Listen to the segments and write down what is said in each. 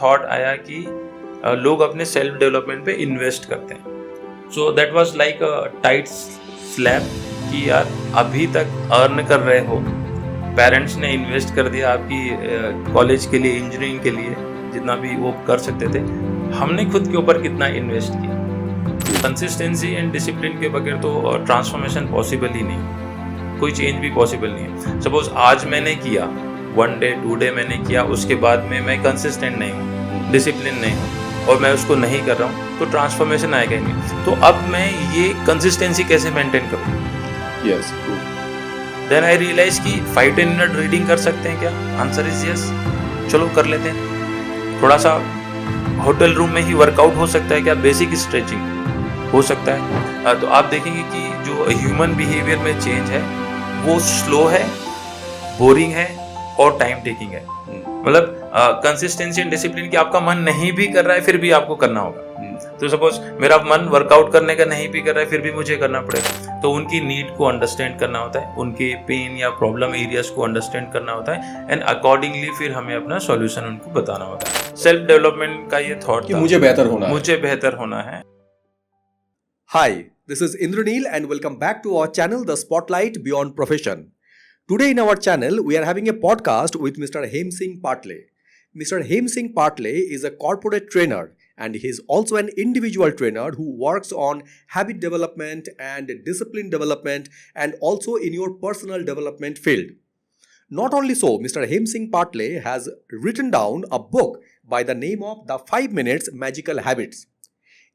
Thought आया कि लोग अपने सेल्फ डेवलपमेंट पे इन्वेस्ट करते हैं। So that was like a tight slab कि यार अभी तक अर्न कर रहे हो, पेरेंट्स ने इन्वेस्ट कर दिया आपकी कॉलेज के लिए, इंजीनियरिंग के लिए, जितना भी वो कर सकते थे, हमने खुद के ऊपर कितना इन्वेस्ट किया। कंसिस्टेंसी एंड डिसिप्लिन के बगैर तो ट्रांसफॉर्मेशन पॉसिबल ही नहीं, कोई चेंज भी पॉसिबल नहीं है। सपोज आज मैंने किया, 1 डे 2 डे मैंने किया, उसके बाद में मैं कंसिस्टेंट नहीं हूँ, डिसिप्लिन नहीं हूँ और मैं उसको नहीं कर रहा हूँ, तो ट्रांसफॉर्मेशन आएगा ही नहीं। तो अब मैं ये कंसिस्टेंसी कैसे मेंटेन करूँ? Yes, true. Then I realise कि 5-10 मिनट रीडिंग कर सकते हैं क्या? आंसर इज यस, चलो कर लेते हैं। थोड़ा सा होटल रूम में ही वर्कआउट हो सकता है क्या? बेसिक स्ट्रेचिंग हो सकता है। तो आप देखेंगे कि जो ह्यूमन बिहेवियर में चेंज है वो स्लो है, बोरिंग है और टाइम टेकिंग है। मतलब कंसिस्टेंसी एंड डिसिप्लिन की आपका मन नहीं भी कर रहा है फिर भी आपको करना होगा। तो सपोज मेरा मन वर्कआउट करने का नहीं भी कर रहा है फिर भी मुझे करना पड़ेगा। तो उनकी नीड को अंडरस्टैंड करना होता है, उनके पेन या प्रॉब्लम एरियाज को अंडरस्टैंड करना होता है एंड अकॉर्डिंगली फिर हमें अपना सॉल्यूशन उनको बताना होता है। सेल्फ डेवलपमेंट का ये थॉट कि था, मुझे बेहतर होना है। मुझे बेहतर होना है। Hi, this is Indraneel and welcome back to our channel, The Spotlight Beyond Profession. Today in our channel, we are having a podcast with Mr. Hem Singh Patle. Mr. Hem Singh Patle is a corporate trainer and he is also an individual trainer who works on habit development and discipline development and also in your personal development field. Not only so, Mr. Hem Singh Patle has written down a book by the name of The 5 Minutes Magical Habits.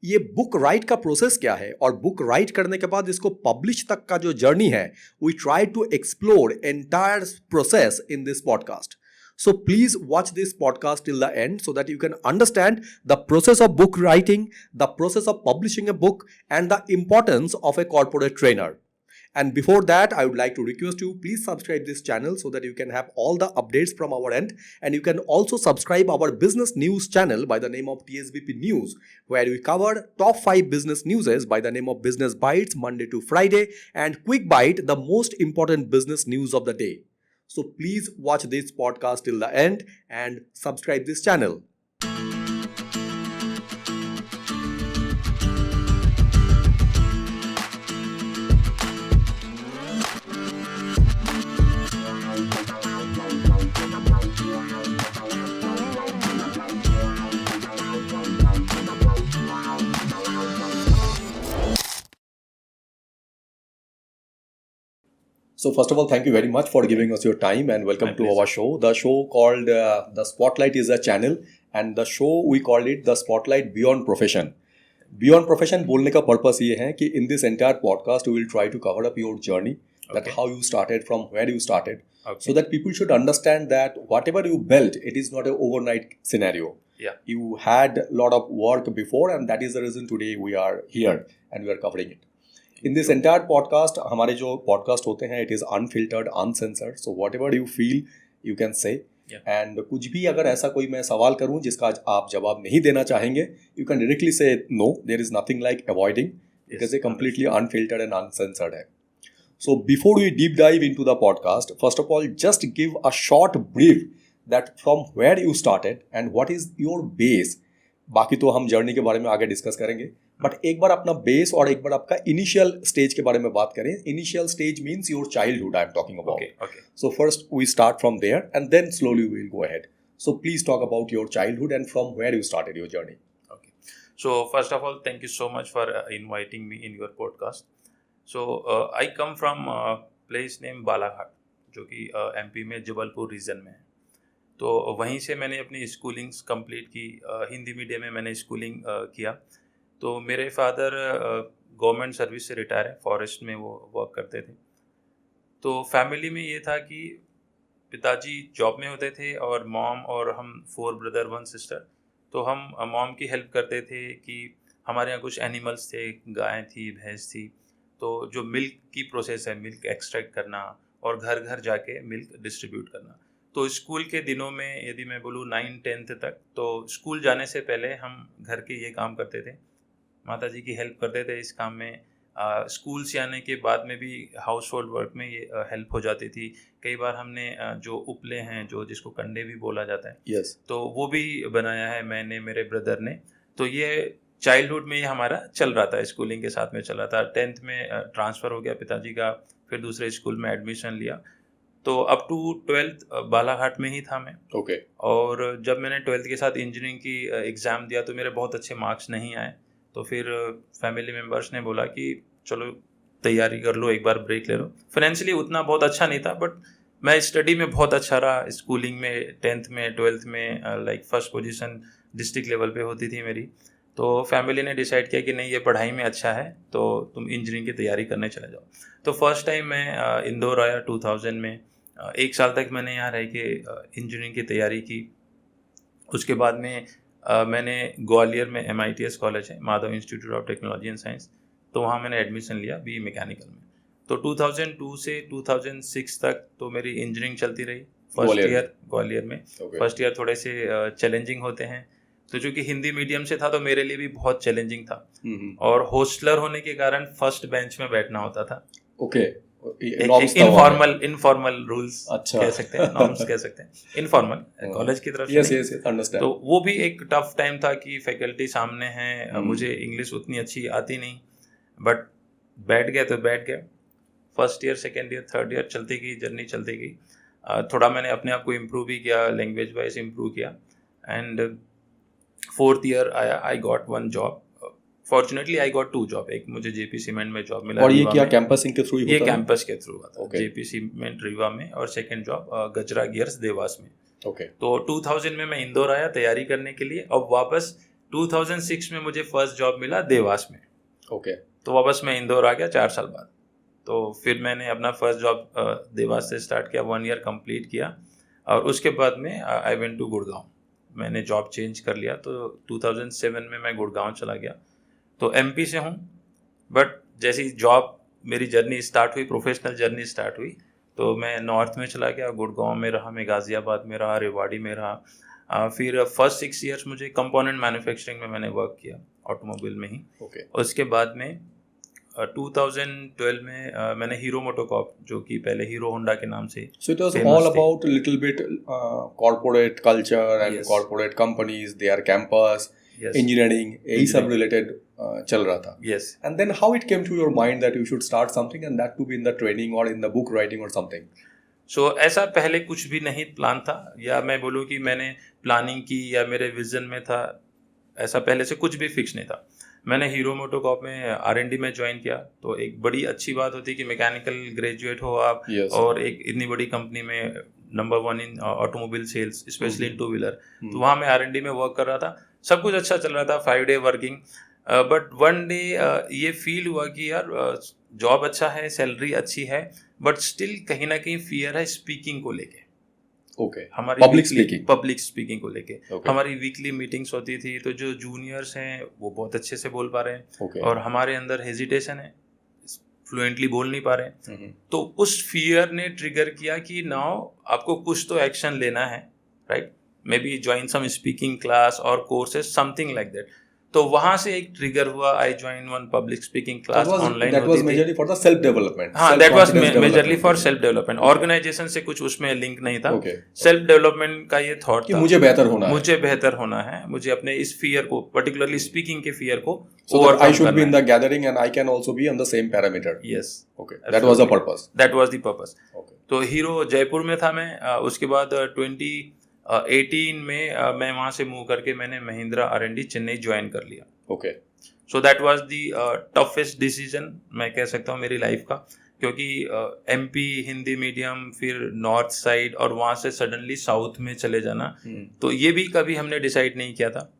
ये book right का process क्या है और book right करने के बाद इसको publish तक का जो जर्नी है, we try to explore entire process in this podcast. So please watch this podcast till the end so that you can understand the process of book writing, the process of publishing a book, and the importance of a corporate trainer. And before that, I would like to request you, please subscribe this channel so that you can have all the updates from our end. And you can also subscribe our business news channel by the name of TSBP News, where we cover top 5 business newses by the name of Business Bites Monday to Friday and Quick Bite, the most important business news of the day. So please watch this podcast till the end and subscribe this channel. So first of all, thank you very much for giving us your time and welcome to our show. The show called The Spotlight is a channel and the show we called it The Spotlight Beyond Profession. Beyond Profession बोलने का purpose ये है कि in this entire podcast we will try to cover up your journey, that how you started, from where you started, so that people should understand that whatever you built, it is not an overnight scenario. Yeah. You had a lot of work before and that is the reason today we are here and we are covering it. In this entire podcast, हमारे जो podcast होते हैं, it is unfiltered, uncensored. So whatever you feel, you can say. Yeah. And कुछ भी अगर ऐसा कोई मैं सवाल करूं जिसका आप जवाब नहीं देना चाहेंगे, you can directly say no. There is nothing like avoiding because it completely unfiltered and uncensored है. So before we deep dive into the podcast, first of all, just give a short brief that from where you started and what is your base. बाकी तो हम journey के बारे में आगे discuss करेंगे, but एक बार अपना बेस और एक बार आपका इनिशियल स्टेज के बारे में बात करें. Initial stage means your childhood I am talking about. So first we start from there and then slowly we will go ahead. So please talk about your childhood and from where you started your journey. So first of all, thank you so much for inviting me in your podcast. So I come from a place named Balaghat, जो कि MP में Jabalpur reason में है. तो वहीं से मैंने अपनी स्कूलिंग्स कंप्लीट की. हिंदी मीडियम में मैंने स्कूलिंग किया. तो मेरे फादर गवर्नमेंट सर्विस से रिटायर है, फॉरेस्ट में वो वर्क करते थे. तो फैमिली में ये था कि पिताजी जॉब में होते थे और मॉम और हम 4 ब्रदर 1 सिस्टर. तो हम मॉम की हेल्प करते थे कि हमारे यहाँ कुछ एनिमल्स थे, गाय थी, भैंस थी. तो जो मिल्क की प्रोसेस है, मिल्क एक्सट्रैक्ट करना और घर घर जाके मिल्क डिस्ट्रीब्यूट करना. तो स्कूल के दिनों में यदि मैं बोलूँ 9-10th तक, तो स्कूल जाने से पहले हम घर के ये काम करते थे, माता जी की हेल्प करते थे इस काम में. स्कूल से आने के बाद में भी हाउस होल्ड वर्क में ये हेल्प हो जाती थी। कई बार हमने जो उपले हैं, जो जिसको कंडे भी बोला जाता है, यस, तो वो भी बनाया है मैंने, मेरे ब्रदर ने। तो ये चाइल्डहुड में ही हमारा चल रहा था, स्कूलिंग के साथ में चल रहा था। 10th में ट्रांसफ़र हो गया पिताजी का, फिर दूसरे स्कूल में एडमिशन लिया। तो अप टू 12th बालाघाट में ही था मैं। ओके, और जब मैंने 12th के साथ इंजीनियरिंग की एग्ज़ाम दिया तो मेरे बहुत अच्छे मार्क्स नहीं आए। तो फिर फैमिली मेम्बर्स ने बोला कि चलो तैयारी कर लो, एक बार ब्रेक ले लो। फाइनेंशियली उतना बहुत अच्छा नहीं था, बट मैं स्टडी में बहुत अच्छा रहा। स्कूलिंग में 10th में 12th में like first position district level पे होती थी मेरी। तो फैमिली ने डिसाइड किया कि नहीं, ये पढ़ाई में अच्छा है तो तुम इंजीनियरिंग की तैयारी करने चले जाओ। तो फर्स्ट टाइम मैं इंदौर आया 2000 में। 1 साल तक मैंने यहाँ रह के इंजीनियरिंग की तैयारी की। उसके बाद में मैंने ग्वालियर में MITS कॉलेज है, Madhav institute of technology and science, तो वहाँ मैंने एडमिशन लिया BE मैकेनिकल में। तो 2002 से 2006 तक तो मेरी इंजीनियरिंग चलती रही। फर्स्ट ग्वालियर में? ईयर ग्वालियर में। ओके, फर्स्ट ईयर थोड़े से चैलेंजिंग होते हैं, तो चूँकि हिंदी मीडियम से था तो मेरे लिए भी बहुत चैलेंजिंग था। और हॉस्टलर होने के कारण फर्स्ट बेंच में बैठना होता था। ओके, एक इनफॉर्मल रूल्स अच्छा। कह सकते हैं, नॉर्म्स कह सकते हैं, इनफॉर्मल कॉलेज की तरफ से यस नहीं। Yes, understand. तो वो भी एक टफ टाइम था कि फैकल्टी सामने हैं, मुझे इंग्लिश उतनी अच्छी आती नहीं, बट बैठ गए तो बैठ गए। First year, second year, third year चलती गई, जर्नी चलती गई। थोड़ा मैंने अपने आप को इम्प्रूव भी किया, लैंग्वेज वाइज इम्प्रूव किया। एंड फोर्थ ईयर आया, I got one job. Fortunately I got 2 job. एक मुझे JP सीमेंट में जॉब मिला। और ये रीवा क्या में। कैंपसिंग के थ्रू ही ये होता है? कैंपस के थ्रू हुआ था। Okay. JP सीमेंट रीवा में, और सेकंड जॉब गजरा गियर्स देवास में। ओके, तो 2000 में मैं इंदौर आया तैयारी करने के लिए, और वापस 2006 में मुझे फर्स्ट जॉब मिला देवास में। ओके, तो वापस मैं इंदौर आ गया 4 साल बाद। तो फिर मैंने अपना फर्स्ट जॉब देवास से स्टार्ट किया, 1 ईयर कंप्लीट किया, और उसके बाद में आई वेंट टू गुड़गांव। मैंने जॉब चेंज कर लिया, तो 2007 में मैं गुड़गांव चला गया। तो MP से हूँ, बट जैसी जॉब मेरी जर्नी स्टार्ट हुई, प्रोफेशनल जर्नी स्टार्ट हुई, तो मैं नॉर्थ में चला गया, गुड़गांव में रहा, मैं गाज़ियाबाद में रहा, रेवाड़ी में रहा। फिर फर्स्ट 6 ईयर्स मुझे कंपोनेंट मैन्युफैक्चरिंग में मैंने वर्क किया, ऑटोमोबाइल में ही। ओके, उसके बाद में 2012 में मैंने हीरो मोटोकॉर्प, जो कि पहले हीरो होंडा के नाम से so it was famous all थे। about a little bit corporate culture and Yes. corporate companies, their campus, Yes. engineering, यही सब Engineering. related चल रहा था। Yes. And then how it came to your mind that you should start something, and that to be in the training or in the book writing or something? सो ऐसा पहले कुछ भी नहीं प्लान था, या मैं बोलूँ कि मैंने प्लानिंग की या मेरे विजन में था, ऐसा पहले से कुछ भी फिक्स नहीं था। मैंने हीरो मोटोकॉर्प में R&D में ज्वाइन किया। तो एक बड़ी अच्छी बात होती है कि मैकेनिकल ग्रेजुएट हो आप, Yes. और एक इतनी बड़ी कंपनी में number 1 in automobile sales, specially in 2 wheeler. तो वहाँ मैं R&D में वर्क कर रहा था, सब कुछ अच्छा चल रहा था, 5 day working. But one day ये फील हुआ कि यार जॉब अच्छा है, सैलरी अच्छी है, बट स्टिल कहीं ना कहीं फियर है स्पीकिंग को लेके। Okay. हमारी Public speaking. पब्लिक स्पीकिंग को लेके। Okay. हमारी वीकली मीटिंग्स होती थी, तो जो जूनियर्स हैं वो बहुत अच्छे से बोल पा रहे हैं, Okay. और हमारे अंदर हेजिटेशन है, फ्लुएंटली बोल नहीं पा रहे हैं। Mhm. तो उस फियर ने ट्रिगर किया कि नाउ आपको कुछ तो एक्शन लेना है, right? Maybe join some speaking class और कोर्सेज, समथिंग लाइक दैट। तो वहां से एक ट्रिगर हुआ, I join one public speaking class online. That was majorly for the self development. हाँ, that was majorly for self development. Organisation से कुछ उसमें लिंक नहीं था। Okay. सेल्फ डेवलपमेंट का ये थॉट कि था, मुझे बेहतर होना है। मुझे बेहतर होना है, मुझे अपने इस फियर को, पर्टिकुलरली स्पीकिंग के फियर को So that I overcome should be in करना the gathering and I can also be on the same parameter. है। Yes, Okay. That was the purpose. That was the purpose. Okay. तो hero Jaipur में था मैं। उसके बाद 2018 में मैं वहाँ से मूव करके मैंने महिंद्रा R&D चेन्नई ज्वाइन कर लिया। Okay. So that was the toughest decision मैं कह सकता हूँ मेरी लाइफ का, क्योंकि MP हिंदी मीडियम, फिर नॉर्थ साइड, और वहाँ से सडनली साउथ में चले जाना, तो ये भी कभी हमने डिसाइड नहीं किया था।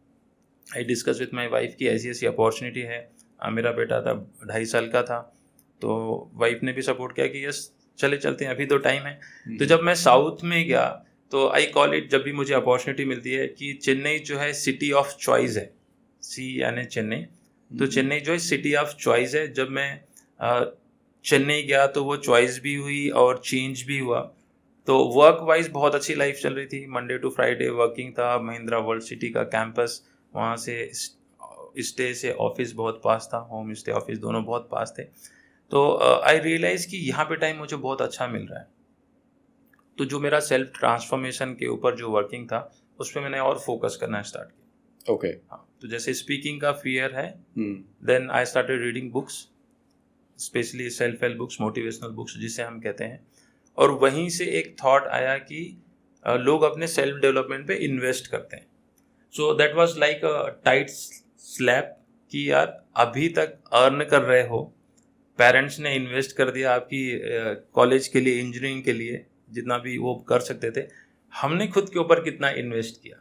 I discuss with my wife की ऐसी ऐसी अपॉर्चुनिटी है। मेरा बेटा था 2.5 साल का था, तो वाइफ ने भी सपोर्ट किया कि यस चले चलते हैं, अभी तो टाइम है। तो जब मैं साउथ में गया, तो आई कॉल इट, जब भी मुझे अपॉर्चुनिटी मिलती है, कि चेन्नई जो है सिटी ऑफ चॉइस है, यानी चेन्नई। तो चेन्नई जो है सिटी ऑफ चॉइस है। जब मैं चेन्नई गया तो वो चॉइस भी हुई और चेंज भी हुआ। तो वर्क वाइज बहुत अच्छी लाइफ चल रही थी, मंडे टू फ्राइडे वर्किंग था, महिंद्रा वर्ल्ड सिटी का कैंपस, वहाँ से स्टे से ऑफिस बहुत पास था, होम स्टे ऑफिस दोनों बहुत पास थे। तो आई रियलाइज़ कि यहाँ पे टाइम मुझे बहुत अच्छा मिल रहा है। तो जो मेरा सेल्फ ट्रांसफॉर्मेशन के ऊपर जो वर्किंग था उस पर मैंने और फोकस करना स्टार्ट किया। ओके। हाँ, तो जैसे स्पीकिंग का फियर है, then I started reading books, specially self help books, motivational books जिसे हम कहते हैं। और वहीं से एक थॉट आया कि लोग अपने सेल्फ डेवलपमेंट पे इन्वेस्ट करते हैं। So that was like a tight slap कि यार अभी तक अर्न कर रहे हो, पेरेंट्स ने इन्वेस्ट कर दिया आपकी कॉलेज के लिए, इंजीनियरिंग के लिए, जितना भी वो कर सकते थे, हमने खुद के ऊपर कितना इन्वेस्ट किया।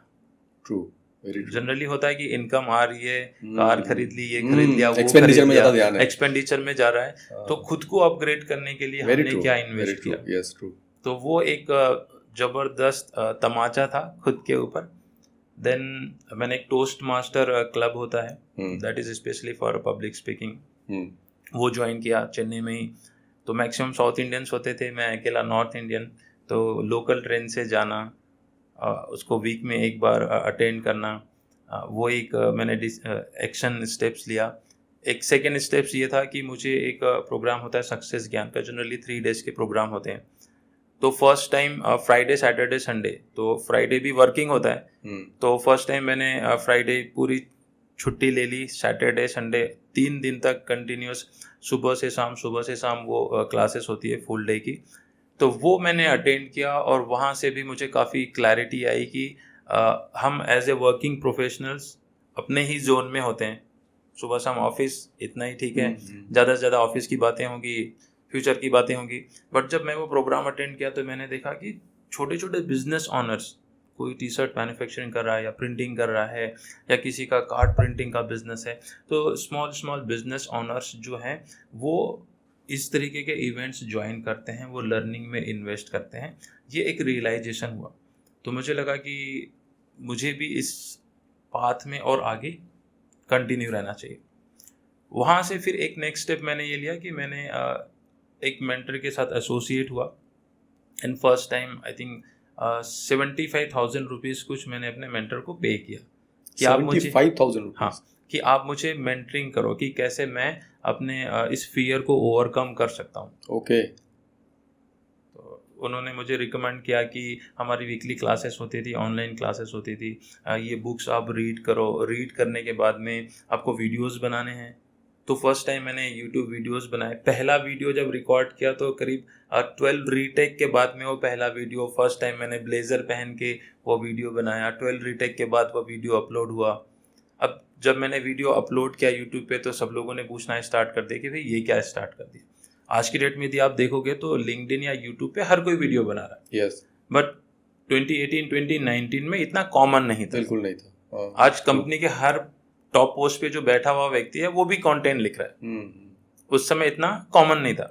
True, very true. जनरली होता है कि इनकम आ रही है, कार खरीद ली, ये खरीद लिया, वो एक्सपेंडिचर खरीद में लिया, ज्यादा ध्यान है, एक्सपेंडिचर में जा रहा है। तो खुद को अपग्रेड करने के लिए Very हमने true, क्या very इन्वेस्ट true, किया। yes, true. तो वो एक जबरदस्त तमाचा था खुद के ऊपर। देन मैंने एक टोस्ट मास्टर क्लब होता है, that is specially for public speaking, वो ज्वाइन किया चेन्नई में ही। तो मैक्सिमम साउथ इंडियंस होते थे, मैं अकेला नॉर्थ इंडियन। तो लोकल ट्रेन से जाना, उसको वीक में एक बार अटेंड करना, वो एक मैंने एक्शन स्टेप्स लिया। एक सेकेंड स्टेप्स ये था कि मुझे एक प्रोग्राम होता है सक्सेस ज्ञान का, जनरली 3 days के प्रोग्राम होते हैं। तो first time Friday Saturday Sunday, तो फ्राइडे भी वर्किंग होता है। तो फर्स्ट टाइम मैंने फ्राइडे पूरी छुट्टी ले ली, सैटरडे संडे 3 दिन तक कंटिन्यूस सुबह से शाम वो क्लासेस होती है फुल डे की। तो वो मैंने अटेंड किया और वहाँ से भी मुझे काफ़ी क्लैरिटी आई कि हम एज ए वर्किंग प्रोफेशनल्स अपने ही जोन में होते हैं। सुबह शाम ऑफिस इतना ही ठीक है, ज़्यादा से ज़्यादा ऑफिस की बातें होंगी, फ्यूचर की बातें होंगी। बट जब मैं वो प्रोग्राम अटेंड किया तो मैंने देखा कि छोटे छोटे बिजनेस ऑनर्स, कोई टी शर्ट मैन्युफैक्चरिंग कर रहा है या प्रिंटिंग कर रहा है या किसी का कार्ड प्रिंटिंग का बिजनेस है, तो स्मॉल बिजनेस ऑनर्स जो हैं वो इस तरीके के इवेंट्स ज्वाइन करते हैं, वो लर्निंग में इन्वेस्ट करते हैं। ये एक रियलाइजेशन हुआ। तो मुझे लगा कि मुझे भी इस पाथ में और आगे कंटिन्यू रहना चाहिए। वहाँ से फिर एक नेक्स्ट स्टेप मैंने ये लिया कि मैंने एक मेंटर के साथ एसोसिएट हुआ। And first time I think 75,000 rupees कुछ मैंने अपने मेंटर को पे किया कि आप मुझे 75,000 हाँ कि आप मुझे मेंटरिंग करो कि कैसे मैं अपने इस फियर को ओवरकम कर सकता हूँ। ओके। तो उन्होंने मुझे रिकमेंड किया कि हमारी वीकली क्लासेस होती थी, ऑनलाइन क्लासेस होती थी, ये बुक्स आप रीड करो, रीड करने के बाद में आपको वीडियोस बनाने हैं। तो फर्स्ट टाइम मैंने यूट्यूब वीडियोस बनाए। पहला वीडियो जब रिकॉर्ड किया तो करीब 12 रीटेक के बाद में वो पहला वीडियो, फर्स्ट टाइम मैंने ब्लेजर पहन के वो वीडियो बनाया। 12 रीटेक के बाद वो वीडियो अपलोड हुआ। अब जब मैंने वीडियो अपलोड किया यूट्यूब पे तो सब लोगों ने पूछना स्टार्ट कर दिया कि भाई ये क्या स्टार्ट कर दिया। आज की डेट में यदि आप देखोगे तो लिंक्डइन या यूट्यूब पे हर कोई वीडियो बना रहा है। यस। बट 2018-2019 में इतना कॉमन नहीं था। बिल्कुल नहीं था। आज कंपनी के हर टॉप पोस्ट पे जो बैठा हुआ व्यक्ति है वो भी कंटेंट लिख रहा है। उस समय इतना कॉमन नहीं था।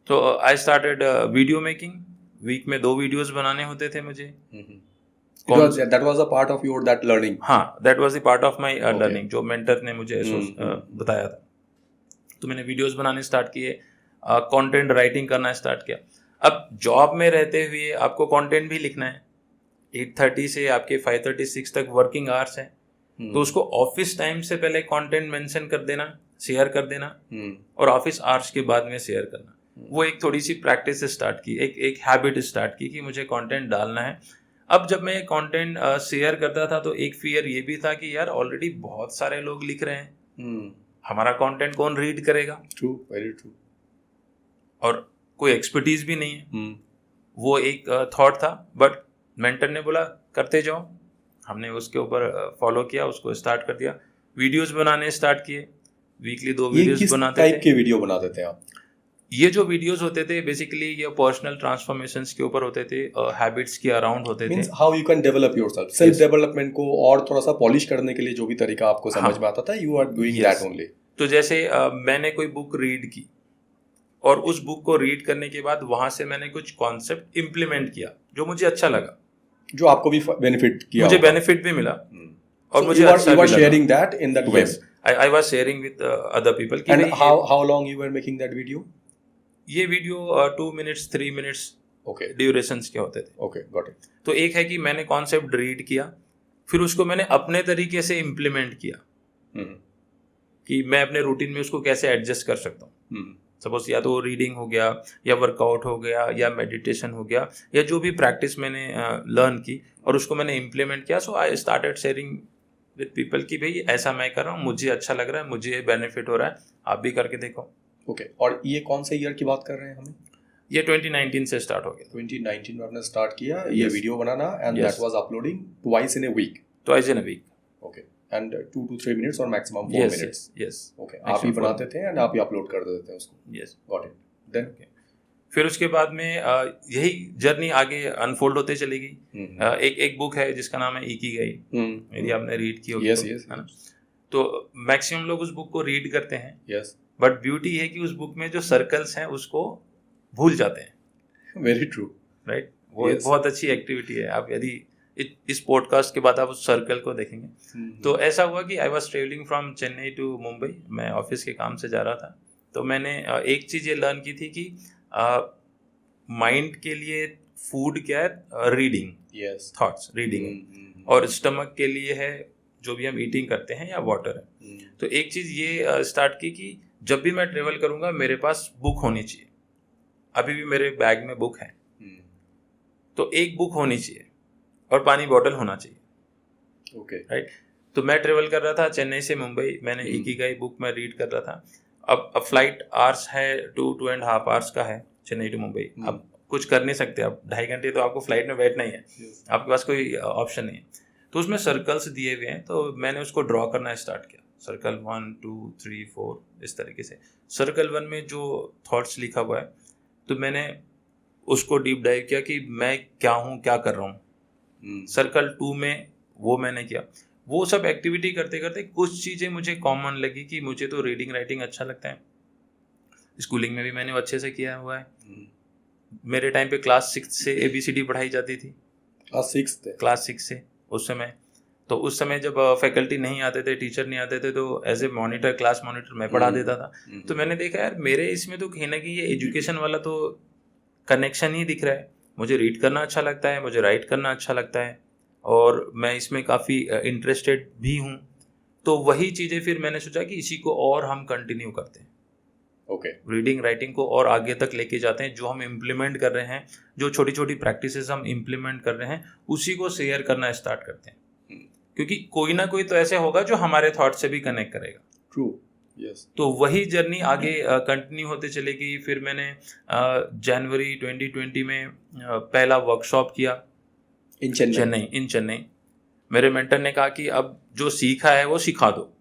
तो I started video making. Week में 2 वीडियोस बनाने होते थे मुझे। That was a part of your that learning. हाँ, that was the part of my Okay. Learning, जो मेंटर ने मुझे बताया था। तो मैंने वीडियोस बनाने स्टार्ट किए, कंटेंट राइटिंग करना स्टार्ट किया। अब जॉब में रहते हुए आपको कंटेंट भी लिखना है। 8:30 से आपके 5:36 तक वर्किंग आवर्स है। तो उसको ऑफिस टाइम से पहले कंटेंट मेंशन कर देना, शेयर कर देना, और ऑफिस आवर्स के बाद में शेयर करना। वो एक थोड़ी सी प्रैक्टिस स्टार्ट की, एक हैबिट स्टार्ट की कि मुझे कंटेंट डालना है। अब जब मैं ये कंटेंट शेयर करता था तो एक फियर ये भी था कि यार ऑलरेडी बहुत सारे लोग लिख रहे हैं, हमारा कंटेंट कौन रीड करेगा। True, very true. और कोई एक्सपर्टीज भी नहीं है। वो एक थॉट था। बट मेंटर ने बोला करते जाओ। हमने उसके ऊपर फॉलो किया, उसको स्टार्ट कर दिया। वीडियोस बनाने स्टार्ट किए। वीकली 2 वीडियोस बनाते थे। टाइप के वीडियो बनाते थे आप? ये जो वीडियोस होते थे बेसिकली ये पर्सनल ट्रांसफॉर्मेशंस के ऊपर होते थे, हैबिट्स के अराउंड होते थे। How you can develop yourself, self development को और थोड़ा सा पॉलिश करने के लिए जो भी तरीका आपको समझ में आता था, you are doing that only. तो जैसे मैंने कोई बुक रीड की और उस बुक को रीड करने के बाद वहां से मैंने कुछ कॉन्सेप्ट इम्प्लीमेंट किया जो मुझे अच्छा लगा, जो आपको भी बेनिफिट किया, मुझे बेनिफिट भी मिला। और so मुझे you अच्छा are भी लगा। sharing that in that yes, way. I was sharing with other people. And how long you were making that video? ये video 2 minutes 3 minutes okay durations के होते थे। okay, got it. तो एक है कि मैंने कॉन्सेप्ट रीड किया, फिर उसको मैंने अपने तरीके से इम्प्लीमेंट किया। कि मैं अपने रूटीन में उसको कैसे एडजस्ट कर सकता हूँ। सपोज या तो रीडिंग हो गया, या वर्कआउट हो गया, या मेडिटेशन हो गया, या जो भी प्रैक्टिस मैंने लर्न की और उसको मैंने इम्प्लीमेंट किया। So I started sharing with people कि भाई ऐसा मैं कर रहा हूँ, मुझे अच्छा लग रहा है, मुझे बेनिफिट हो रहा है, आप भी करके देखो। ओके, और ये कौन से ईयर की बात कर रहे हैं हम? ये 2019 से स्टार्ट हो गया। 2019 में आपने स्टार्ट किया ये Yes. वीडियो बनाना, and Yes. That was uploading twice in a week. Twice in a week. Okay, and 2 to 3 minutes और maximum 4 yes minutes. Yes okay, आप ही बनाते थे एंड आप ही अपलोड कर देते थे उसको। यस। Got it. देन फिर उसके बाद में यही जर्नी आगे अनफोल्ड होते चली गई। एक बुक है जिसका नाम है इकिगाई, यदि आपने रीड की होगी Yes, तो, yes, है ना? तो मैक्सिमम लोग उस बुक को रीड करते हैं, यस, बट ब्यूटी है कि उस बुक में जो सर्कल्स हैं उसको भूल जाते हैं, वेरी ट्रू। राइट? वो एक Yes. बहुत अच्छी एक्टिविटी है। आप यदि इस पॉडकास्ट के बाद आप उस सर्कल को देखेंगे तो ऐसा हुआ कि I was travelling from Chennai to Mumbai, मैं ऑफिस के काम से जा रहा था। तो मैंने एक चीज़ ये लर्न की थी कि माइंड के लिए फूड क्या है? रीडिंग, यस, थॉट्स, रीडिंग, और स्टमक के लिए है जो भी हम ईटिंग करते हैं, या वाटर है। तो एक चीज़ ये स्टार्ट की कि जब भी मैं ट्रेवल करूँगा मेरे पास बुक होनी चाहिए। अभी भी मेरे बैग में बुक है, तो एक बुक होनी चाहिए और पानी बॉटल होना चाहिए। Okay, right? तो मैं ट्रेवल कर रहा था चेन्नई से मुंबई, मैंने इकिगाई बुक में रीड कर रहा था। अब फ्लाइट आवर्स है 2.5 आवर्स का है चेन्नई टू मुंबई। अब कुछ कर नहीं सकते, अब 2.5 घंटे तो आपको फ्लाइट में बैठना ही है, आपके पास कोई ऑप्शन नहीं है। तो उसमें सर्कल्स दिए हुए हैं, तो मैंने उसको ड्रॉ करना स्टार्ट किया। सर्कल 1 2 3 4 इस तरीके से। सर्कल 1 में जो थॉट्स लिखा हुआ है, तो मैंने उसको डीप डाइव किया कि मैं क्या हूँ, क्या कर रहा हूँ। सर्कल 2 में वो मैंने किया। वो सब एक्टिविटी करते करते कुछ चीज़ें मुझे कॉमन लगी कि मुझे तो रीडिंग राइटिंग अच्छा लगता है। स्कूलिंग में भी मैंने अच्छे से किया हुआ है। मेरे टाइम पे क्लास 6 से ABCD पढ़ाई जाती थी। क्लास 6 से उस समय। तो उस समय जब फैकल्टी नहीं आते थे, टीचर नहीं आते थे, तो as a monitor, class monitor मैं पढ़ा देता था। तो मैंने देखा यार मेरे इसमें तो कहीं ना कहीं ये एजुकेशन वाला तो कनेक्शन ही दिख रहा है। मुझे रीड करना अच्छा लगता है, मुझे राइट करना अच्छा लगता है, और मैं इसमें काफ़ी इंटरेस्टेड भी हूँ। तो वही चीज़ें फिर मैंने सोचा कि इसी को और हम कंटिन्यू करते हैं। ओके, रीडिंग राइटिंग को और आगे तक लेके जाते हैं। जो हम इम्प्लीमेंट कर रहे हैं, जो छोटी छोटी प्रैक्टिसेस हम इम्प्लीमेंट कर रहे हैं, उसी को शेयर करना स्टार्ट करते हैं। क्योंकि कोई ना कोई तो ऐसे होगा जो हमारे थॉट से भी कनेक्ट करेगा। True, yes. तो वही जर्नी आगे कंटिन्यू होते चलेगी। फिर मैंने जनवरी 2020 में पहला वर्कशॉप किया इन चेन्नई। मेरे मेंटर ने कहा कि अब जो सीखा है वो सिखा दो।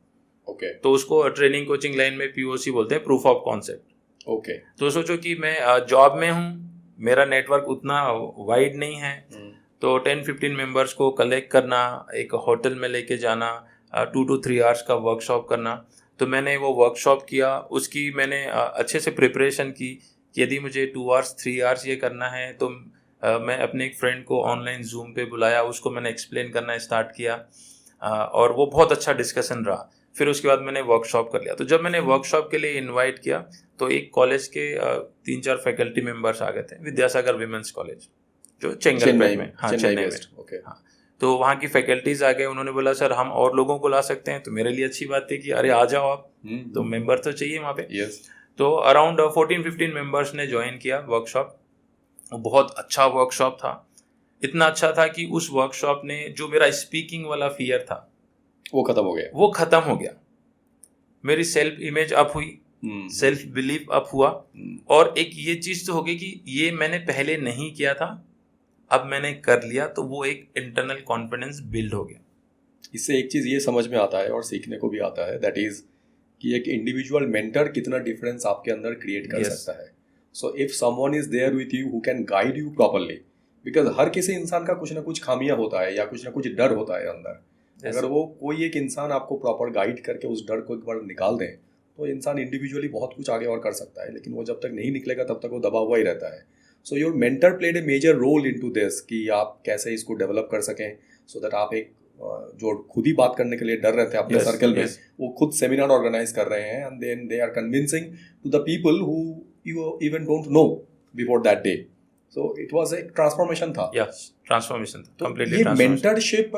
ओके, तो उसको ट्रेनिंग कोचिंग लाइन में POC बोलते हैं, प्रूफ ऑफ कॉन्सेप्ट। ओके, तो सोचो कि मैं जॉब में हूँ, मेरा नेटवर्क उतना वाइड नहीं है, तो 10-15 मेंबर्स को कलेक्ट करना, एक होटल में लेके जाना, 2 to 3 आवर्स का वर्कशॉप करना। तो मैंने वो वर्कशॉप किया, उसकी मैंने अच्छे से प्रिपरेशन की कि यदि मुझे 2 आवर्स 3 आवर्स ये करना है तो मैं अपने एक फ्रेंड को ऑनलाइन जूम पे बुलाया, उसको मैंने एक्सप्लेन करना स्टार्ट किया, और वो बहुत अच्छा डिस्कशन रहा। फिर उसके बाद मैंने वर्कशॉप कर लिया। तो जब मैंने वर्कशॉप के लिए इनवाइट किया तो एक कॉलेज के 3-4 फैकल्टी मेंबर्स आ गए थे, विद्यासागर विमेंस कॉलेज जो चेंगलपेट में, हाँ चेन्नई में। ओके, हाँ, तो वहाँ की फैकल्टीज आ गए, उन्होंने बोला सर हम और लोगों को ला सकते हैं। तो मेरे लिए अच्छी बात थी कि अरे आ जाओ आप, तो मेंबर तो चाहिए वहाँ पे। यस। तो अराउंड 14-15 मेंबर्स ने ज्वाइन किया वर्कशॉप। बहुत अच्छा वर्कशॉप था, इतना अच्छा था कि उस वर्कशॉप ने जो मेरा स्पीकिंग वाला फियर था वो खत्म हो गया। मेरी सेल्फ इमेज अप हुई, सेल्फ बिलीफ अप हुआ, और एक ये चीज़ तो हो गई कि ये मैंने पहले नहीं किया था, अब मैंने कर लिया, तो वो एक इंटरनल कॉन्फिडेंस बिल्ड हो गया। इससे एक चीज़ ये समझ में आता है और सीखने को भी आता है, दैट इज़ कि एक इंडिविजुअल मेंटर कितना डिफरेंस आपके अंदर क्रिएट कर सकता है। So if someone is there with you who can guide you properly, because हर किसी इंसान का कुछ ना कुछ खामियां होता है या कुछ ना कुछ डर होता है अंदर। अगर वो कोई एक इंसान आपको प्रॉपर गाइड करके उस डर को एक बार निकाल दें तो इंसान इंडिविजुअली बहुत कुछ आगे और कर सकता है, लेकिन वो जब तक नहीं निकलेगा तब तक वो दबा हुआ ही रहता है। So your mentor played a major role in to this कि आप कैसे इसको डेवलप कर सकें, सो दैट आप एक जो खुद ही बात करने के लिए डर रहे थे अपने सर्कल में, वो खुद सेमिनार ऑर्गेनाइज कर रहे हैं, and then they are convincing to the people who you even don't know before that day. So it was एक ट्रांसफॉर्मेशन था। ट्रांसफॉर्मेशन था, तो कंप्लीटली ये ट्रांसफॉर्मेशन। मेंटरशिप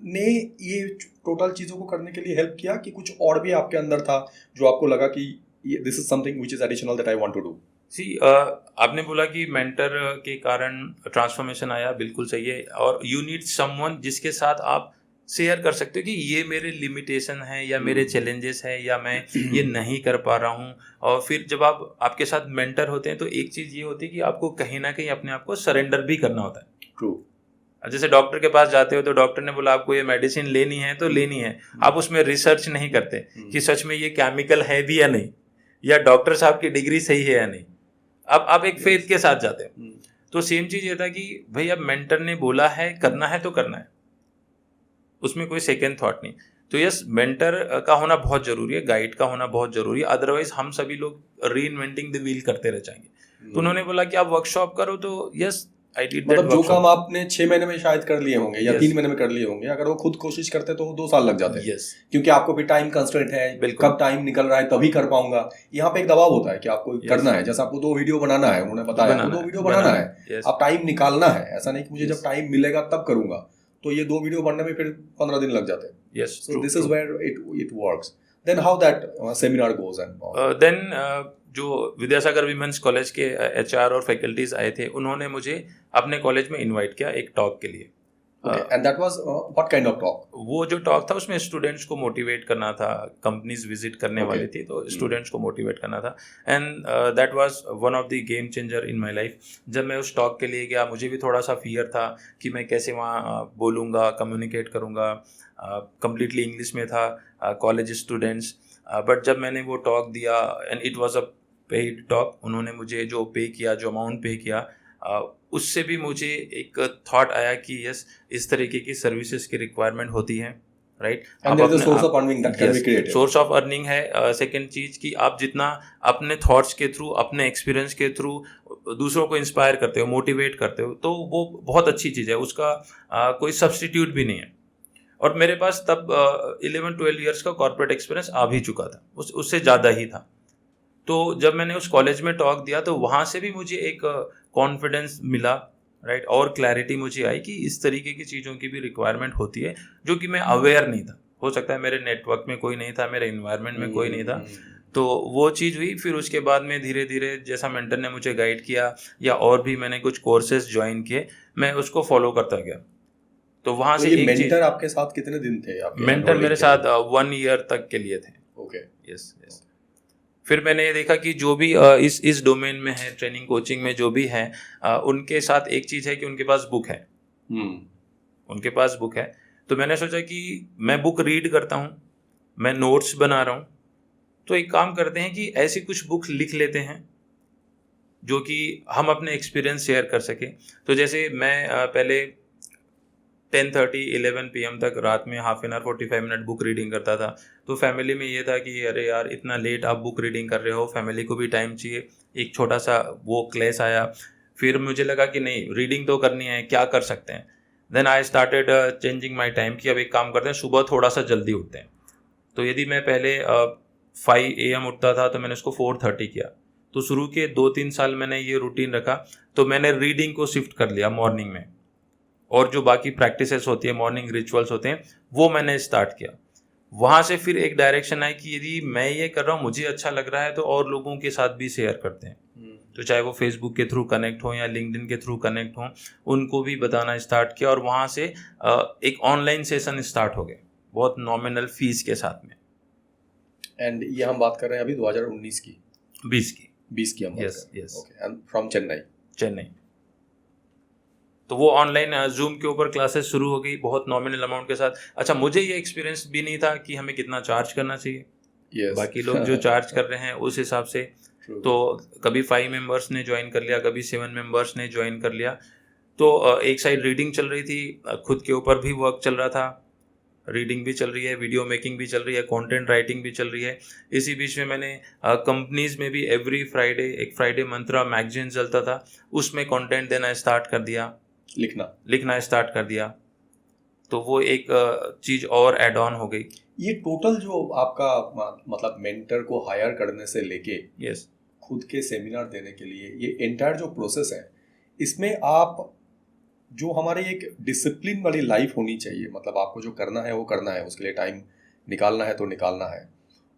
ने ये टोटल चीज़ों को करने के लिए हेल्प किया, कि कुछ और भी आपके अंदर था जो आपको लगा कि this is something which is additional that I want to do? आपने बोला कि मेंटर के कारण ट्रांसफॉर्मेशन आया, बिल्कुल सही है। और यू नीड समवन जिसके साथ आप शेयर कर सकते हो कि ये मेरे लिमिटेशन है या मेरे चैलेंजेस है या मैं ये नहीं कर पा रहा हूँ। और फिर जब आप आपके साथ मेंटर होते हैं तो एक चीज़ ये होती है कि आपको कहीं ना कहीं अपने आप को सरेंडर भी करना होता है। ट्रू। जैसे डॉक्टर के पास जाते हो तो डॉक्टर ने बोला आपको ये मेडिसिन लेनी है तो लेनी है, आप उसमें रिसर्च नहीं करते कि सच में ये केमिकल है भी या नहीं, या डॉक्टर साहब की डिग्री सही है या नहीं। अब आप एक फेथ के साथ जाते हो। तो सेम चीज़ ये था कि भाई अब मेंटर ने बोला है करना है तो करना है, उसमें कोई सेकेंड थॉट नहीं। तो यस, मेंटर का होना बहुत जरूरी है, गाइड का होना बहुत जरूरी है, अदरवाइज हम सभी लोग री इन्वेंटिंग द व्हील करते रह जाएंगे। तो उन्होंने बोला कि आप वर्कशॉप करो, तो यस आई डिड दैट। मतलब जो काम आपने 6 महीने में शायद कर लिए होंगे या Yes. 3 महीने में कर लिए होंगे, अगर वो खुद कोशिश करते तो 2 साल लग जाते हैं। यस, क्योंकि आपको भी टाइम कंस्ट्रेंट है, बिल्कुल। कब टाइम निकल रहा है तभी कर पाऊंगा। यहाँ पे एक दबाव होता है कि आपको Yes. करना है, जैसे आपको 2 वीडियो बनाना है, उन्होंने बताया आपको 2 वीडियो बनाना है, Yes. आप टाइम निकालना है। ऐसा नहीं कि मुझे Yes. जब टाइम मिलेगा तब करूंगा। तो ये 2 वीडियो बनने में फिर 15 दिन लग जाते हैं। Yes, so this is where it works. Then how that seminar goes and then जो विद्यासागर विमेंस कॉलेज के एचआर और फैकल्टीज आए थे, उन्होंने मुझे अपने कॉलेज में इनवाइट किया एक टॉक के लिए। And that was what kind of talk? वो जो टॉक था उसमें स्टूडेंट्स को मोटिवेट करना था, कंपनीज विजिट करने Okay. वाली थी, तो स्टूडेंट्स को मोटिवेट करना था। And that was one of the game changer in my life. जब मैं उस टॉक के लिए गया, मुझे भी थोड़ा सा फियर था कि मैं कैसे वहाँ बोलूँगा, कम्युनिकेट करूँगा। कंप्लीटली इंग्लिश में था, कॉलेज स्टूडेंट्स। बट जब मैंने वो टॉक दिया and it was a paid talk, उन्होंने मुझे जो पे किया, जो अमाउंट पे किया, उससे भी मुझे एक थॉट आया कि यस, इस तरीके की सर्विसेज की रिक्वायरमेंट होती है, right. And there is a source of earning that can be created. Source of earning है। सेकंड चीज कि आप जितना अपने थॉट्स के थ्रू, अपने एक्सपीरियंस के थ्रू दूसरों को इंस्पायर करते हो, मोटिवेट करते हो, तो वो बहुत अच्छी चीज़ है, उसका कोई सब्सटीट्यूट भी नहीं है। और मेरे पास तब 11-12 ईयर्स का कॉर्पोरेट एक्सपीरियंस आ भी चुका था, उससे ज़्यादा ही था। तो जब मैंने उस कॉलेज में टॉक दिया तो वहाँ से भी मुझे एक कॉन्फिडेंस मिला, राइट, और क्लैरिटी मुझे आई कि इस तरीके की चीज़ों की भी रिक्वायरमेंट होती है, जो कि मैं अवेयर नहीं था। हो सकता है मेरे नेटवर्क में कोई नहीं था, मेरे इन्वायरमेंट में कोई नहीं था। तो वो चीज़ हुई। फिर उसके बाद में धीरे धीरे जैसा मेंटर ने मुझे गाइड किया, या और भी मैंने कुछ कोर्सेज ज्वाइन किए, मैं उसको फॉलो करता गया। तो वहाँ से एक चीज, मेंटर आपके साथ कितने दिन थे? आपके मेंटर मेरे साथ 1 ईयर तक के लिए थे। ओके। Yes yes. फिर मैंने ये देखा कि जो भी इस डोमेन में है, ट्रेनिंग कोचिंग में जो भी है, उनके साथ एक चीज़ है कि उनके पास बुक है। उनके पास बुक है। तो मैंने सोचा कि मैं बुक रीड करता हूँ, मैं नोट्स बना रहा हूँ, तो एक काम करते हैं कि ऐसी कुछ बुक लिख लेते हैं जो कि हम अपने एक्सपीरियंस शेयर कर सकें। तो जैसे मैं पहले 10:30-11 PM तक रात में half an hour 45 minute book reading करता था। तो फैमिली में ये था कि अरे यार इतना लेट आप बुक रीडिंग कर रहे हो, फैमिली को भी टाइम चाहिए। एक छोटा सा वो क्लेश आया। फिर मुझे लगा कि नहीं, रीडिंग तो करनी है, क्या कर सकते हैं। Then I started changing my time कि अब एक काम करते हैं, सुबह थोड़ा सा जल्दी उठते हैं। तो यदि मैं पहले 5 AM उठता था तो मैंने उसको 4:30 किया। तो शुरू के 2-3 साल मैंने ये रूटीन रखा। तो मैंने रीडिंग को शिफ्ट कर लिया मॉर्निंग में, और जो बाकी प्रैक्टिसेस होती है, मॉर्निंग रिचुअल्स होते हैं, वो मैंने स्टार्ट किया। वहाँ से फिर एक डायरेक्शन आई कि यदि मैं ये कर रहा हूँ, मुझे अच्छा लग रहा है, तो और लोगों के साथ भी शेयर करते हैं। तो चाहे वो फेसबुक के थ्रू कनेक्ट हो या लिंक्डइन के थ्रू कनेक्ट हो, उनको भी बताना स्टार्ट किया। और वहाँ से एक ऑनलाइन सेशन स्टार्ट हो गए, बहुत नॉमिनल फीस के साथ में। एंड ये हम बात कर रहे हैं अभी 2019 की, 20 की हम बात Yes, कर रहे हैं। yes. Okay. And from Chennai. तो वो ऑनलाइन जूम के ऊपर क्लासेस शुरू हो गई, बहुत नॉमिनल अमाउंट के साथ। अच्छा, मुझे ये एक्सपीरियंस भी नहीं था कि हमें कितना चार्ज करना चाहिए। Yes. बाकी लोग जो चार्ज कर रहे हैं उस हिसाब से। True. तो कभी 5 मेंबर्स ने ज्वाइन कर लिया, कभी 7 मेंबर्स ने ज्वाइन कर लिया। तो एक साइड रीडिंग चल रही थी, खुद के ऊपर भी वर्क चल रहा था, रीडिंग भी चल रही है, वीडियो मेकिंग भी चल रही है, कंटेंट राइटिंग भी चल रही है। इसी बीच में मैंने कंपनीज में भी एवरी फ्राइडे, एक फ्राइडे मंत्रा मैगजीन चलता था, उसमें कंटेंट देना स्टार्ट कर दिया, लिखना स्टार्ट कर दिया। तो वो एक चीज़ और ऐड ऑन हो गई। ये टोटल जो आपका मतलब मेंटर को हायर करने से लेके यस, खुद के सेमिनार देने के लिए, ये एंटायर जो प्रोसेस है, इसमें आप जो हमारी एक डिसिप्लिन वाली लाइफ होनी चाहिए, मतलब आपको जो करना है वो करना है, उसके लिए टाइम निकालना है तो निकालना है,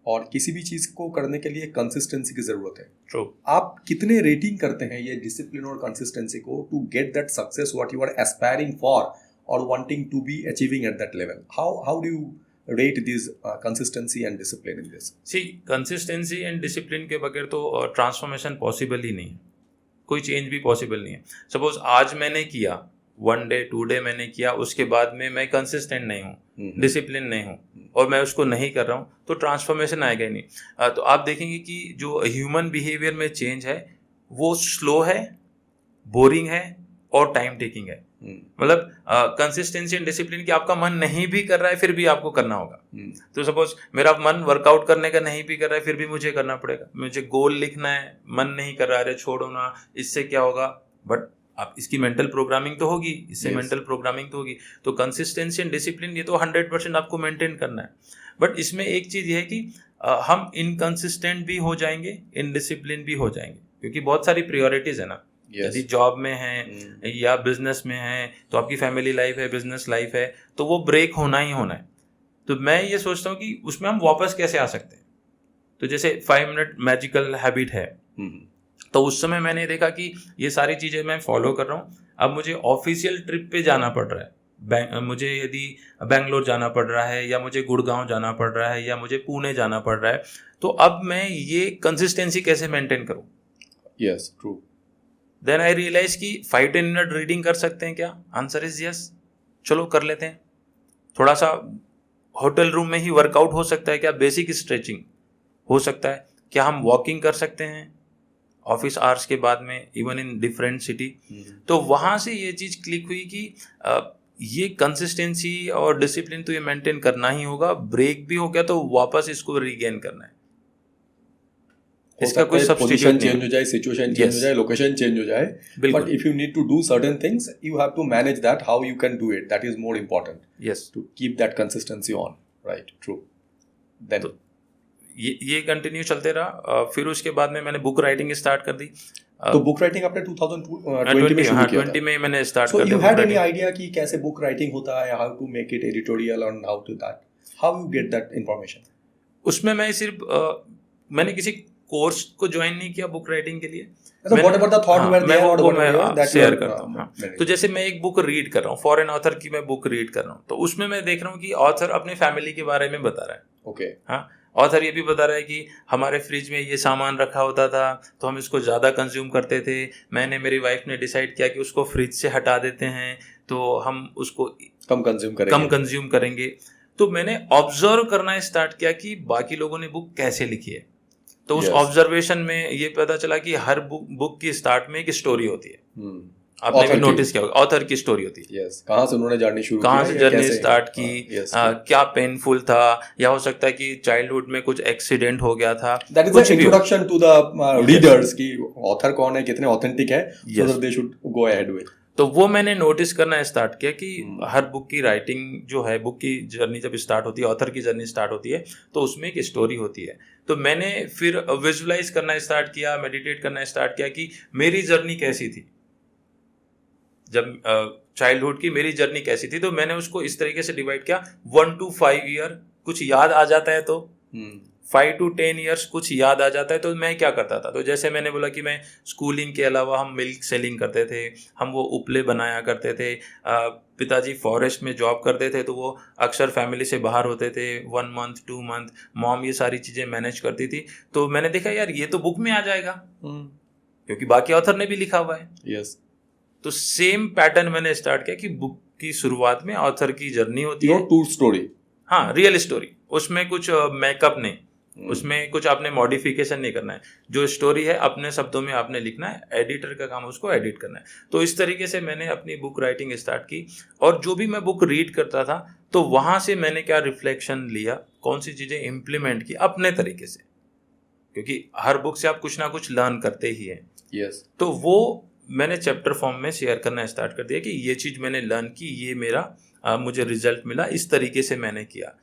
और किसी भी चीज़ को करने के लिए कंसिस्टेंसी की ज़रूरत है। ट्रू। आप कितने रेटिंग करते हैं ये डिसिप्लिन और कंसिस्टेंसी को to get that success what you are aspiring for और wanting to be achieving at that level? How do you rate this consistency and discipline in this? See consistency and discipline के बगैर तो transformation possible ही नहीं है, कोई change भी possible नहीं है। सपोज आज मैंने किया, 1 डे 2 डे मैंने किया, उसके बाद में मैं कंसिस्टेंट नहीं हूँ, डिसिप्लिन नहीं हूँ और मैं उसको नहीं कर रहा हूँ, तो ट्रांसफॉर्मेशन आएगा ही नहीं। तो आप देखेंगे कि जो ह्यूमन बिहेवियर में चेंज है वो स्लो है, बोरिंग है और टाइम टेकिंग है। मतलब कंसिस्टेंसी एंड डिसिप्लिन कि आपका मन नहीं भी कर रहा है फिर भी आपको करना होगा। तो सपोज मेरा मन वर्कआउट करने का नहीं भी कर रहा है फिर भी मुझे करना पड़ेगा। मुझे गोल लिखना है, मन नहीं कर रहा है, अरे छोड़ो ना, इससे क्या होगा, बट आप इसकी मेंटल प्रोग्रामिंग तो होगी, इससे मेंटल प्रोग्रामिंग तो होगी। तो कंसिस्टेंसी एंड डिसिप्लिन ये तो 100% आपको मेंटेन करना है। बट इसमें एक चीज़ ये है कि हम इनकंसिस्टेंट भी हो जाएंगे, इनडिसिप्लिन भी हो जाएंगे, क्योंकि बहुत सारी प्रायोरिटीज़ है ना। यदि जॉब में है या बिजनेस में है तो आपकी फैमिली लाइफ है, बिजनेस लाइफ है, तो वो ब्रेक होना ही होना है। तो मैं ये सोचता हूँ कि उसमें हम वापस कैसे आ सकते हैं। तो जैसे 5 मिनट मैजिकल हैबिट है, तो उस समय मैंने देखा कि ये सारी चीज़ें मैं फॉलो कर रहा हूँ। अब मुझे ऑफिशियल ट्रिप पे जाना पड़ रहा है, मुझे यदि बेंगलोर जाना पड़ रहा है या मुझे गुड़गांव जाना पड़ रहा है या मुझे पुणे जाना पड़ रहा है, तो अब मैं ये कंसिस्टेंसी कैसे मेंटेन करूँ? Yes, true. Then I realise कि 5-10 मिनट रीडिंग कर सकते हैं क्या? आंसर इज यस, चलो कर लेते हैं। थोड़ा सा होटल रूम में ही वर्कआउट हो सकता है क्या? बेसिक स्ट्रेचिंग हो सकता है क्या? हम वॉकिंग कर सकते हैं ऑफिस आवर्स के बाद में, इवन इन डिफरेंट सिटी। तो वहाँ से ये चीज़ क्लिक हुई कि ये कंसिस्टेंसी और डिसिप्लिन तो ये मेंटेन करना ही होगा। ब्रेक भी हो गया तो वापस इसको रीगेन करना है। इसका कोई पोजीशन चेंज हो जाए, सिचुएशन चेंज हो जाए, लोकेशन चेंज हो जाए, but if you need to do certain things you have to manage that, how you can do it, that is more important. Yes, to keep that consistency on, right, true. Then तो ये continue चलते रहा। फिर उसके बाद में मैंने book writing start कर दी। तो बुक राइटिंग आपने 2020 में शुरू किया था? 20 में मैंने स्टार्ट कर दिया। So you had any idea कि कैसे बुक राइटिंग होता है, how to make it editorial and how to that, how you get that information? उसमें मैं सिर्फ मैंने किसी कोर्स को ज्वाइन नहीं किया बुक राइटिंग के लिए। शेयर करता हूँ। तो जैसे मैं एक बुक रीड कर रहा हूँ, फॉरेन ऑथर की मैं बुक रीड कर रहा हूँ, तो उसमें मैं देख रहा हूँ कि ऑथर अपने फैमिली के बारे में बता रहा है। ओके, हाँ, ऑथर ये भी बता रहा है कि हमारे फ्रिज में ये सामान रखा होता था तो हम इसको ज़्यादा कंज्यूम करते थे, मैंने मेरी वाइफ ने डिसाइड किया कि उसको फ्रिज से हटा देते हैं तो हम उसको कम कंज्यूम करेंगे। तो मैंने ऑब्जर्व करना स्टार्ट किया कि बाकी लोगों ने बुक कैसे लिखी है। तो उस ऑब्जर्वेशन में ये पता चला कि हर बुक की स्टार्ट में एक स्टोरी होती है। आपने भी नोटिस किया होगा, ऑथर की स्टोरी होती है। कहाँ से उन्होंने जर्नी शुरू की, कहाँ से जर्नी स्टार्ट की, क्या पेनफुल था, या हो सकता है कि चाइल्डहुड में कुछ एक्सीडेंट हो गया था। That is the introduction to the readers कि ऑथर कौन है, कितने ऑथेंटिक है, so that they should go ahead with. तो वो मैंने नोटिस करना स्टार्ट किया कि हर बुक की राइटिंग जो है, बुक की जर्नी जब स्टार्ट होती है, ऑथर की जर्नी स्टार्ट होती है, तो उसमें एक स्टोरी होती है। तो मैंने फिर विजुलाइज करना स्टार्ट किया, मेडिटेट करना स्टार्ट किया कि मेरी जर्नी कैसी थी, जब चाइल्डहुड की मेरी जर्नी कैसी थी। तो मैंने उसको इस तरीके से डिवाइड किया, 1 to 5 ईयर कुछ याद आ जाता है तो 5 to 10 ईयर्स कुछ याद आ जाता है तो मैं क्या करता था। तो जैसे मैंने बोला कि मैं स्कूलिंग के अलावा हम मिल्क सेलिंग करते थे, हम वो उपले बनाया करते थे, पिताजी फॉरेस्ट में जॉब करते थे तो वो अक्सर फैमिली से बाहर होते थे 1 month 2 month, मॉम ये सारी चीज़ें मैनेज करती थी। तो मैंने देखा यार ये तो बुक में आ जाएगा क्योंकि बाकी ऑथर ने भी लिखा हुआ है। यस, तो सेम पैटर्न मैंने स्टार्ट किया कि बुक की शुरुआत में ऑथर की जर्नी होती है, ट्रू स्टोरी, हाँ, रियल स्टोरी, उसमें कुछ मेकअप नहीं, उसमें कुछ आपने मॉडिफिकेशन नहीं करना है, जो स्टोरी है अपने शब्दों में आपने लिखना है, एडिटर का काम उसको एडिट करना है। तो इस तरीके से मैंने अपनी बुक राइटिंग स्टार्ट की और जो भी मैं बुक रीड करता था तो वहाँ से मैंने क्या रिफ्लेक्शन लिया, कौन सी चीज़ें इम्प्लीमेंट की अपने तरीके से, क्योंकि हर बुक से आप कुछ ना कुछ लर्न करते ही हैं। यस, तो वो मैंने चैप्टर फॉर्म में शेयर करना स्टार्ट कर दिया कि ये चीज़ मैंने लर्न की, ये मेरा मुझे रिजल्ट मिला, इस तरीके से मैंने किया।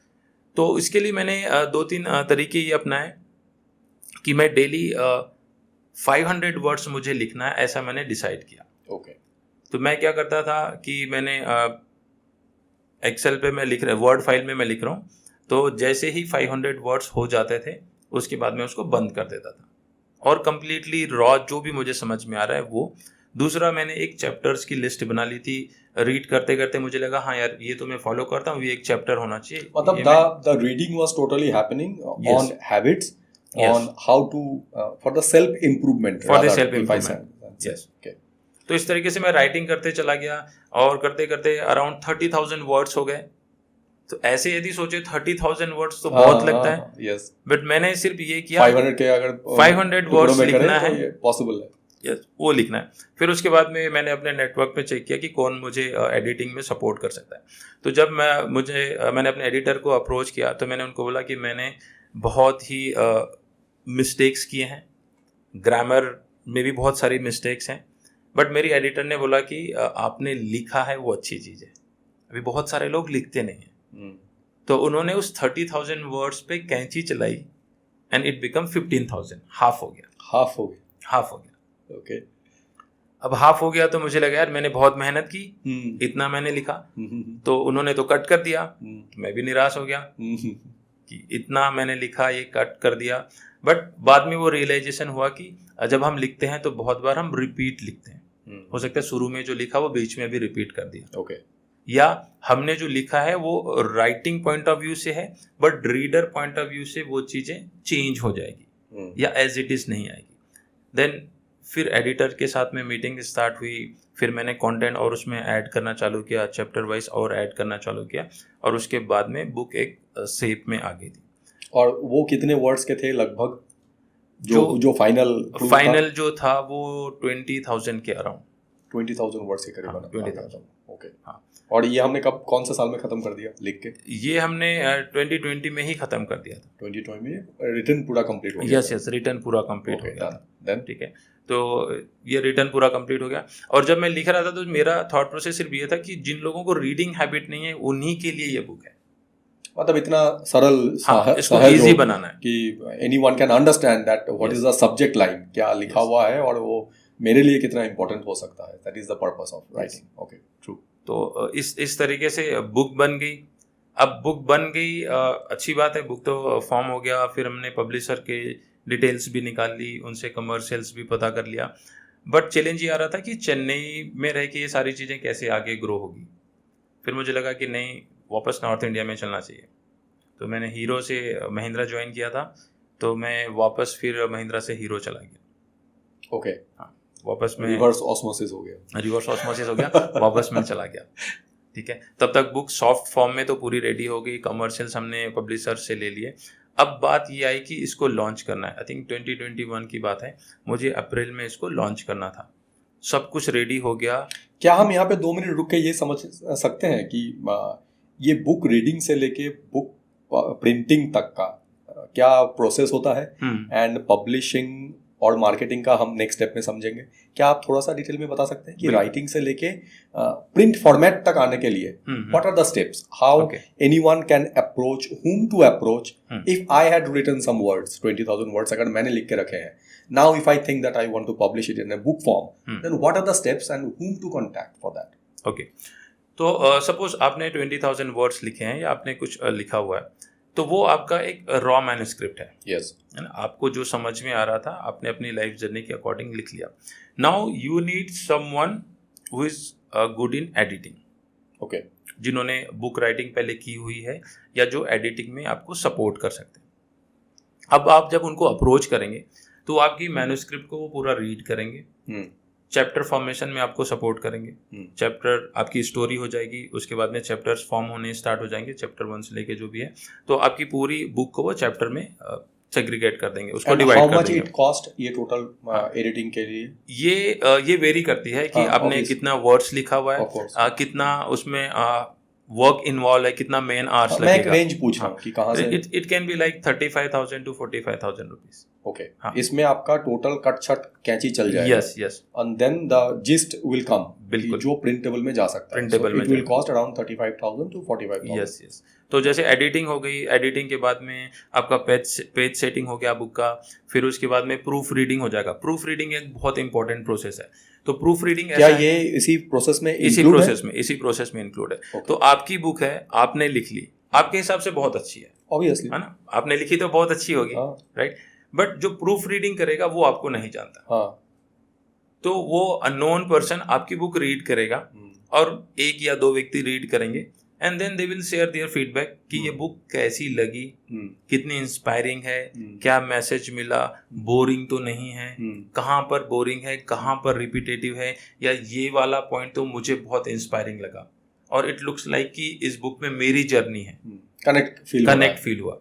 तो इसके लिए मैंने 2-3 तरीके ये अपनाए कि मैं डेली 500 वर्ड्स मुझे लिखना है, ऐसा मैंने डिसाइड किया। ओके, तो मैं क्या करता था कि मैंने एक्सेल पे मैं लिख रहा वर्ड फाइल में मैं लिख रहा हूँ, तो जैसे ही 500 वर्ड्स हो जाते थे उसके बाद मैं उसको बंद कर देता था और कंप्लीटली रॉ जो भी मुझे समझ में आ रहा है वो। दूसरा, मैंने एक चैप्टर्स की लिस्ट बना ली थी। रीड करते करते मुझे लगा हाँ यार ये तो मैं फॉलो करता हूँ, ये एक चैप्टर होना चाहिए। मतलब the reading was totally happening Yes. on habits, Yes. on how to for the self improvement. For the self-improvement. Yes. Okay. तो इस तरीके से मैं राइटिंग करते चला गया और करते करते अराउंड 30,000 वर्ड्स हो गए। तो ऐसे यदि सोचे 30,000 वर्ड्स तो बहुत लगता है, Yes. बट मैंने सिर्फ ये किया 500 के अगर 500 वर्ड्स लिखना है, पॉसिबल है। यस वो लिखना है। फिर उसके बाद में मैंने अपने नेटवर्क पे चेक किया कि कौन मुझे एडिटिंग में सपोर्ट कर सकता है। तो जब मैंने अपने एडिटर को अप्रोच किया तो मैंने उनको बोला कि मैंने बहुत ही मिस्टेक्स किए हैं, ग्रामर में भी बहुत सारी मिस्टेक्स हैं, बट मेरी एडिटर ने बोला कि आपने लिखा है वो अच्छी चीज़ है, अभी बहुत सारे लोग लिखते नहीं हैं। तो उन्होंने उस 30,000 वर्ड्स पे कैंची चलाई एंड इट बिकम 15,000, हाफ हो गया। ओके। अब हाफ हो गया तो मुझे लगा यार मैंने बहुत मेहनत की, इतना मैंने लिखा। तो उन्होंने तो कट कर दिया, मैं भी निराश हो गया कि इतना मैंने लिखा, ये कट कर दिया। बट बाद में वो रियलाइजेशन हुआ कि जब हम लिखते हैं तो बहुत बार हम रिपीट लिखते हैं। हो सकता है शुरू में जो लिखा वो बीच में भी रिपीट कर दिया। ओके। या हमने जो लिखा है वो राइटिंग पॉइंट ऑफ व्यू से है, but reader point of view से वो चीज़ें चेंज हो जाएगी या एज इट इज़ नहीं आएगी। देन फिर एडिटर के साथ में मीटिंग स्टार्ट हुई, फिर मैंने कंटेंट और उसमें ऐड करना चालू किया, चैप्टर वाइज और ऐड करना चालू किया, और उसके बाद में बुक एक शेप में आ गई थी। और वो कितने वर्ड्स के थे लगभग जो फाइनल जो था वो 20,000 के अराउंड, 20,000 वर्ड्स के करीब। 20,000। ओके। हाँ। और ये हमने कौन से साल में खत्म कर दिया लिख के? ये हमने 2020 में ही खत्म कर दिया था। 2020 में रिटर्न पूरा कंप्लीट हो गया? यस, रिटर्न पूरा कंप्लीट हो गया था। देन ठीक है, तो ये रिटर्न पूरा कंप्लीट हो गया। और जब मैं लिख रहा था तो मेरा थॉट प्रोसेस सिर्फ ये था कि जिन लोगों को रीडिंग हैबिट नहीं है उन्हीं के लिए ये बुक है। मतलब इतना सरल, इसको इजी बनाना है कि anyone can understand that what is the subject line, क्या लिखा हुआ है और वो मेरे लिए कितना इंपॉर्टेंट हो सकता है। That is the purpose of writing. Okay, true. तो इस तरीके से बुक बन गई। अब बुक बन गई, अच्छी बात है, बुक तो फॉर्म हो गया। फिर हमने पब्लिशर के डिटेल्स भी निकाल ली, उनसे कमर्शियल्स भी पता कर लिया। बट चैलेंज ये आ रहा था कि चेन्नई में रह के ये सारी चीज़ें कैसे आगे ग्रो होगी। फिर मुझे लगा कि नहीं, वापस नॉर्थ इंडिया में चलना चाहिए। तो मैंने हीरो से महिंद्रा ज्वाइन किया था, तो मैं वापस फिर महिंद्रा से हीरो चला गया। ओके। हाँ, वापस में रिवर्स ऑस्मोसिस हो गया, वापस में चला गया। ठीक है, तब तक बुक सॉफ्ट फॉर्म में तो पूरी रेडी हो गई, कमर्शियल्स हमने पब्लिशर से ले लिए। अब बात ये आई कि इसको लॉन्च करना है। आई थिंक 2021 की बात है, मुझे अप्रैल में इसको लॉन्च करना था। सब कुछ रेडी हो गया। क्या हम यहाँ पे 2 मिनट रुक के ये समझ सकते हैं कि ये बुक रीडिंग से लेके बुक प्रिंटिंग तक का क्या प्रोसेस होता है, एंड पब्लिशिंग और मार्केटिंग का हम नेक्स्ट स्टेप में समझेंगे। क्या आप थोड़ा सा डिटेल में बता सकते हैं कि राइटिंग से लेके प्रिंट फॉर्मेट तक आने के लिए what are the steps, how anyone can approach, whom to approach if I had written some words, 20,000 words अगर मैंने लिख के रखे हैं, now if I think that I want to publish it in a book form, then what are the steps and whom to contact for that? Okay, तो suppose आपने 20,000 words लिखे हैं या आपने कुछ लिखा हुआ है, तो वो आपका एक रॉ मैन्युस्क्रिप्ट है। यस, है ना, आपको जो समझ में आ रहा था आपने अपनी लाइफ जर्नी के अकॉर्डिंग लिख लिया। Now you need someone who is good in editing. Okay, जिन्होंने बुक राइटिंग पहले की हुई है या जो एडिटिंग में आपको सपोर्ट कर सकते हैं। अब आप जब उनको अप्रोच करेंगे तो आपकी मैन्युस्क्रिप्ट को वो पूरा रीड करेंगे, चैप्टर फॉर्मेशन में आपको सपोर्ट करेंगे, चैप्टर आपकी स्टोरी हो जाएगी, उसके बाद में चैप्टर्स फॉर्म होने स्टार्ट हो जाएंगे, चैप्टर 1 से लेके जो भी है, तो आपकी पूरी बुक को वो चैप्टर में सेग्रीगेट कर देंगे, उसको डिवाइड कर देंगे। हाउ मच इट कॉस्ट ये टोटल एडिटिंग के लिए? ये वेरी करती है कि आपने कितना वर्ड्स लिखा हुआ है, कितना उसमें वर्क इन्वॉल्व है, कितना मेन आवर्स लगेगा। मैं एक रेंज पूछ रहा हूँ कि कहाँ से। It can be like 35,000 to 45,000 rupees. Okay, इसमें आपका टोटल कट छट कैंची चल जाएगा। Yes yes, and then the gist will come, बिल्कुल, जो प्रिंटेबल में जा सकता है। प्रिंटेबल में it will cost around 35,000 to 45,000। Yes yes. तो जैसे एडिटिंग हो गई, एडिटिंग के बाद में आपका पेज सेटिंग हो गया बुक का, फिर उसके बाद में प्रूफ रीडिंग हो जाएगा। प्रूफ रीडिंग एक बहुत इंपॉर्टेंट प्रोसेस है। तो प्रूफ रीडिंग क्या ये इसी प्रोसेस में इसी include है? प्रोसेस में इंक्लूड है। Okay. तो आपकी बुक है, आपने लिख ली, आपके हिसाब से बहुत अच्छी है Obviously. है ना, आपने लिखी तो बहुत अच्छी होगी, हाँ। राइट। बट जो प्रूफ रीडिंग करेगा वो आपको नहीं जानता, हाँ। तो वो अननोन पर्सन आपकी बुक रीड करेगा और एक या दो व्यक्ति रीड करेंगे and then they will share their feedback कि ये बुक कैसी लगी, कितनी इंस्पायरिंग है, क्या मैसेज मिला, बोरिंग तो नहीं है, कहाँ पर बोरिंग है, कहाँ पर रिपीटेटिव है, या ये वाला पॉइंट तो मुझे बहुत इंस्पायरिंग लगा और इट लुक्स लाइक कि इस बुक में मेरी जर्नी है, कनेक्ट फील हुआ।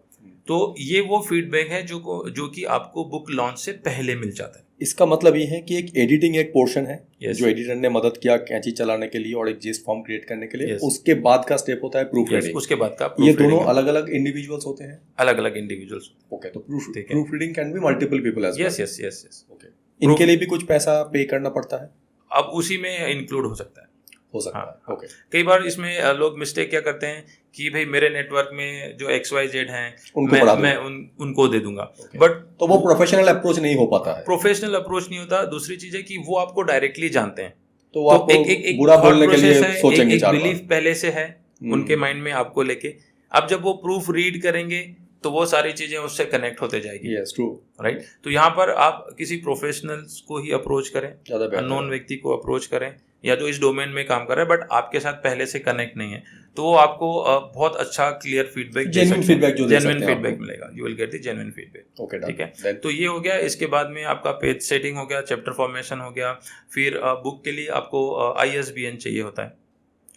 तो ये वो फीडबैक है जो कि आपको बुक लॉन्च से पहले मिल जाता है। इसका मतलब ये है कि एक एडिटिंग एक पोर्शन है Yes. जो एडिटर ने मदद किया कैंची चलाने के लिए और एक जिस फॉर्म क्रिएट करने के लिए। Yes. उसके बाद का स्टेप होता है प्रूफ रीडिंग। उसके बाद का ये दोनों अलग अलग इंडिविजुअल्स होते हैं, अलग अलग इंडिविजुअल्स। ओके। तो proof reading can be multiple people as well. Yes. Okay. इनके लिए भी कुछ पैसा पे करना पड़ता है? अब उसी में इंक्लूड हो सकता है। हाँ, ओके। कई बार इसमें लोग मिस्टेक क्या करते हैं कि भाई मेरे नेटवर्क में जो XYZ हैं मैं उनको दे दूंगा, बट तो वो प्रोफेशनल अप्रोच नहीं हो पाता है। प्रोफेशनल अप्रोच नहीं होता। दूसरी चीज है कि वो आपको डायरेक्टली जानते हैं, तो वो आपको एक बुरा बोलने के लिए है, सोचेंगे एक चार बार। बिलीफ पहले से है उनके माइंड में आपको लेके। अब जब वो प्रूफ रीड करेंगे तो वो सारी चीजें उससे कनेक्ट होते जाएगी। Yes, true, right. तो यहाँ पर आप किसी प्रोफेशनल्स को ही अप्रोच करें, अननोन व्यक्ति को अप्रोच करें, या जो इस डोमेन में काम कर रहा है बट आपके साथ पहले से कनेक्ट नहीं है, तो वो आपको बहुत अच्छा क्लियर फीडबैक, जेन्युइन फीडबैक मिलेगा। You will get the genuine feedback. Okay, ठीक है। तो ये हो गया। इसके बाद में आपका पेज सेटिंग हो गया, चैप्टर फॉर्मेशन हो गया। फिर बुक के लिए आपको ISBN चाहिए होता है,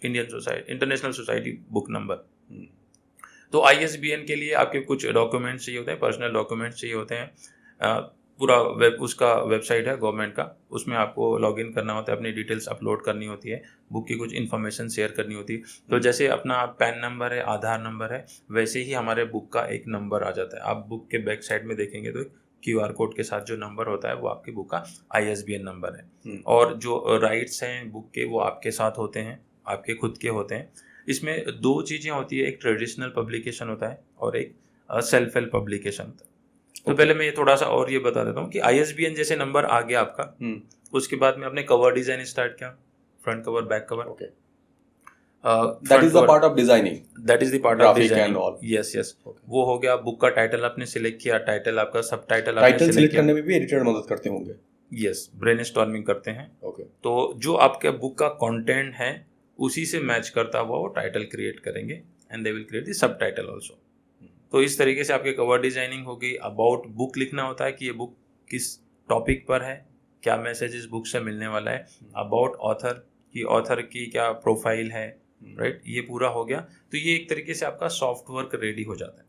इंटरनेशनल सोसाइटी बुक नंबर। तो ISBN के लिए आपके कुछ डॉक्यूमेंट्स चाहिए होते हैं, पर्सनल डॉक्यूमेंट्स चाहिए होते हैं। पूरा उसका वेबसाइट है गवर्नमेंट का, उसमें आपको लॉगिन करना होता है, अपनी डिटेल्स अपलोड करनी होती है, बुक की कुछ इन्फॉर्मेशन शेयर करनी होती है। तो जैसे अपना पैन नंबर है, आधार नंबर है, वैसे ही हमारे बुक का एक नंबर आ जाता है। आप बुक के बैक साइड में देखेंगे तो QR कोड के साथ जो नंबर होता है वो आपकी बुक का ISBN नंबर है। और जो राइट्स हैं बुक के वो आपके साथ होते हैं, आपके खुद के होते हैं। इसमें दो चीज़ें होती है, एक ट्रेडिशनल पब्लिकेशन होता है और एक सेल्फ हेल्प पब्लिकेशन होता है। तो पहले मैं ये थोड़ा सा और ये बता देता हूँ कि ISBN जैसे नंबर आ गया आपका, उसके बाद में आपने कवर डिजाइन स्टार्ट किया, front cover, back cover. Okay, that is the part of designing, that is the part of designing. Yes. वो हो गया। बुक का टाइटल आपने सिलेक्ट किया, टाइटल आपका, सब टाइटल आपने सिलेक्ट करने में भी एडिटर मदद करते होंगे। यस, ब्रेनस्टॉर्मिंग करते हैं। ओके। तो जो आपके बुक का कंटेंट है उसी से मैच करता हुआ वो टाइटल क्रिएट करेंगे and they will create the sub title also. तो इस तरीके से आपके कवर डिजाइनिंग हो गई। अबाउट बुक लिखना होता है कि ये बुक किस टॉपिक पर है, क्या मैसेज इस बुक से मिलने वाला है। अबाउट ऑथर की, ऑथर की क्या प्रोफाइल है, राइट, ये पूरा हो गया। तो ये एक तरीके से आपका सॉफ्टवर्क रेडी हो जाता है।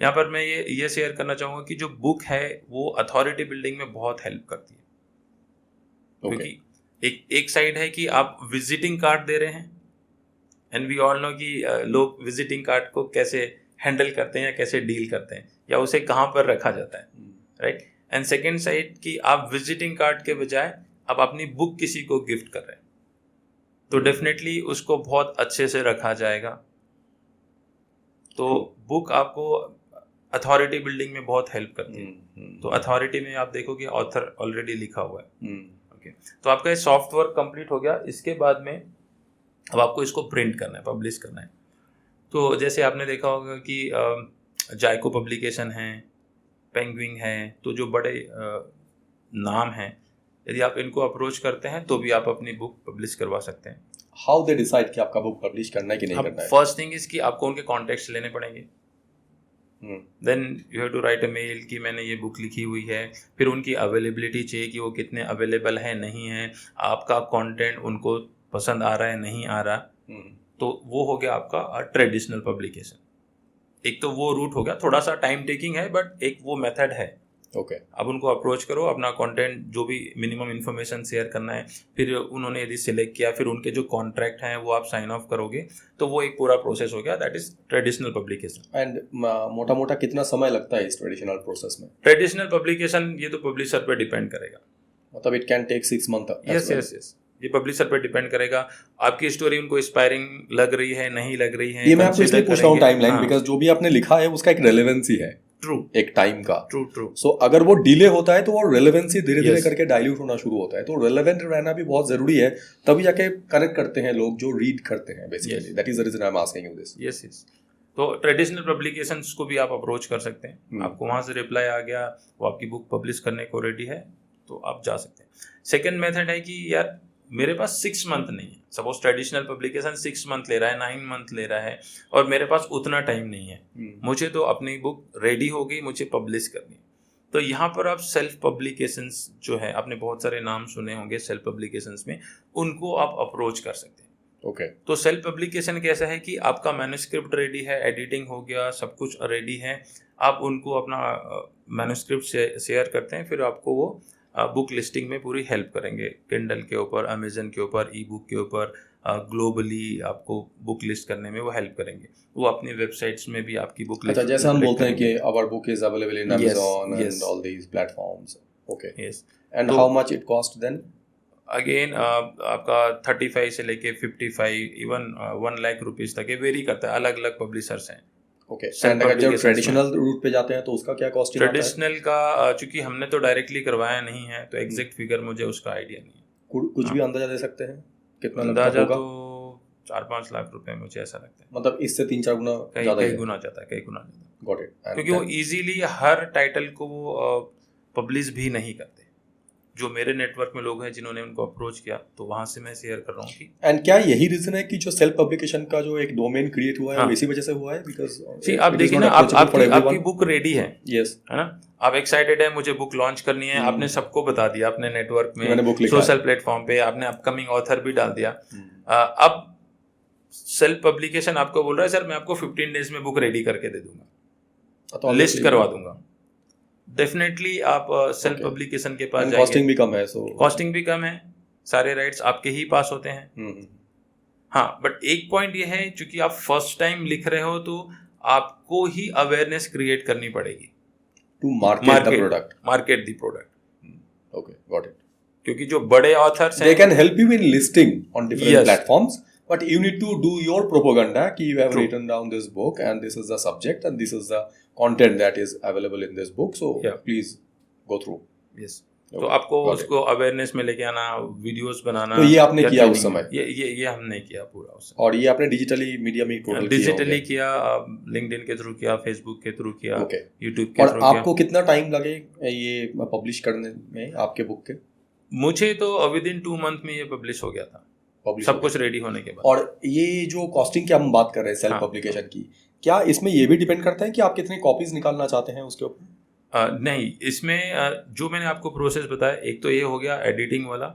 यहाँ पर मैं ये शेयर करना चाहूँगा कि जो बुक है वो अथॉरिटी बिल्डिंग में बहुत हेल्प करती है। क्योंकि एक साइड है कि आप विजिटिंग कार्ड दे रहे हैं, एंड वी ऑल नो कि लोग विजिटिंग कार्ड को कैसे हैंडल करते हैं या कैसे डील करते हैं या उसे कहाँ पर रखा जाता है, राइट। एंड सेकेंड साइड कि आप विजिटिंग कार्ड के बजाय आप अपनी बुक किसी को गिफ्ट कर रहे हैं, तो डेफिनेटली उसको बहुत अच्छे से रखा जाएगा। तो बुक आपको अथॉरिटी बिल्डिंग में बहुत हेल्प करती है। तो अथॉरिटी में आप देखोगे ऑथर ऑलरेडी लिखा हुआ है। ओके, तो आपका ये सॉफ्टवेयर कंप्लीट हो गया। इसके बाद में अब आपको इसको प्रिंट करना है, पब्लिश करना है। तो जैसे आपने देखा होगा कि जायको पब्लिकेशन है, पेंगुइन है, तो जो बड़े नाम हैं, यदि आप इनको अप्रोच करते हैं तो भी आप अपनी बुक पब्लिश करवा सकते हैं। हाउ दे डिसाइड कि आपका बुक पब्लिश करना है कि नहीं करना है? फर्स्ट थिंग इज कि आपको उनके कॉन्टेक्ट्स लेने पड़ेंगे। Then you have to write a mail कि मैंने ये बुक लिखी हुई है। फिर उनकी अवेलेबिलिटी चाहिए कि वो कितने अवेलेबल है, नहीं है, आपका कंटेंट उनको पसंद आ रहा है, नहीं आ रहा। तो वो हो गया आपका ट्रेडिशनल पब्लिकेशन। एक तो वो रूट हो गया, थोड़ा सा टाइम टेकिंग है बट एक वो मेथड है। ओके, अब उनको अप्रोच करो, अपना कंटेंट जो भी मिनिमम इन्फॉर्मेशन शेयर करना है, फिर उन्होंने यदि सिलेक्ट किया, फिर उनके जो कॉन्ट्रैक्ट हैं वो आप साइन ऑफ करोगे, तो वो एक पूरा प्रोसेस हो गया। That is traditional publication. And मोटा मोटा कितना समय लगता है इस ट्रेडिशनल प्रोसेस में? ट्रेडिशनल पब्लिकेशन ये तो पब्लिशर पे डिपेंड करेगा, मतलब it can take 6 month. Yes, ये पब्लिशर पे डिपेंड करेगा। आपकी स्टोरी उनको इंस्पायरिंग लग रही है, नहीं लग रही है। ये मैं आपको इसलिए पूछ रहा हूँ टाइमलाइन, बिकॉज जो भी आपने लिखा है उसका एक रेलेवेंसी है। ट्रू एक टाइम का। ट्रू सो अगर वो डिले होता है तो वो रेलेवेंसी धीरे धीरे Yes. करके डाइल्यूट होना शुरू होता है, तो रेलेवेंट रहना भी बहुत जरूरी है, तभी जाके कनेक्ट करते हैं लोग जो रीड करते हैं basically. Yes. That is the reason I am asking you this. Yes. तो ट्रेडिशनल पब्लिकेशंस को भी आप अप्रोच कर सकते हैं, आपको वहाँ से रिप्लाई आ गया, वो आपकी बुक पब्लिश करने को रेडी है, तो आप जा सकते हैं। सेकेंड मेथड है कि यार मेरे पास 6 मंथ नहीं है, सपोज ट्रेडिशनल पब्लिकेशन 6 मंथ ले रहा है, 9 मंथ ले रहा है, और मेरे पास उतना टाइम नहीं है, मुझे तो अपनी बुक रेडी हो गई, मुझे पब्लिश करनी है। तो यहाँ पर आप सेल्फ पब्लिकेशंस जो है, आपने बहुत सारे नाम सुने होंगे सेल्फ पब्लिकेशंस में, उनको आप अप्रोच कर सकते हैं। ओके। तो सेल्फ पब्लिकेशन कैसा है कि आपका मैन्युस्क्रिप्ट रेडी है, एडिटिंग हो गया, सब कुछ रेडी है, आप उनको अपना मैन्युस्क्रिप्ट शेयर करते हैं, फिर आपको वो बुक लिस्टिंग में पूरी हेल्प करेंगे, किंडल के ऊपर, अमेजन के ऊपर, ई बुक के ऊपर, ग्लोबली आपको बुक लिस्ट करने में वो हेल्प करेंगे। वो अपनी वेबसाइट्स में भी आपकी बुक लिस्ट, अच्छा, जैसे हम बोलते हैं कि our book is available in Yes, Amazon yes. and all these platforms. Okay. Yes. And तो- how much it cost then? Again आपका 35 से लेके 55 इवन 1 लाख रुपीज तक ये वेरी करता है, अलग अलग पब्लिशर्स हैं। Okay. Self And अगर जब publications ट्रेडिशनल रूट पे जाते हैं तो उसका क्या कॉस्टिंग आता है? ट्रेडिशनल का चूंकि हमने तो डायरेक्टली करवाया नहीं है, तो एग्जैक्ट फिगर मुझे उसका आइडिया नहीं है। कुछ भी अंदाजा दे सकते हैं कितना लगता अंदाजा होगा? तो 4-5 लाख रुपए मुझे ऐसा लगता है, मतलब इससे 3-4 गुना कई ज्यादा कई है। गुना जाता है, कई गुना जाता है, Got it. And क्योंकि वो then- इजीली हर टाइटल को वो पब्लिश भी नहीं करते। जो मेरे नेटवर्क में लोग हैं जिन्होंने उनको अप्रोच किया, तो वहां से मैं शेयर कर रहा हूँ कि एंड क्या यही रीजन है कि जो सेल्फ पब्लिकेशन का जो एक डोमेन क्रिएट हुआ है हाँ। वो इसी वजह से हुआ है? बिकॉज See, आप देखिए ना, आपकी बुक रेडी है ना, आप एक्साइटेड है, मुझे बुक लॉन्च करनी है, आपने सबको बता दिया अपने नेटवर्क मैंने book में, लिखा है। सोशल प्लेटफॉर्म पे आपने अपकमिंग ऑथर भी डाल दिया। अब सेल्फ पब्लिकेशन आपको बोल रहा है, सर मैं आपको 15 डेज में बुक रेडी करके दे दूंगा, लिस्ट करवा दूंगा। डेफिनेटली आप सेल्फ Okay. पब्लिकेशन के पास कॉस्टिंग जाएंगे, भी कम है, सो कॉस्टिंग भी कम है, सारे राइट्स आपके ही पास होते हैं। हाँ, बट एक पॉइंट ये है, चूंकि आप फर्स्ट टाइम लिख रहे हो, तो आपको ही अवेयरनेस क्रिएट करनी पड़ेगी to market the product. Market the product. Okay, got it. क्योंकि जो बड़े ऑथर्स They हैं, can help you in listing on different Yes. platforms, but you need to do your propaganda कि you have True. written down this book and this is the subject and this is the content that is available in this book, so Yeah. please go through. yes. Okay, तो आपको got it. उसको awareness में लेके आना, videos बनाना। तो ये आपने या किया उस training समय? में। ये हमने किया पूरा उस और ये आपने डिजिटली मीडिया में टोटल डिजिटली किया, लिंक्डइन के थ्रू किया, फेसबुक के थ्रू किया, Okay. यूट्यूब के और थ्रू किया। आपको कितना टाइम लगे ये पब्लिश करने में आपके बुक के? मुझे तो विद इन 2 मंथ में ये पब्लिश हो गया था, Publish सब हो कुछ रेडी होने के बाद। और ये जो कॉस्टिंग की हम बात कर रहे हैं सेल्फ हाँ, पब्लिकेशन की, क्या इसमें ये भी डिपेंड करता है कि आप कितनी कॉपीज निकालना चाहते हैं उसके ऊपर? नहीं, इसमें जो मैंने आपको प्रोसेस बताया, एक तो ये हो गया एडिटिंग वाला,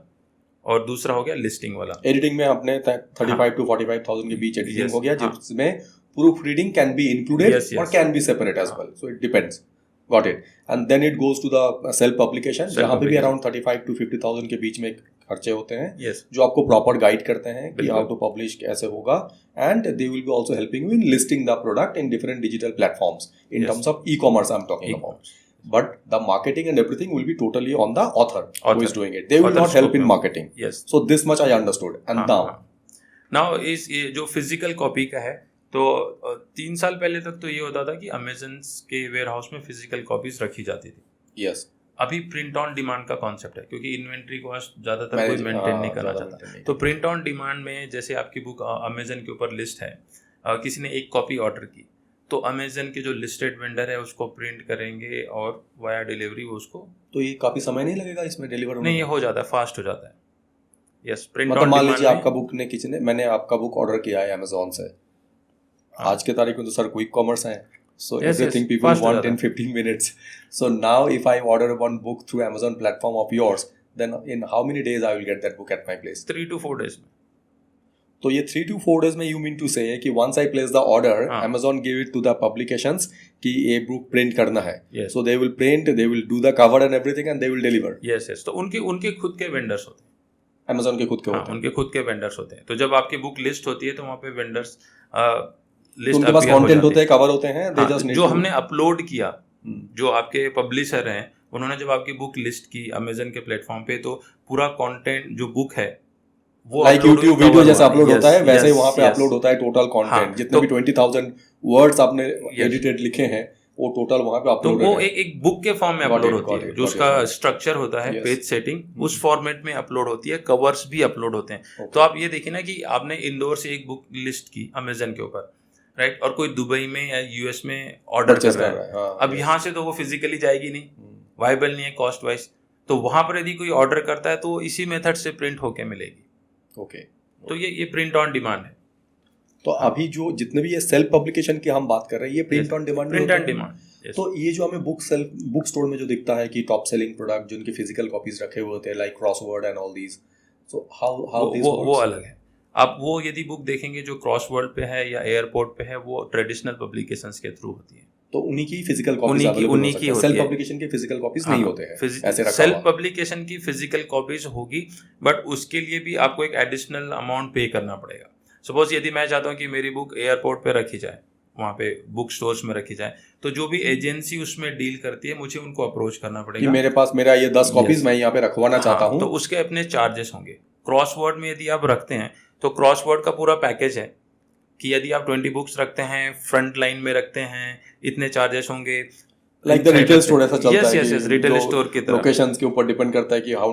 और दूसरा हो गया लिस्टिंग वाला। एडिटिंग में अपने 35 to 45,000 के बीच एडिटिंग Yes, हो गया, हाँ। जिसमें proof reading can be included Yes, yes. और can be separate as well, so it depends. Got it. And then it goes to the self publication, जहां पे भी Self-publication. अराउंड 35 to 50,000 के बीच में खर्चे होते हैं, यस, जो आपको प्रॉपर गाइड करते हैं कि बिल्कुल। हाउ टू पब्लिश कैसे होगा, and they will be also helping you in listing the product in different digital platforms in Yes. Terms of e-commerce I am talking about, but the marketing and everything will be totally on the author who is doing it. They will Author not help scope in में। marketing. Yes. So this much I understood. And now now इस ये जो physical copy का है, तो 3 साल पहले तक तो ये होता था कि अमेजन के वेयर हाउस में फिजिकल कॉपीज रखी जाती थी। yes, अभी प्रिंट ऑन डिमांड का कॉन्सेप्ट है, क्योंकि इन्वेंट्री कॉस्ट ज्यादातर कोई Manage- मेंटेन नहीं हाँ, करना ज़्यादा चाहता। maintain नहीं तो प्रिंट ऑन डिमांड में जैसे आपकी बुक अमेजन के ऊपर लिस्ट है, किसी ने एक कॉपी ऑर्डर की, तो अमेजन के जो लिस्टेड वेंडर है उसको प्रिंट करेंगे और वाया डिलीवरी वो उसको, तो ये काफी समय नहीं लगेगा इसमें डिलीवर होने नहीं ये में? हो जाता है, फास्ट हो जाता है। यस, प्रिंट मतलब ऑन मान डिमांड लीजिए में। आपका बुक ने किसी ने, मैंने आपका बुक ऑर्डर किया है अमेजोन से, हाँ। आज के तारीख में तो सर क्विक कॉमर्स है, so Yes, everything yes, people fast हो want जाता in 15 minutes. So now if I order one book through Amazon platform of yours, then in how many days I will get that book at my place? 3 to 4 days में। तो ये 3 to 4 days में you mean to say कि once I place the order, हाँ। Amazon give it to the publications कि ये book print करना है, Yes. so they will print, they will do the cover and everything and they will deliver. Yes yes, तो उनके खुद के vendors होते हैं। Amazon के खुद के हाँ, होते हैं, उनके खुद के वेंडर्स होते हैं। तो जब आपकी बुक लिस्ट होती है, तो वहाँ पे वेंडर्स तो लिस्ट उनके पास कंटेंट होते हैं, कवर होते हैं, they just need जो to- हमने अपलोड किया, हम्म, जो आपके पब्लिशर हैं, उन्होंने जब आपकी बुक लिस्ट की अमेजन के प्लेटफॉर्म पे, तो पूरा कंटेंट जो बुक है वो like upload YouTube cover video जैसा हुआ है। अपलोड होता है, Yes, वैसे ही yes, वहाँ पे yes. अपलोड होता है टोटल कंटेंट, हाँ, जितने तो- भी 20,000 वर्ड्स आपने Yes. एडिटेड लिखे हैं, वो टोटल वहाँ पे तो अपलोड वो एक बुक के फॉर्म में Got अपलोड it, होती got है, it, जो got उसका it. स्ट्रक्चर होता है, Yes. पेज सेटिंग उस फॉर्मेट में अपलोड होती है, कवर्स भी अपलोड होते हैं. Okay. तो आप ये देखिए ना कि आपने इंदौर से एक बुक लिस्ट की अमेजन के ऊपर, राइट, और कोई दुबई में या यूएस में ऑर्डर कर Purchase रहा कर है. रहा है, हाँ, अब yes. यहाँ से तो वो फिजिकली जाएगी नहीं, हम्म, वाइबल नहीं है कॉस्ट वाइज. तो वहां पर यदि कोई ऑर्डर करता है तो इसी मेथड से प्रिंट होके मिलेगी. okay. तो ये प्रिंट ऑन डिमांड है. तो अभी जो जितने भी ये सेल्फ पब्लिकेशन की हम बात कर रहे हैं, ये print on demand print on demand. तो ये जो हमें बुक स्टोर में जो दिखता है कि टॉप सेलिंग प्रोडक्ट जो उनके फिजिकल कॉपीज रखे हुए होते हैं, like crossword and all these, so how this वो अलग है. आप वो यदि बुक देखेंगे जो क्रॉसवर्ड पे है या एयरपोर्ट पे है, वो ट्रेडिशनल पब्लिकेशंस के थ्रू होती है. तो उन्हीं की फिजिकल कॉपीज उन्हीं अवेलेबल हो की सकती है. होती सेल्फ है. पब्लिकेशन के फिजिकल कॉपीज हाँ, नहीं होते हैं ऐसे रखा सेल्फ हुआ. पब्लिकेशन की फिजिकल कॉपीज होगी, बट उसके लिए भी आपको एक एडिशनल अमाउंट पे करना पड़ेगा. सपोज यदि मैं चाहता हूँ कि मेरी बुक एयरपोर्ट पे रखी जाए, वहाँ पे बुक स्टोर्स में रखी जाए, तो जो भी एजेंसी उसमें डील करती है, मुझे उनको अप्रोच करना कि पड़ेगा. मेरे पास मेरा ये 10 कॉपीज Yes. मैं यहाँ पे रखवाना चाहता हूँ. तो उसके अपने चार्जेस होंगे. क्रॉसवर्ड में यदि आप रखते हैं तो क्रॉसवर्ड का पूरा पैकेज है कि यदि आप 20 बुक्स रखते हैं, फ्रंट लाइन में रखते हैं, इतने चार्जेस होंगे. लाइक द रिटेल स्टोर ऐसा चलता है यस, रिटेल स्टोर की तरह. लोकेशंस के ऊपर डिपेंड करता है कि Yes. How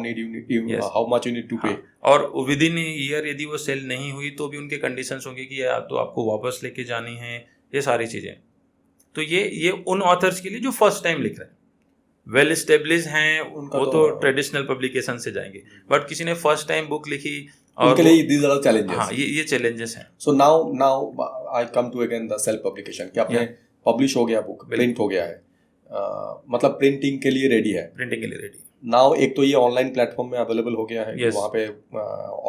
much you need to pay. और विद इन ईयर यदि वो सेल नहीं हुई तो भी उनके कंडीशंस होंगे कि या तो आपको वापस लेके जानी है, ये सारी चीज़ें. तो ये उन ऑथर्स के लिए जो फर्स्ट टाइम लिख रहे हैं, वेल एस्टेब्लिश हैं, उनका वो तो- तो ट्रेडिशनल पब्लिकेशन से जाएंगे. बट किसी ने फर्स्ट टाइम बुक लिखी और उनके लिए दीज आर चैलेंजेस. हाँ, ये चैलेंजेस हैं. So now I come to again the self publication कि आपने पब्लिश हो गया, बुक प्रिंट हो गया है, मतलब प्रिंटिंग के लिए रेडी है. प्रिंटिंग के लिए रेडी. नाउ एक तो ये ऑनलाइन प्लेटफॉर्म में अवेलेबल हो गया है कि Yes. वहाँ पे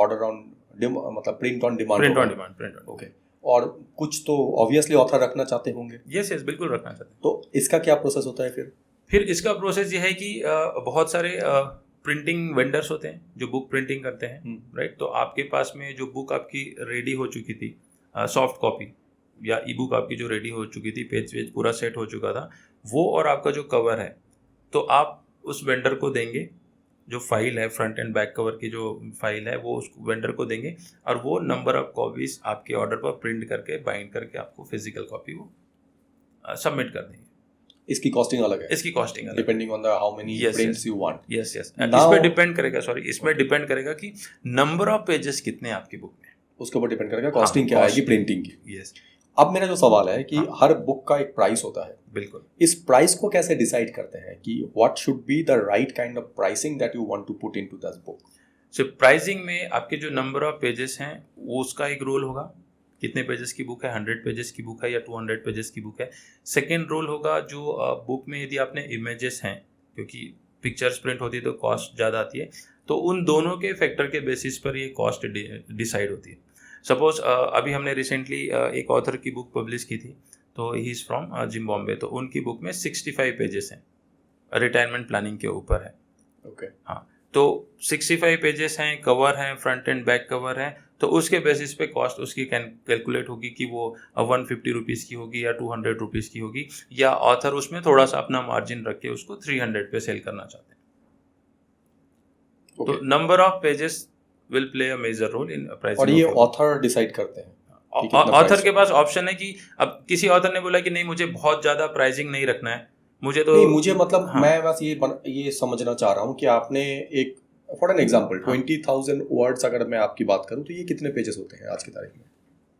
ऑर्डर ऑन मतलब print on demand. Print on demand. Okay. और कुछ तो ऑब्वियसली ऑथर रखना चाहते होंगे, यस, बिल्कुल रखना चाहते हैं. तो इसका क्या प्रोसेस होता है फिर? फिर इसका प्रोसेस ये है कि बहुत सारे प्रिंटिंग वेंडर्स होते हैं जो बुक प्रिंटिंग करते हैं, राइट. तो आपके पास में जो बुक आपकी रेडी हो चुकी थी, सॉफ्ट कॉपी या ई बुक आपकी जो रेडी हो चुकी थी, पेज वेज पूरा सेट हो चुका था, वो और आपका जो कवर है, तो आप उस वेंडर को देंगे जो फाइल है, फ्रंट एंड बैक कवर की जो फाइल है, वो उस वेंडर को देंगे और वो नंबर ऑफ कॉपीज आपके ऑर्डर पर प्रिंट करके बाइंड करके आपको फिजिकल कॉपी वो सबमिट कर देंगे. इसकी कॉस्टिंग अलग है, इसकी कॉस्टिंग अलग है. Depending on the how many Yes, prints you want. Yes. Now- इसमें डिपेंड करेगा, इसमें डिपेंड करेगा कि नंबर ऑफ पेजेस कितने हैं आपकी बुक में. उसके ऊपर डिपेंड करेगा कॉस्टिंग क्या आएगी costing. प्रिंटिंग की. यस, अब मेरा जो सवाल है कि हाँ. हर बुक का एक प्राइस होता है. बिल्कुल. इस प्राइस को कैसे डिसाइड करते हैं कि what should be the right kind of pricing that you want to put into this book? So pricing में आपके जो नंबर ऑफ पेजेस हैं, वो उसका एक रोल होगा. कितने पेजेस की बुक है, 100 पेजेस की बुक है या 200 पेजेस की बुक है. सेकेंड रोल होगा जो बुक में यदि आपने इमेजेस हैं, क्योंकि पिक्चर्स प्रिंट होती है तो कॉस्ट ज़्यादा आती है, तो उन दोनों के फैक्टर के बेसिस पर ये कॉस्ट डिसाइड होती है. सपोज अभी हमने रिसेंटली एक ऑथर की बुक पब्लिश की थी, तो ही इज़ फ्रॉम जिम्बाब्वे. तो उनकी बुक में 65 पेजेस हैं, रिटायरमेंट प्लानिंग के ऊपर है. ओके. हाँ, तो 65 पेजेस हैं, कवर हैं, फ्रंट एंड बैक कवर हैं, तो उसके बेसिस पे कॉस्ट उसकी कैलकुलेट होगी कि वो 150 रुपीज़ की होगी या 200 रुपीज़ की होगी, या ऑथर उसमें थोड़ा सा अपना मार्जिन रख के उसको 300 पे सेल करना चाहते हैं. Okay. तो number of pages will play a major role in pricing. और ये ऑथर डिसाइड करते हैं. कि कितना ऑथर price के पास ऑप्शन है कि अब किसी ऑथर ने बोला कि नहीं, मुझे बहुत ज़्यादा प्राइसिंग नहीं रखना है, मुझे तो नहीं, मुझे मतलब हाँ. मैं बस ये समझना चाह रहा हूँ कि आपने एक फॉर एन एग्जांपल 20,000 वर्ड्स अगर मैं आपकी बात करूँ तो ये कितने पेजेस होते हैं आज की तारीख में?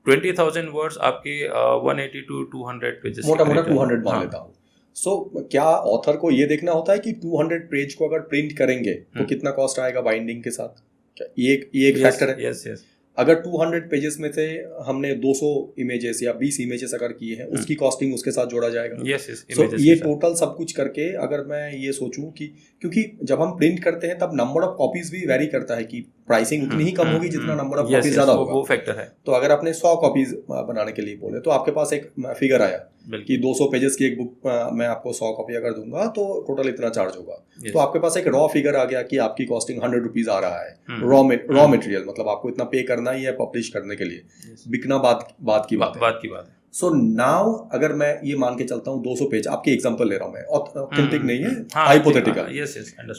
20,000 वर्ड्स आपके 180 to 200 पेजेस. मोटा 200 मान लेता हूँ. सो क्या ऑथर को ये देखना होता है कि 200 पेज को अगर प्रिंट करेंगे तो कितना कॉस्ट आएगा बाइंडिंग के साथ? क्या ये एक फैक्टर है? यस. अगर 200 पेजेस में से हमने 200 इमेजेस या 20 इमेजेस अगर किए हैं, उसकी कॉस्टिंग उसके साथ जोड़ा जाएगा. यस. सो ये टोटल सब कुछ करके अगर मैं ये सोचूं कि क्योंकि जब हम प्रिंट करते हैं तब नंबर ऑफ कॉपीज भी वेरी करता है कि प्राइसिंग उतनी ही कम होगी जितना नंबर ऑफ कॉपीज ज्यादा होगा. वो फैक्टर है. तो अगर आपने 100 कॉपीज बनाने के लिए बोले तो आपके पास एक फिगर आया कि 200 पेजेस की एक बुक मैं आपको 100 कॉपी अगर दूंगा तो टोटल इतना चार्ज होगा. तो आपके पास एक रॉ फिगर आ गया कि आपकी कॉस्टिंग 100 रुपीज आ रहा है. रॉ मटेरियल मतलब आपको इतना पे करना ही है पब्लिश करने के लिए. बिकना बात की बात है. सो नाउ अगर मैं ये मान के चलता हूँ 200 पेज, आपकी एग्जांपल ले रहा हूँ मैं, ऑथेंटिक नहीं है, हाइपोथेटिकल.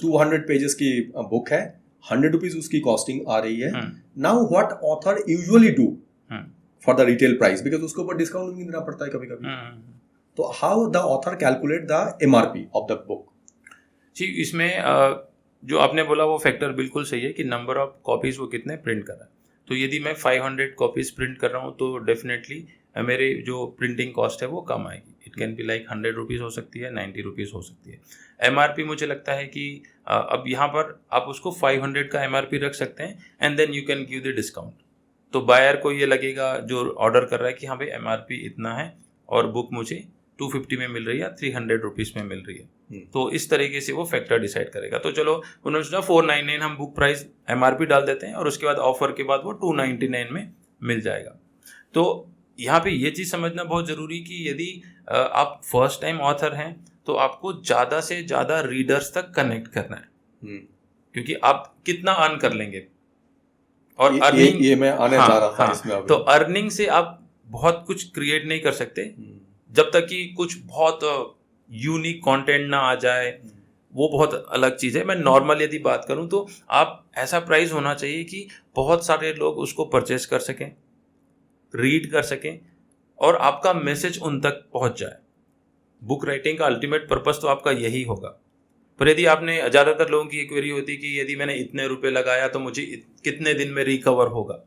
200 पेजेस की बुक है, 100 रुपीज उसकी कॉस्टिंग आ रही है. Now what author usually do for the retail price, because उसके ऊपर डिस्काउंट भी देना पड़ता है कभी कभी. तो how the author calculate the MRP of the book? जी, इसमें जो आपने बोला वो फैक्टर बिल्कुल सही है कि नंबर ऑफ कॉपीज़ वो कितने प्रिंट कर रहा है। तो यदि मैं 500 कॉपीज़ प्रिंट कर रहा हूँ तो डेफिनेटली मेरे जो प्रिंटिंग कॉस्ट है वो कम आएगी। It can be like 100 rupees हो सकती है, 90 रुपीज़ हो सकती है। MRP मुझे लगता है कि अब यहाँ पर आप उसको 500 का MRP रख सकते हैं and then you can give the discount. तो बायर को ये लगेगा जो ऑर्डर कर रहा है कि हाँ भाई MRP इतना है और बुक मुझे 250 में मिल रही है या 300 रुपीज़ में मिल रही है। तो इस तरीके से वो फैक्टर डिसाइड करेगा। तो चलो उन्होंने सोचा 499 हम बुक प्राइस MRP डाल देते हैं और उसके बाद ऑफर के बाद वो 299 में मिल जाएगा। तो यहाँ पे ये चीज़ समझना बहुत ज़रूरी कि यदि आप फर्स्ट टाइम ऑथर हैं तो आपको ज़्यादा से ज़्यादा रीडर्स तक कनेक्ट करना है, क्योंकि आप कितना अर्न कर लेंगे और अर्निंग ये मैं आने जा रहा था इसमें। तो अर्निंग से आप बहुत कुछ क्रिएट नहीं कर सकते जब तक कि कुछ बहुत यूनिक कंटेंट ना आ जाए, वो बहुत अलग चीज़ है। मैं नॉर्मल यदि बात करूं तो आप ऐसा प्राइस होना चाहिए कि बहुत सारे लोग उसको परचेस कर सकें, रीड कर सकें और आपका मैसेज उन तक पहुंच जाए। बुक राइटिंग का अल्टीमेट पर्पस तो आपका यही होगा। पर यदि आपने, ज़्यादातर लोगों की एक क्वेरी होती है कि यदि मैंने इतने रुपए लगाया तो मुझे कितने दिन में रिकवर होगा।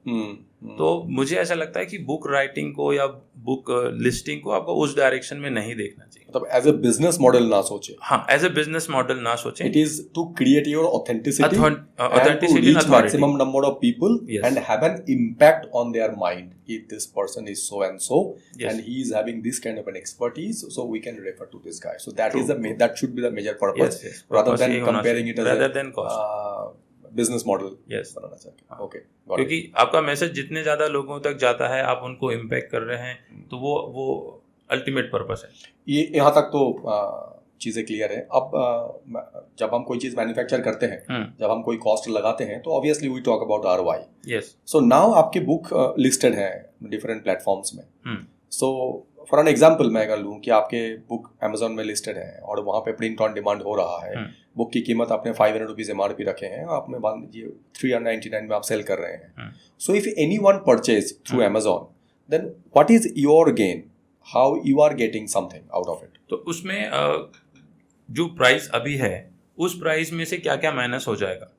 तो मुझे ऐसा लगता है कि बुक राइटिंग को या बुक लिस्टिंग को आपको उस डायरेक्शन में नहीं देखना चाहिए। मतलब एज ए बिजनेस मॉडल ना सोचे। हाँ, एज ए बिजनेस मॉडल ना सोचें। It is to create your authenticity authenticity and authority. maximum number of people Yes. and have an impact on their mind. If this person is so and so Yes. and he is having this kind of an expertise, so we can refer to this guy. So that True. is that should be the major purpose, Yes, yes. rather Purpose than यही होना comparing चाहिए, it as rather a than cost. business model. Yes. बनाना चाहिए. हाँ. Okay, got क्योंकि it. आपका message जितने ज़्यादा लोगों तक जाता है, आप उनको इम्पैक्ट कर रहे हैं, तो वो अल्टीमेट पर्पस है। ये यहाँ तक तो चीज़ें क्लियर है। अब जब हम कोई चीज़ मैन्युफैक्चर करते हैं, जब हम कोई कॉस्ट लगाते हैं, तो obviously we talk about ROI. Yes. So now आपकी बुक लिस्टेड है डिफरेंट प्लेटफॉर्म्स में। सो फॉर एन एग्जांपल मैं अगर लूँ कि आपके बुक अमेजोन में लिस्टेड है और वहाँ पे प्रिंट ऑन डिमांड हो रहा है, बुक की कीमत आपने 500 रुपीज़ MRP रखे हैं, आपने मान लीजिए 399 में आप सेल कर रहे हैं। So if anyone purchase through Amazon, then what is your gain, how you are getting something out of it? तो उसमें जो प्राइस अभी है उस प्राइस में से क्या क्या माइनस हो जाएगा।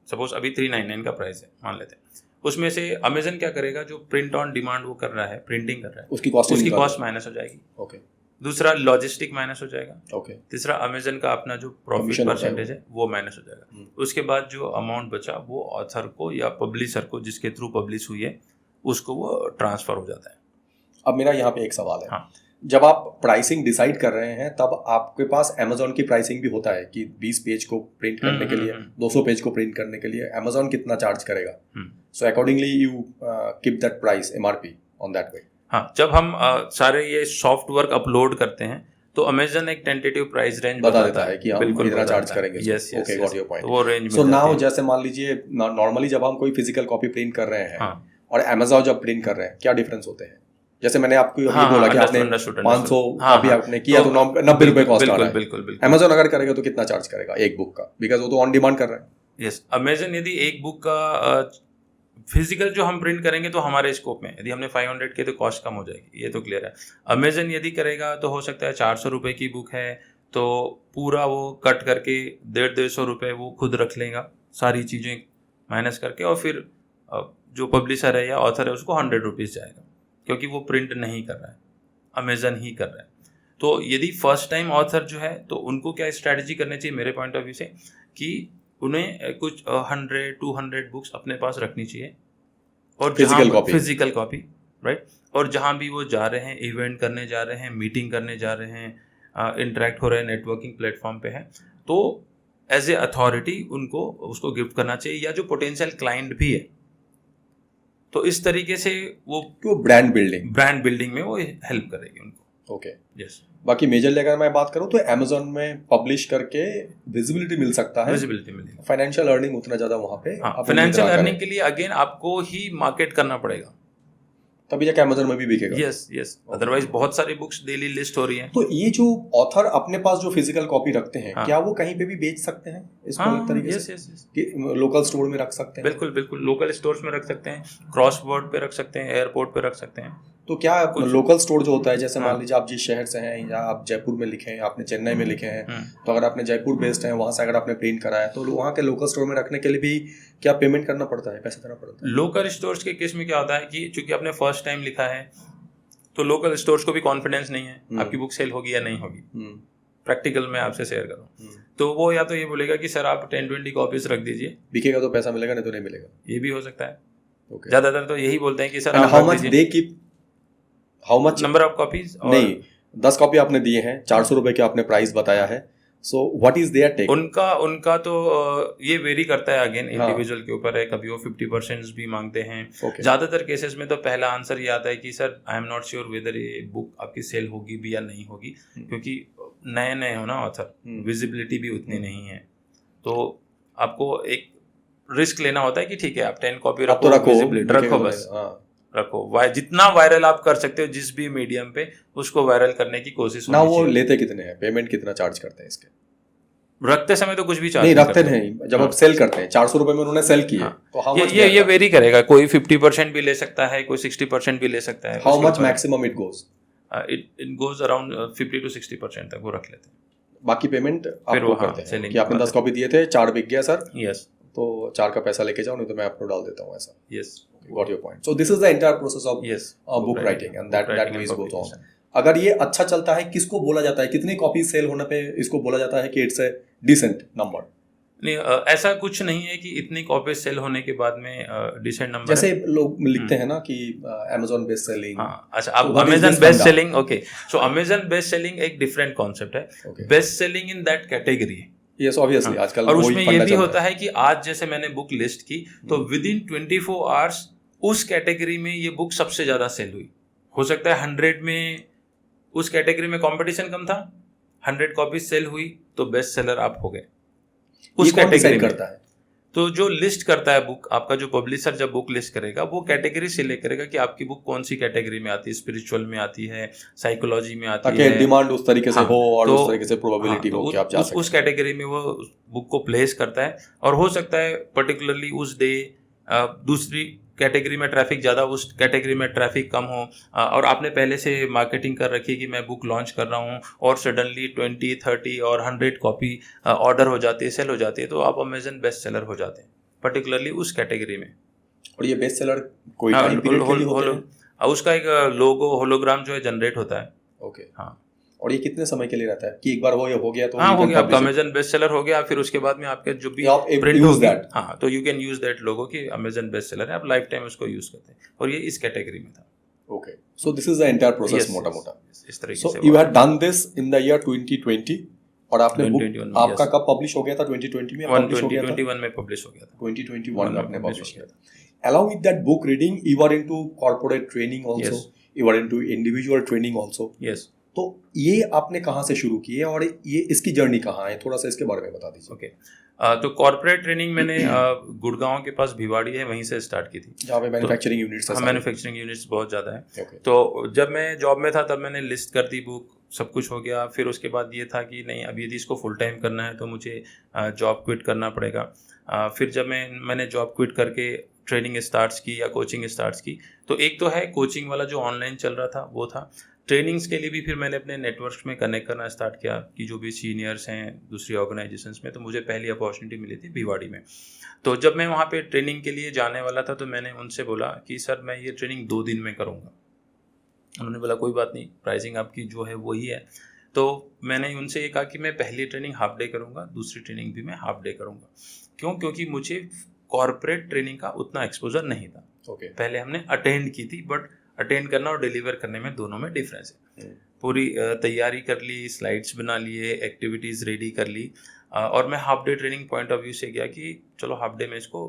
सपोज अभी 399 का प्राइस है मान लेते हैं, उसमें से अमेजन क्या करेगा, जो प्रिंट ऑन डिमांड वो कर रहा है, प्रिंटिंग कर रहा है, उसकी कॉस्ट माइनस हो जाएगी। ओके। दूसरा लॉजिस्टिक माइनस हो जाएगा। ओके। तीसरा अमेजन का अपना जो प्रॉफिट परसेंटेज है वो माइनस हो जाएगा। उसके बाद जो अमाउंट बचा वो ऑथर को या पब्लिशर को जिसके थ्रू पब्लिश हुई है उसको वो ट्रांसफर हो जाता है। अब मेरा यहाँ पे एक सवाल है। हाँ। जब आप प्राइसिंग डिसाइड कर रहे हैं तब आपके पास अमेजोन की प्राइसिंग भी होता है कि 20 पेज को प्रिंट करने के लिए, 200 पेज को प्रिंट करने के लिए अमेजोन कितना चार्ज करेगा। So accordingly you keep that price MRP on that way. हाँ, जब हम सारे ये सॉफ्टवर्क अपलोड करते हैं तो अमेजन एक टेंटेटिव प्राइस रेंज बता देता है कि हम इतना चार्ज करेंगे। Yes, okay, got your point. वो रेंज में। सो नाउ जैसे मान लीजिए नॉर्मली जब हम कोई फिजिकल कॉपी प्रिंट कर रहे हैं और अमेजोन जब प्रिंट कर रहे हैं, क्या डिफरेंस होते हैं? जैसे मैंने आपको बोला कि आपने 500 कॉपी आपने किया तो 90 रुपए कॉस्ट आ रहा है। बिल्कुल। अमेजोन अगर करेगा तो कितना चार्ज करेगा एक बुक का? बिकॉज वो तो ऑन डिमांड कर रहा है। यस, अमेजन यदि एक बुक का फिजिकल जो हम प्रिंट करेंगे तो हमारे स्कोप में, यदि हमने 500 के तो कॉस्ट कम हो जाएगी, ये तो क्लियर है। अमेजन यदि करेगा तो हो सकता है 400 रुपये की बुक है तो पूरा वो कट करके 150-150 रुपये वो खुद रख लेगा, सारी चीज़ें माइनस करके, और फिर जो पब्लिशर है या ऑथर है उसको 100 रुपीज़ जाएगा, क्योंकि वो प्रिंट नहीं कर रहा है, अमेजन ही कर रहा है। तो यदि फर्स्ट टाइम ऑथर जो है तो उनको क्या स्ट्रैटेजी करनी चाहिए मेरे पॉइंट ऑफ व्यू से, कि उन्हें कुछ 100-200 बुक्स अपने पास रखनी चाहिए, और फिजिकल कॉपी, राइट। और जहाँ भी वो जा रहे हैं, इवेंट करने जा रहे हैं, मीटिंग करने जा रहे हैं, इंटरेक्ट हो रहे हैं, नेटवर्किंग प्लेटफॉर्म पे हैं, तो एज ए अथॉरिटी उनको उसको गिफ्ट करना चाहिए, या जो पोटेंशियल क्लाइंट भी है तो इस तरीके से वो ब्रांड बिल्डिंग में वो हेल्प करेगी उनको। Okay, yes. बाकी मेजरली अगर मैं बात करूं तो अमेजोन में पब्लिश करके विजिबिलिटी मिल सकता है, विजिबिलिटी मिलेगी, फाइनेंशियल अर्निंग उतना ज्यादा वहां पे। फाइनेंशियल अर्निंग के लिए अगेन आपको ही मार्केट करना पड़ेगा, तभी जाके अमेजोन में भी बिकेगा। यस। अदरवाइज बहुत सारी बुक्स डेली लिस्ट हो रही हैं। तो ये जो ऑथर अपने पास जो फिजिकल कॉपी रखते हैं, क्या वो कहीं पे भी बेच सकते हैं इसको एक तरीके से? यस। लोकल स्टोर में रख सकते हैं? बिल्कुल लोकल स्टोर्स में रख सकते हैं, क्रॉस बोर्ड पे रख सकते हैं, एयरपोर्ट पे रख सकते हैं। तो क्या कुछ- लोकल स्टोर जो होता है, जैसे मान हाँ। लीजिए आप जिस शहर से हैं, या आप जयपुर में लिखे हैं, आपने चेन्नई में लिखे हैं, हम्म। तो अगर आपने जयपुर बेस्ड है, वहाँ से अगर आपने प्रिंट कराया तो वहाँ के लोकल स्टोर में रखने के लिए भी क्या पेमेंट करना पड़ता है, पैसा देना पड़ता है? लोकल स्टोर्स के केस में क्या होता है कि चूंकि आपने फर्स्ट टाइम लिखा है तो लोकल स्टोर्स को भी कॉन्फिडेंस नहीं है आपकी बुक सेल होगी या नहीं होगी। प्रैक्टिकल में आपसे शेयर करूँ तो वो या तो ये बोलेगा कि सर आप 10-20 कॉपीज रख दीजिए, बिकेगा तो पैसा मिलेगा, नहीं तो नहीं मिलेगा। ये भी हो सकता है। ओके। ज्यादातर तो यही बोलते हैं कि सर एंड आप हाउ रख मच दीजिए, they keep, how much? Number of copies. नहीं, 10 कॉपी आपने दिए हैं, 400 रुपए के आपने प्राइस बताया है, so what is their take? उनका तो ये वेरी करता है, अगेन हाँ। इंडिविजुअल के ऊपर है। कभी वो 50% भी मांगते हैं। ओके। ज्यादातर केसेस में तो पहला आंसर ये आता है कि sir I am not sure whether ये बुक आपकी सेल होगी भी या नहीं होगी, क्योंकि नए नए हो ना ऑथर, विजिबिलिटी भी उतनी नहीं है, तो आपको एक रिस्क लेना होता है कि ठीक है आप 10 कॉपी अब तो रखो, रखो, विजिबिलिटी रखो, बिकेगा बस तो, हाँ। रखो। जितना वायरल आप कर सकते हो जिस भी मीडियम पे, उसको वायरल करने की कोशिश ना होनी वो चाहिए। लेते कितने हैं, पेमेंट कितना चार्ज करते हैं इसके? रखते समय तो कुछ भी चार्ज नहीं, रखते करते। नहीं, जब आप सेल करते हैं 400 रुपए में उन्होंने सेल किए, हाँ। तो हाउ मच ये वेरी करेगा, कोई 50% भी ले सकता है, कोई 60% भी ले सकता है। How much maximum it goes? It goes around 50 to 60% तक वो रख लेते हैं। बाकी पेमेंट फिर आपको वो, हाँ, करते हैं selling कि आपने के 10 कॉपी दिए थे, 4 बिक गया सर, यस तो 4 का पैसा लेके जाओ, नहीं तो मैं आपको डाल देता हूँ, ऐसा। Yes got your point. So this is the entire process of yes book writing, and that way is goes on. अगर ये अच्छा चलता है, किसको बोला जाता है, कितनी कॉपी सेल होने पे इसको बोला जाता है कि इट्स ए डिसेंट नंबर? नहीं, ऐसा कुछ नहीं है कि इतनी कॉपी सेल होने के बाद में डिसेंट नंबर। जैसे लोग लिखते हैं ना कि Amazon बेस्ट सेलिंग। हाँ, अच्छा, So अब what is Amazon this best funda? Selling, okay, so Amazon best selling एक डिफरेंट कॉन्सेप्ट है। Okay. Best selling in that category है। यस, ऑब्वियसली आजकल और वही उसमें ये फंडा भी चल रहा होता है कि आज जैसे मैंने बुक लिस्ट की तो विद इन 24 आवर्स उस कैटेगरी में ये बुक सबसे ज्यादा सेल हुई। हो सकता है 100 में उस कैटेगरी में कंपटीशन कम था, 100 कॉपीज सेल हुई तो बेस्ट सेलर आप हो गए उस कैटेगरी में। करता है तो जो लिस्ट करता है बुक, आपका जो पब्लिशर जब बुक लिस्ट करेगा वो कैटेगरी सिलेक्ट करेगा कि आपकी बुक कौन सी कैटेगरी में आती है, स्पिरिचुअल में आती है, साइकोलॉजी में आती ताकि है, डिमांड उस तरीके से हाँ, हो और तो, उस तरीके से प्रोबेबिलिटी हाँ, हो तो कि आप जा उस सकें। कैटेगरी में वो बुक को प्लेस करता है। और हो सकता है पर्टिकुलरली उस डे दूसरी कैटेगरी में ट्रैफिक ज़्यादा, उस कैटेगरी में ट्रैफिक कम हो, और आपने पहले से मार्केटिंग कर रखी है कि मैं बुक लॉन्च कर रहा हूँ, और सडनली 20, 30 और 100 कॉपी ऑर्डर हो जाती है, सेल हो जाती है, तो आप अमेजन बेस्ट सेलर हो जाते हैं पर्टिकुलरली उस कैटेगरी में। और ये बेस्ट सेलर कोई हाँ, टाइम पीरियड के लिए होते हैं? उसका एक लोगो होलोग्राम जो है जनरेट होता है। ओके। हाँ, और ये कितने समय के लिए रहता है कि एक बार हो गया तो हाँ, you हो can गया आपका publish it? Amazon best seller हो गया, फिर उसके बाद में आपके जो भी आप प्रिंट use होगी, that? हाँ, तो यू कैन यूज दैट लोगो कि अमेजन बेस्ट सेलर है, आप लाइफ टाइम उसको यूज करते हैं, और ये इस कैटेगरी में था। Okay, so this is the entire process Yes, मोटा yes, मोटा। yes, इस तरीके सो से यू हुआ। Had done this in the year 2020, और आपने बुक 2021 आपका yes. कब पब्लिश हो गया था? 2020 में पब्लिश हो गया था? 2021 में पब्लिश हो गया था। 2021 में आपने publish पब्लिश हो किया था। Along with that book reading, you are into corporate training also. Yes. You are into individual training also. Yes, तो ये आपने कहाँ से शुरू की है और ये इसकी जर्नी कहाँ है, थोड़ा सा इसके बारे में बता दीजिए। ओके। तो कॉर्पोरेट ट्रेनिंग मैंने गुड़गांव के पास भिवाड़ी है, वहीं से स्टार्ट की थी, जहाँ पे मैन्युफैक्चरिंग यूनिट्स है। मैन्युफैक्चरिंग यूनिट्स बहुत ज़्यादा है। ओके। तो जब मैं जॉब में था तब मैंने लिस्ट कर दी बुक, सब कुछ हो गया। फिर उसके बाद ये था कि नहीं, अभी यदि इसको फुल टाइम करना है तो मुझे जॉब क्विट करना पड़ेगा। फिर जब मैंने जॉब क्विट करके ट्रेनिंग स्टार्ट्स की या कोचिंग स्टार्ट्स की, तो एक तो है कोचिंग वाला जो ऑनलाइन चल रहा था वो था। ट्रेनिंग्स के लिए भी फिर मैंने अपने नेटवर्क में कनेक्ट करना स्टार्ट किया कि जो भी सीनियर्स हैं दूसरी ऑर्गेनाइजेशंस में, तो मुझे पहली अपॉर्चुनिटी मिली थी भिवाड़ी में। तो जब मैं वहाँ पे ट्रेनिंग के लिए जाने वाला था तो मैंने उनसे बोला कि सर मैं ये ट्रेनिंग 2 दिन में करूँगा। उन्होंने बोला कोई बात नहीं, प्राइसिंग आपकी जो है वही है। तो मैंने उनसे ये कहा कि मैं पहली ट्रेनिंग हाफ डे करूँगा, दूसरी ट्रेनिंग भी मैं हाफ डे करूँगा। क्यों? क्योंकि मुझे कॉर्पोरेट ट्रेनिंग का उतना एक्सपोजर नहीं था। ओके। पहले हमने अटेंड की थी, बट अटेंड करना और डिलीवर करने में दोनों में डिफरेंस है। पूरी तैयारी कर ली, स्लाइड्स बना लिए, एक्टिविटीज़ रेडी कर ली, और मैं half day training point of view से गया कि चलो हाफ डे में इसको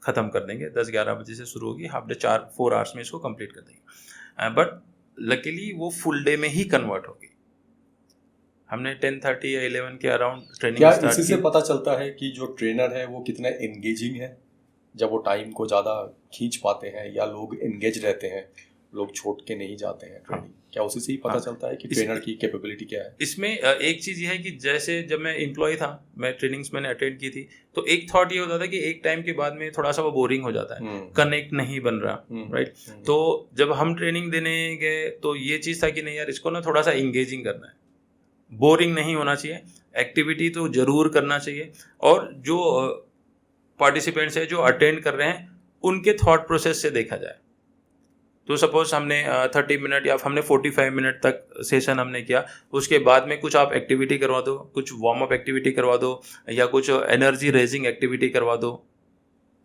ख़त्म कर देंगे, 10-11 बजे से शुरू होगी, हाफ डे 4 आवर्स में इसको कंप्लीट कर देंगे। बट लकीली वो फुल डे में ही कन्वर्ट हो गई। हमने 10:30 या 11 के अराउंड ट्रेनिंग क्या स्टार्ट इसी की। से पता चलता है कि जो ट्रेनर है वो कितना एंगेजिंग है, जब वो टाइम को ज़्यादा खींच पाते हैं या लोग एंगेज रहते हैं, लोग छोड़ के नहीं जाते हैं ट्रेनिंग, क्या उसी से ही पता चलता है कि ट्रेनर की कैपेबिलिटी क्या है? इसमें एक चीज़ ये है कि जैसे जब मैं एम्प्लॉय था, मैं ट्रेनिंग्स मैंने अटेंड की थी, तो एक थॉट ये होता था कि एक टाइम के बाद में थोड़ा सा वो बोरिंग हो जाता है, कनेक्ट नहीं बन रहा, राइट? तो जब हम ट्रेनिंग देने गए तो ये चीज़ था कि नहीं यार, इसको ना थोड़ा सा इंगेजिंग करना है, बोरिंग नहीं होना चाहिए, एक्टिविटी तो ज़रूर करना चाहिए, और जो पार्टिसिपेंट्स है जो अटेंड कर रहे हैं उनके थॉट प्रोसेस से देखा जाए। तो सपोज हमने 30 मिनट या हमने 45 मिनट तक सेशन हमने किया, उसके बाद में कुछ आप एक्टिविटी करवा दो, कुछ वार्म अप एक्टिविटी करवा दो, या कुछ एनर्जी रेजिंग एक्टिविटी करवा दो।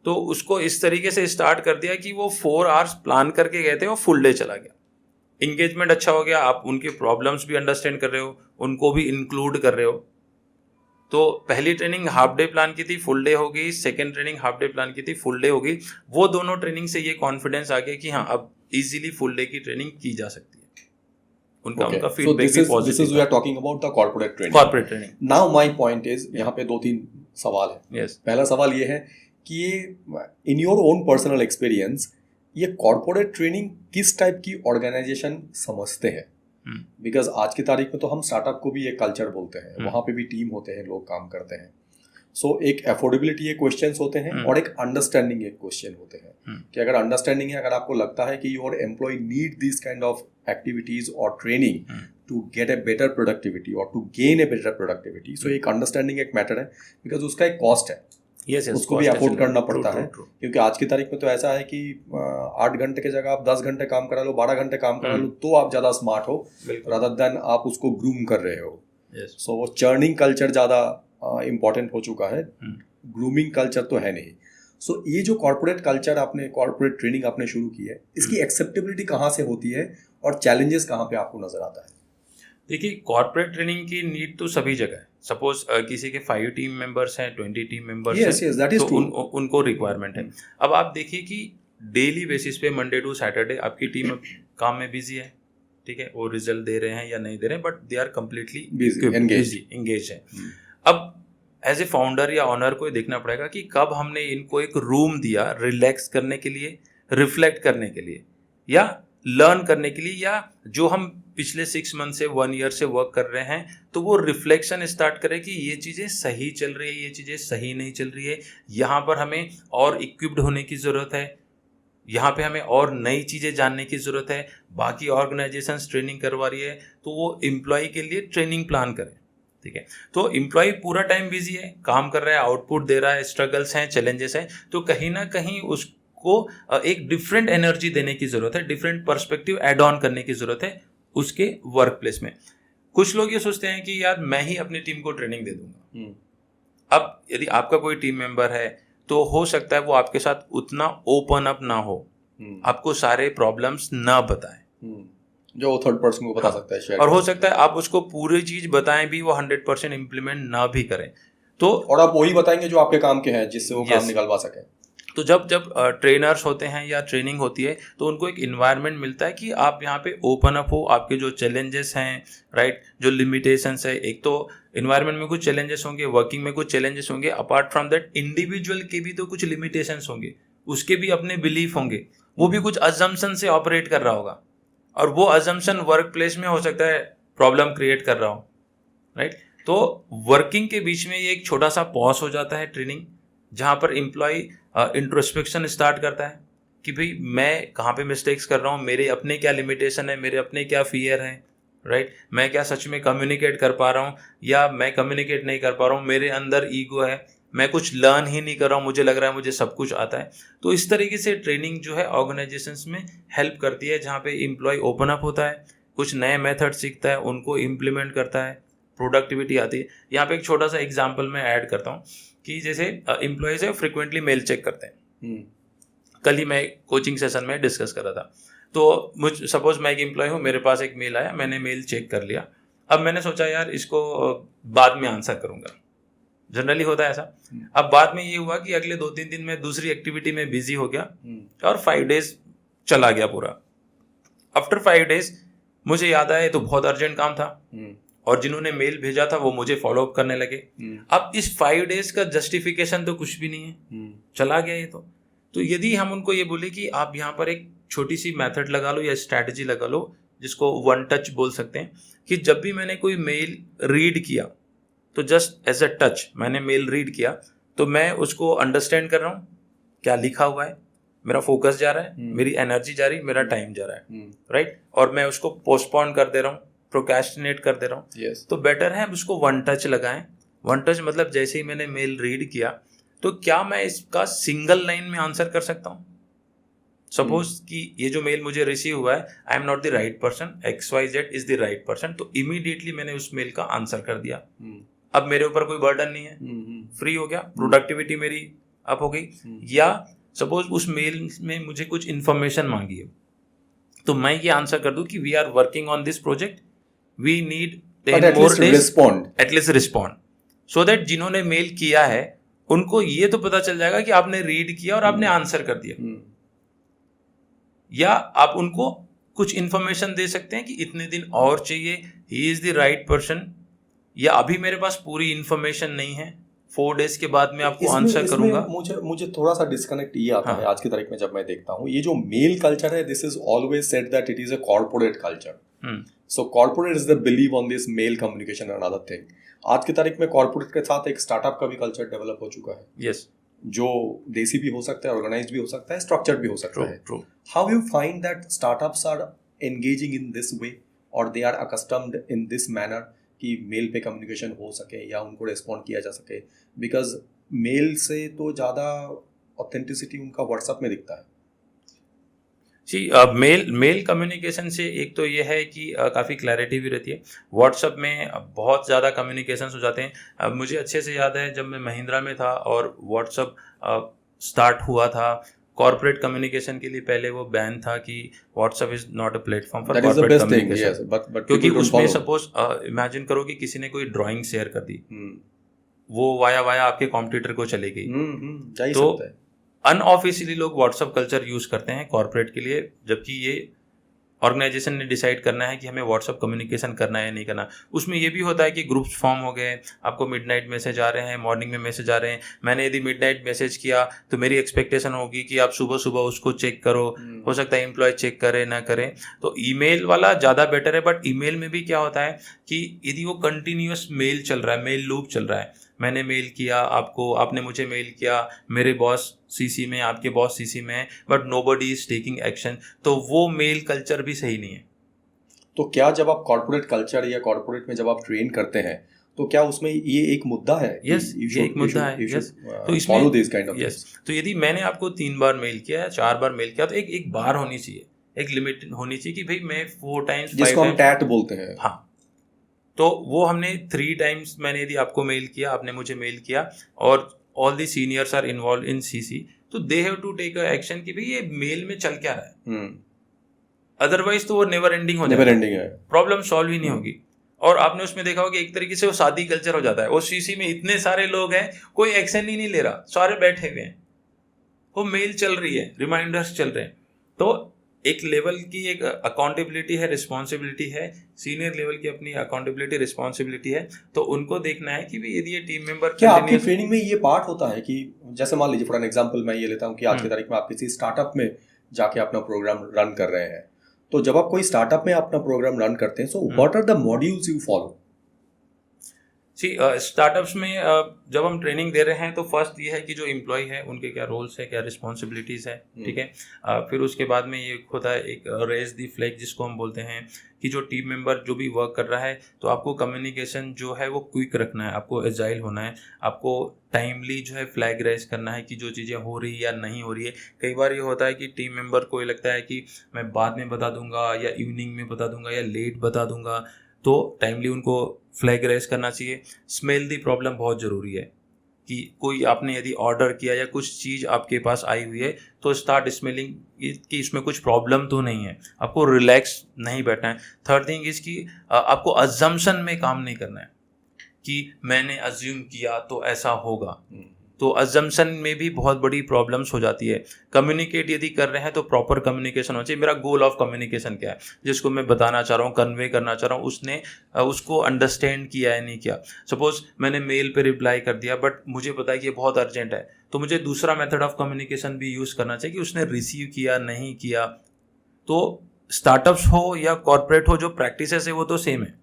तो उसको इस तरीके से स्टार्ट कर दिया कि वो 4 आवर्स प्लान करके गए थे और फुल डे चला गया। इंगेजमेंट अच्छा हो गया, आप उनके प्रॉब्लम्स भी अंडरस्टैंड कर रहे हो, उनको भी इंक्लूड कर रहे हो। तो पहली ट्रेनिंग हाफ डे प्लान की थी, फुल डे हो गई, second training half day plan की थी, फुल डे हो गई। वो दोनों ट्रेनिंग से ये कॉन्फिडेंस आ गया कि हाँ, अब इजीली फुल डे की ट्रेनिंग की जा सकती है। उनका फीडबैक भी positive. This is we are talking about the corporate training. Now my point is, यहाँ पे 2-3 सवाल है। Yes. पहला सवाल ये है कि ये in your own personal experience, ये कॉर्पोरेट ट्रेनिंग किस टाइप की ऑर्गेनाइजेशन समझते हैं? बिकॉज आज की तारीख में तो हम स्टार्टअप को भी एक कल्चर बोलते हैं, वहाँ पे भी टीम होते हैं, लोग काम करते हैं। सो एक अफोर्डेबिलिटी एक क्वेश्चंस होते हैं, और एक अंडरस्टैंडिंग एक क्वेश्चन होते हैं कि अगर अंडरस्टैंडिंग है, अगर आपको लगता है कि your employ need this kind of activities और training to get a better productivity और to gain a better productivity, so एक अंडरस्टैंडिंग एक मैटर है, बिकॉज उसका एक कॉस्ट है। Yes, उसको भी अफोर्ड करना पड़ता है, क्योंकि आज की तारीख में तो ऐसा है कि 8 घंटे की जगह आप 10 घंटे काम करा लो, 12 घंटे काम करा लो, तो आप ज़्यादा स्मार्ट हो, रादर देन आप उसको ग्रूम कर रहे हो। सो वो चर्निंग कल्चर ज़्यादा इम्पॉर्टेंट हो चुका है, ग्रूमिंग कल्चर तो है नहीं। सो ये जो कॉर्पोरेट कल्चर आपने, कॉर्पोरेट ट्रेनिंग आपने शुरू की है, इसकी एक्सेप्टेबिलिटी कहाँ से होती है और चैलेंजेस कहाँ पे आपको नजर आता है? देखिए, कॉर्पोरेट ट्रेनिंग की नीड तो सभी जगह है। सपोज किसी के 5 टीम मेंबर्स हैं, 20 टीम मेंबर्स हैं, तो उनको रिक्वायरमेंट है। अब आप देखिए कि डेली बेसिस पे मंडे टू सैटरडे आपकी टीम काम में बिजी है, ठीक है, वो रिजल्ट दे रहे हैं या नहीं दे रहे हैं, but they are completely engage है। अब एज ए फाउंडर या ऑनर को देखना पड़ेगा कि कब हमने इनको एक रूम दिया रिलैक्स करने के लिए, रिफ्लेक्ट करने के लिए, या लर्न करने के लिए, या जो हम पिछले 6 मंथ से 1 ईयर से वर्क कर रहे हैं, तो वो रिफ्लेक्शन स्टार्ट करें कि ये चीज़ें सही चल रही है, ये चीज़ें सही नहीं चल रही है, यहाँ पर हमें और इक्विप्ड होने की ज़रूरत है, यहाँ पे हमें और नई चीज़ें जानने की ज़रूरत है। बाकी ऑर्गेनाइजेशंस ट्रेनिंग करवा रही है, तो वो एम्प्लॉय के लिए ट्रेनिंग प्लान करें, ठीक है। तो एम्प्लॉय पूरा टाइम बिजी है, काम कर रहा है, आउटपुट दे रहा है, स्ट्रगल्स हैं, चैलेंजेस हैं, तो कहीं ना कहीं उसको एक डिफरेंट एनर्जी देने की ज़रूरत है, डिफरेंट पर्सपेक्टिव एड ऑन करने की ज़रूरत है उसके वर्क प्लेस में। कुछ लोग ये सोचते हैं कि यार मैं ही अपनी टीम को ट्रेनिंग दे दूंगा। अब यदि आपका कोई टीम मेंबर है, तो हो सकता है वो आपके साथ उतना ओपन अप ना हो, आपको सारे प्रॉब्लम्स ना बताए, जो थर्ड पर्सन को बता सकता है शेयर, और हो सकता है आप उसको पूरी चीज बताएं भी, वो 100% इम्प्लीमेंट ना भी करें, तो और आप वही बताएंगे जो आपके काम के हैं, जिससे वो काम निकलवा सके। तो जब ट्रेनर्स होते हैं या ट्रेनिंग होती है, तो उनको एक इन्वायरमेंट मिलता है कि आप यहाँ पे ओपन अप हो, आपके जो चैलेंजेस हैं, राइट, जो लिमिटेशंस है, एक तो इन्वायरमेंट में कुछ चैलेंजेस होंगे, वर्किंग में कुछ चैलेंजेस होंगे, अपार्ट फ्रॉम दैट इंडिविजुअल के भी तो कुछ लिमिटेशंस होंगे, उसके भी अपने बिलीफ होंगे, वो भी कुछ अजम्पशन से ऑपरेट कर रहा होगा, और वो अजम्पशन वर्क प्लेस में हो सकता है प्रॉब्लम क्रिएट कर रहा हो, राइट। तो वर्किंग के बीच में ये एक छोटा सा पॉज हो जाता है ट्रेनिंग, जहाँ पर एम्प्लॉय इंट्रोस्पेक्शन स्टार्ट करता है कि भाई मैं कहाँ पे मिस्टेक्स कर रहा हूँ, मेरे अपने क्या लिमिटेशन है, मेरे अपने क्या फियर हैं, राइट, मैं क्या सच में कम्युनिकेट कर पा रहा हूँ या मैं कम्युनिकेट नहीं कर पा रहा हूँ, मेरे अंदर ईगो है, मैं कुछ लर्न ही नहीं कर रहा हूँ, मुझे लग रहा है मुझे सब कुछ आता है। तो इस तरीके से ट्रेनिंग जो है ऑर्गेनाइजेशंस में हेल्प करती है, जहाँ पे एम्प्लॉय ओपन अप होता है, कुछ नए मेथड सीखता है, उनको इम्प्लीमेंट करता है, प्रोडक्टिविटी आती है। यहाँ पे एक छोटा सा एग्जाम्पल मैं ऐड करता हूँ कि जैसे एम्प्लॉयज है फ्रिक्वेंटली मेल चेक करते हैं। कल ही मैं कोचिंग सेशन में डिस्कस कर रहा था, तो मुझे सपोज मैं एक एम्प्लॉय हूँ, मेरे पास एक मेल आया, मैंने मेल चेक कर लिया। अब मैंने सोचा यार इसको बाद में आंसर करूँगा, जनरली होता है ऐसा। अब बाद में ये हुआ कि अगले 2-3 दिन में दूसरी एक्टिविटी में बिजी हो गया और 5 डेज चला गया पूरा। आफ्टर 5 डेज मुझे याद आया ये तो बहुत अर्जेंट काम था, और जिन्होंने मेल भेजा था वो मुझे फॉलो अप करने लगे। अब इस 5 डेज का जस्टिफिकेशन तो कुछ भी नहीं है, चला गया ये तो यदि हम उनको ये बोले कि आप यहाँ पर एक छोटी सी मेथड लगा लो या स्ट्रैटेजी लगा लो जिसको वन टच बोल सकते हैं, कि जब भी मैंने कोई मेल रीड किया तो जस्ट एज अ टच मैंने मेल रीड किया तो मैं उसको अंडरस्टैंड कर रहा हूँ क्या लिखा हुआ है, मेरा फोकस जा रहा है, मेरी एनर्जी जा रही है, मेरा टाइम जा रहा है, राइट, और मैं उसको पोस्टपोन कर दे रहा हूँ, प्रोक्रेस्टिनेट कर दे रहा हूँ। Yes. तो बेटर है उसको वन टच लगाएं। वन टच मतलब जैसे ही मैंने मेल रीड किया तो क्या मैं इसका सिंगल लाइन में आंसर कर सकता हूँ। सपोज कि ये जो मेल मुझे रिसीव हुआ है, I am not the right person, XYZ is the right person, तो इमीडिएटली मैंने उस मेल का आंसर कर दिया। अब मेरे ऊपर कोई बर्डन नहीं है, फ्री हो गया, प्रोडक्टिविटी मेरी अप हो गई। या सपोज उस मेल में मुझे कुछ इन्फॉर्मेशन मांगी है तो मैं ये आंसर कर दूं कि we are working on this project, we need 10 more days, at least respond, so that जिन्होंने मेल किया है उनको ये तो पता चल जाएगा कि आपने रीड किया और आपने आंसर कर दिया। या आप उनको कुछ इन्फॉर्मेशन दे सकते हैं कि इतने दिन और चाहिए, he is the right person, या अभी मेरे पास पूरी इन्फॉर्मेशन नहीं है, 4 days के बाद मैं आपको आंसर करूंगा। मुझे थोड़ा सा डिस्कनेक्ट ये आता है आज की तारीख में जब मैं देखता हूँ ये जो मेल कल्चर है, this is always said that it is a corporate culture. So corporate is the believe on this mail communication and other thing. आज की तारीख में कॉर्पोरेट के साथ एक स्टार्टअप का भी कल्चर डेवलप हो चुका है। यस, जो देसी भी हो सकता है, ऑर्गेनाइज्ड भी हो सकता है, स्ट्रक्चर्ड भी हो सकता है। True. How you find that startups are engaging in this way और they are accustomed in this manner कि मेल पे कम्युनिकेशन हो सके या उनको रिस्पॉन्ड किया जा सके, बिकॉज मेल से तो ज़्यादा ऑथेंटिसिटी उनका व्हाट्सएप में दिखता है। जी, मेल कम्युनिकेशन से एक तो ये है कि काफ़ी क्लैरिटी भी रहती है। व्हाट्सएप में बहुत ज़्यादा कम्युनिकेशन हो जाते हैं। मुझे अच्छे से याद है जब मैं महिंद्रा में था और व्हाट्सएप स्टार्ट हुआ था, कॉर्पोरेट कम्युनिकेशन के लिए पहले वो बैन था कि WhatsApp is not a platform for corporate communication. क्योंकि उसमें सपोज इमेजिन करो कि किसी ने कोई ड्राइंग शेयर कर दी, वो वाया आपके कंप्यूटर को चली गई, तो अनऑफिशियली लोग व्हाट्सएप कल्चर यूज करते हैं कॉर्पोरेट के लिए, जबकि ये ऑर्गेनाइजेशन ने डिसाइड करना है कि हमें व्हाट्सएप कम्युनिकेशन करना है या नहीं करना। उसमें ये भी होता है कि ग्रुप्स फॉर्म हो गए, आपको मिडनाइट मैसेज आ रहे हैं, मॉर्निंग में मैसेज आ रहे हैं। मैंने यदि मिडनाइट मैसेज किया तो मेरी एक्सपेक्टेशन होगी कि आप सुबह सुबह उसको चेक करो। हो सकता है एम्प्लॉय चेक करे ना करे, तो ईमेल वाला ज़्यादा बेटर है। बट ईमेल में भी क्या होता है कि यदि वो कंटिन्यूअस मेल चल रहा है, मेल लूप चल रहा है, मैंने मेल किया आपको, आपने मुझे मेल किया, मेरे बॉस सीसी में, आपके बॉस सीसी में है, but nobody is taking action, तो वो मेल कल्चर भी सही नहीं है। तो क्या जब आप कॉर्पोरेट कल्चर या कॉर्पोरेट में जब आप ट्रेन करते हैं तो क्या उसमें ये एक मुद्दा है? यस, ये एक मुद्दा है। यस, तो इसमें follow this kind of. Yes, तो यदि मैंने आपको 3 बार मेल किया या 4 बार मेल किया तो एक बार होनी चाहिए, एक लिमिट होनी चाहिए कि भाई मैं 4 टाइम्स, जिसको हम टैट बोलते हैं। हाँ, तो वो हमने 3 टाइम्स मैंने यदि आपको मेल किया, आपने मुझे मेल किया और all the seniors are involve in CC, तो they have to take action कि भाई ये मेल में चल क्या रहा है। अदरवाइज तो वो नेवर एंडिंग हो जाएगा, प्रॉब्लम सॉल्व ही नहीं होगी। और आपने उसमें देखा होगा कि एक तरीके से वो शादी कल्चर हो जाता है। वो सीसी में इतने सारे लोग हैं, कोई एक्शन ही नहीं ले रहा, सारे बैठे हुए हैं, वो मेल चल रही है, रिमाइंडर्स चल रहे हैं। तो एक लेवल की एक अकाउंटेबिलिटी है, रिस्पॉन्सिबिलिटी है, सीनियर लेवल की अपनी अकाउंटेबिलिटी रिस्पॉन्सिबिलिटी है, तो उनको देखना है कि यदि ये टीम मेंबर क्या आपकी ट्रेनिंग में ये पार्ट होता है कि जैसे मान लीजिए फॉर एन एग्जांपल मैं ये लेता हूँ कि आज की तारीख में आप किसी स्टार्टअप में जाके अपना प्रोग्राम रन कर रहे हैं, तो जब आप कोई स्टार्टअप में अपना प्रोग्राम रन करते हैं, so what are the modules you follow? Startups में जब हम ट्रेनिंग दे रहे हैं तो फर्स्ट ये है कि जो एम्प्लॉय है उनके क्या रोल्स है, क्या रिस्पॉन्सिबिलिटीज़ है, ठीक है। फिर उसके बाद में ये होता है एक रेज द फ्लैग, जिसको हम बोलते हैं कि जो टीम मेंबर जो भी वर्क कर रहा है, तो आपको कम्युनिकेशन जो है वो क्विक रखना है, आपको एजाइल होना है, आपको टाइमली जो है फ्लैग रेज करना है कि जो चीज़ें हो रही या नहीं हो रही है। कई बार ये होता है कि टीम मेंबर को ये लगता है कि मैं बाद में बता दूंगा या इवनिंग में बता दूंगा या लेट बता दूंगा, तो टाइमली उनको फ्लैग रेज करना चाहिए। स्मेल दी प्रॉब्लम बहुत ज़रूरी है कि कोई आपने यदि ऑर्डर किया या कुछ चीज़ आपके पास आई हुई है तो स्टार्ट स्मेलिंग कि इसमें कुछ प्रॉब्लम तो नहीं है, आपको रिलैक्स नहीं बैठना है। थर्ड थिंग इज कि आपको अजम्पशन में काम नहीं करना है कि मैंने अज्यूम किया तो ऐसा होगा, तो अजम्पशन में भी बहुत बड़ी प्रॉब्लम्स हो जाती है। कम्युनिकेट यदि कर रहे हैं तो प्रॉपर कम्युनिकेशन होना चाहिए। मेरा गोल ऑफ कम्युनिकेशन क्या है, जिसको मैं बताना चाह रहा हूँ, कन्वे करना चाह रहा हूँ, उसने उसको अंडरस्टैंड किया है नहीं किया। सपोज मैंने मेल पे रिप्लाई कर दिया बट मुझे पता है कि ये बहुत अर्जेंट है, तो मुझे दूसरा मेथड ऑफ कम्युनिकेशन भी यूज़ करना चाहिए कि उसने रिसीव किया नहीं किया, तो स्टार्टअप्स हो या कॉर्पोरेट हो, जो प्रैक्टिसेस है वो तो सेम है.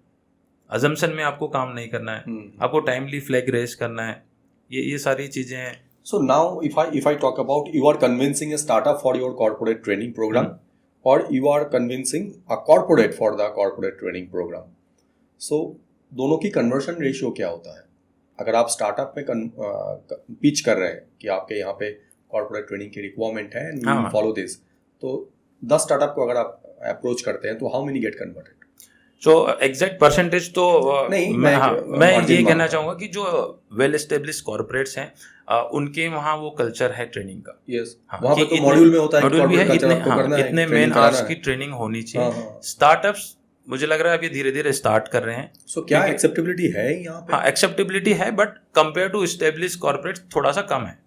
अजम्पशन में आपको काम नहीं करना है, आपको टाइमली फ्लैग रेस करना है, ये सारी चीजें हैं. So now if I talk about, you are convincing a startup for your corporate training program, or you are convincing a corporate for the corporate training program. So दोनों की conversion ratio क्या होता है? अगर आप स्टार्टअप में pitch कर रहे हैं कि आपके यहाँ पे कॉर्पोरेट ट्रेनिंग की रिक्वायरमेंट है एंड वी फॉलो दिस, तो 10 स्टार्टअप को अगर आप अप्रोच करते हैं तो how many get converted? So exact percentage तो नहीं, मैं ये कहना चाहूँगा कि जो वेल एस्टेब्लिश कॉर्पोरेट्स हैं उनके वहाँ वो कल्चर है ट्रेनिंग का. यस, वहाँ पे तो मॉड्यूल में होता है, मॉड्यूल भी है, इतने मेन आवर्स की ट्रेनिंग होनी चाहिए. स्टार्टअप्स मुझे लग रहा है अभी धीरे धीरे स्टार्ट कर रहे हैं. सो क्या एक्सेप्टेबिलिटी है यहाँ पे? हाँ, एक्सेप्टेबिलिटी है, but compare to establish corporate थोड़ा सा कम है.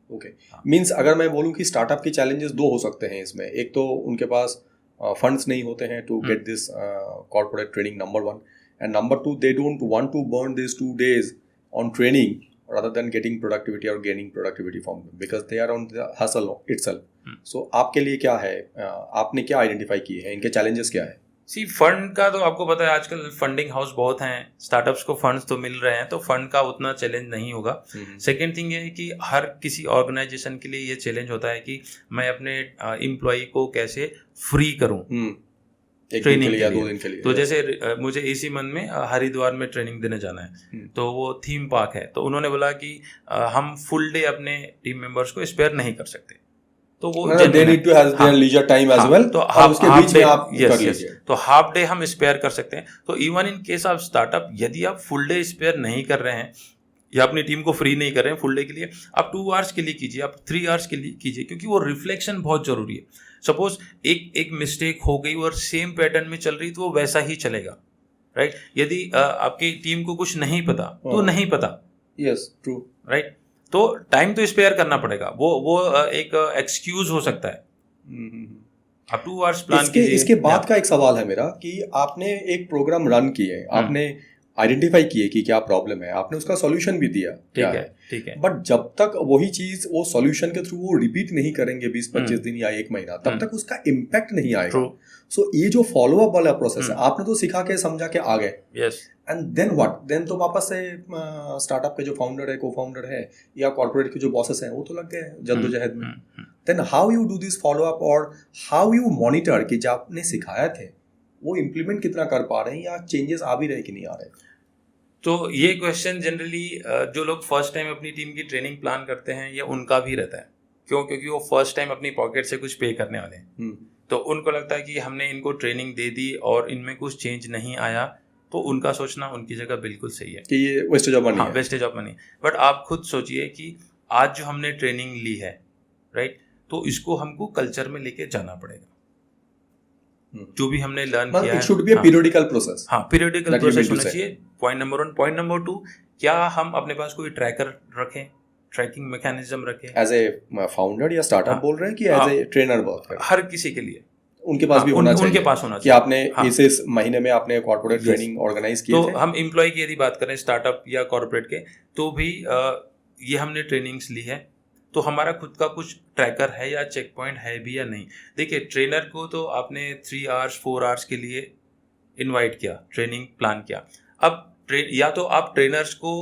ओके, मीन्स अगर मैं बोलूँ कि स्टार्टअप के चैलेंजेस दो हो सकते हैं इसमें. एक तो उनके पास फंड्स नहीं होते हैं to get this corporate training, number 1, and number 2, they don't want to burn this 2 days on training rather than getting productivity or gaining productivity from them, because they are on the hustle itself. So आपके लिए क्या है, आपने क्या identify किए हैं, इनके challenges क्या है? सी फंड का तो आपको पता है आजकल फंडिंग हाउस बहुत हैं, स्टार्टअप्स को फंड्स तो मिल रहे हैं, तो फंड का उतना चैलेंज नहीं होगा. सेकेंड थिंग ये है कि हर किसी ऑर्गेनाइजेशन के लिए ये चैलेंज होता है कि मैं अपने एम्प्लॉय को कैसे फ्री करूं ट्रेनिंग के लिए. 2 दिन के लिए. तो जैसे मुझे इसी मंथ में हरिद्वार में ट्रेनिंग देने जाना है, तो वो थीम पार्क है, तो उन्होंने बोला कि हम फुल डे अपने टीम मेंबर्स को स्पेयर नहीं कर सकते, तो वो they need to have their leisure time as well, तो उसके बीच में आप कर लीजिए. तो हाफ डे हम स्पेयर कर सकते हैं. तो even in case of startup, यदि आप फुल डे स्पेयर नहीं कर रहे हैं या अपनी टीम को फ्री नहीं कर रहे हैं फुल डे के लिए, आप 2 hours के लिए कीजिए, आप 3 hours के लिए कीजिए, क्योंकि वो रिफ्लेक्शन बहुत जरूरी है. सपोज एक मिस्टेक हो गई और सेम पैटर्न में चल रही, तो वो वैसा ही चलेगा, राइट. यदि आपकी टीम को कुछ नहीं पता तो नहीं पता, यस, ट्रू, राइट. तो टाइम तो स्पेयर करना पड़ेगा, वो एक एक्सक्यूज हो सकता है. आप 2 hours प्लान कीजिए. इसके बाद का एक सवाल है मेरा कि आपने एक प्रोग्राम रन किए, आपने आइडेंटिफाई किए कि क्या प्रॉब्लम है, आपने उसका सॉल्यूशन भी दिया, ठीक है. बट जब तक वही चीज वो सॉल्यूशन के थ्रू वो रिपीट नहीं करेंगे 20-25 दिन या 1 महीना, तब तक उसका इम्पैक्ट नहीं आएगा. सो ये जो फॉलो अप वाला प्रोसेस है, आपने तो सिखा के समझा के आ गए, yes, and then what, then तो वापस से स्टार्टअप के जो फाउंडर है, को फाउंडर है, या कॉर्पोरेट के जो बॉसेस हैं, वो तो लग गए जद्दोजहद में. Then how you do this follow up, और हाउ यू मॉनिटर कि जो आपने सिखाया थे वो इम्प्लीमेंट कितना कर पा रहे हैं, या चेंजेस आ भी रहे कि नहीं आ रहे? तो ये क्वेश्चन जनरली जो लोग फर्स्ट टाइम अपनी टीम की ट्रेनिंग प्लान करते हैं, या उनका भी रहता है. क्यों? क्योंकि वो फर्स्ट टाइम अपनी पॉकेट से कुछ पे करने वाले हैं. तो उनको लगता है कि हमने इनको ट्रेनिंग दे दी और इनमें कुछ चेंज नहीं आया, तो उनका सोचना उनकी जगह बिल्कुल सही है कि ये वेस्टेज ऑफ मनी है. Wastage of money. बट आप खुद सोचिए कि आज जो हमने ट्रेनिंग ली है, राइट, तो इसको हमको कल्चर में लेके जाना पड़ेगा. जो भी हमने लर्न किया है, it should be a periodical process. हाँ, पीरियडिकल प्रोसेस होना चाहिए. Point number 1. पॉइंट नंबर 2, क्या हम अपने पास कोई ट्रैकर रखें, ट्रैकिंग मैकेनिज्म रखें? एज ए फाउंडर या स्टार्टअप बोल रहे हैं कि एज ए ट्रेनर बात करें? हर किसी के लिए उनके पास भी होना चाहिए. उनके पास होना चाहिए कि आपने इस महीने में आपने कॉर्पोरेट ट्रेनिंग ऑर्गेनाइज की. तो हम एम्प्लॉय की यदि बात करें स्टार्टअप या कॉर्पोरेट के, तो भी ये हमने ट्रेनिंग्स ली है, तो हमारा खुद का कुछ ट्रैकर है या चेक पॉइंट है भी या नहीं. देखिए, ट्रेनर को तो आपने 3 hours 4 hours के लिए इनवाइट किया, ट्रेनिंग प्लान किया. अब या तो आप ट्रेनर्स को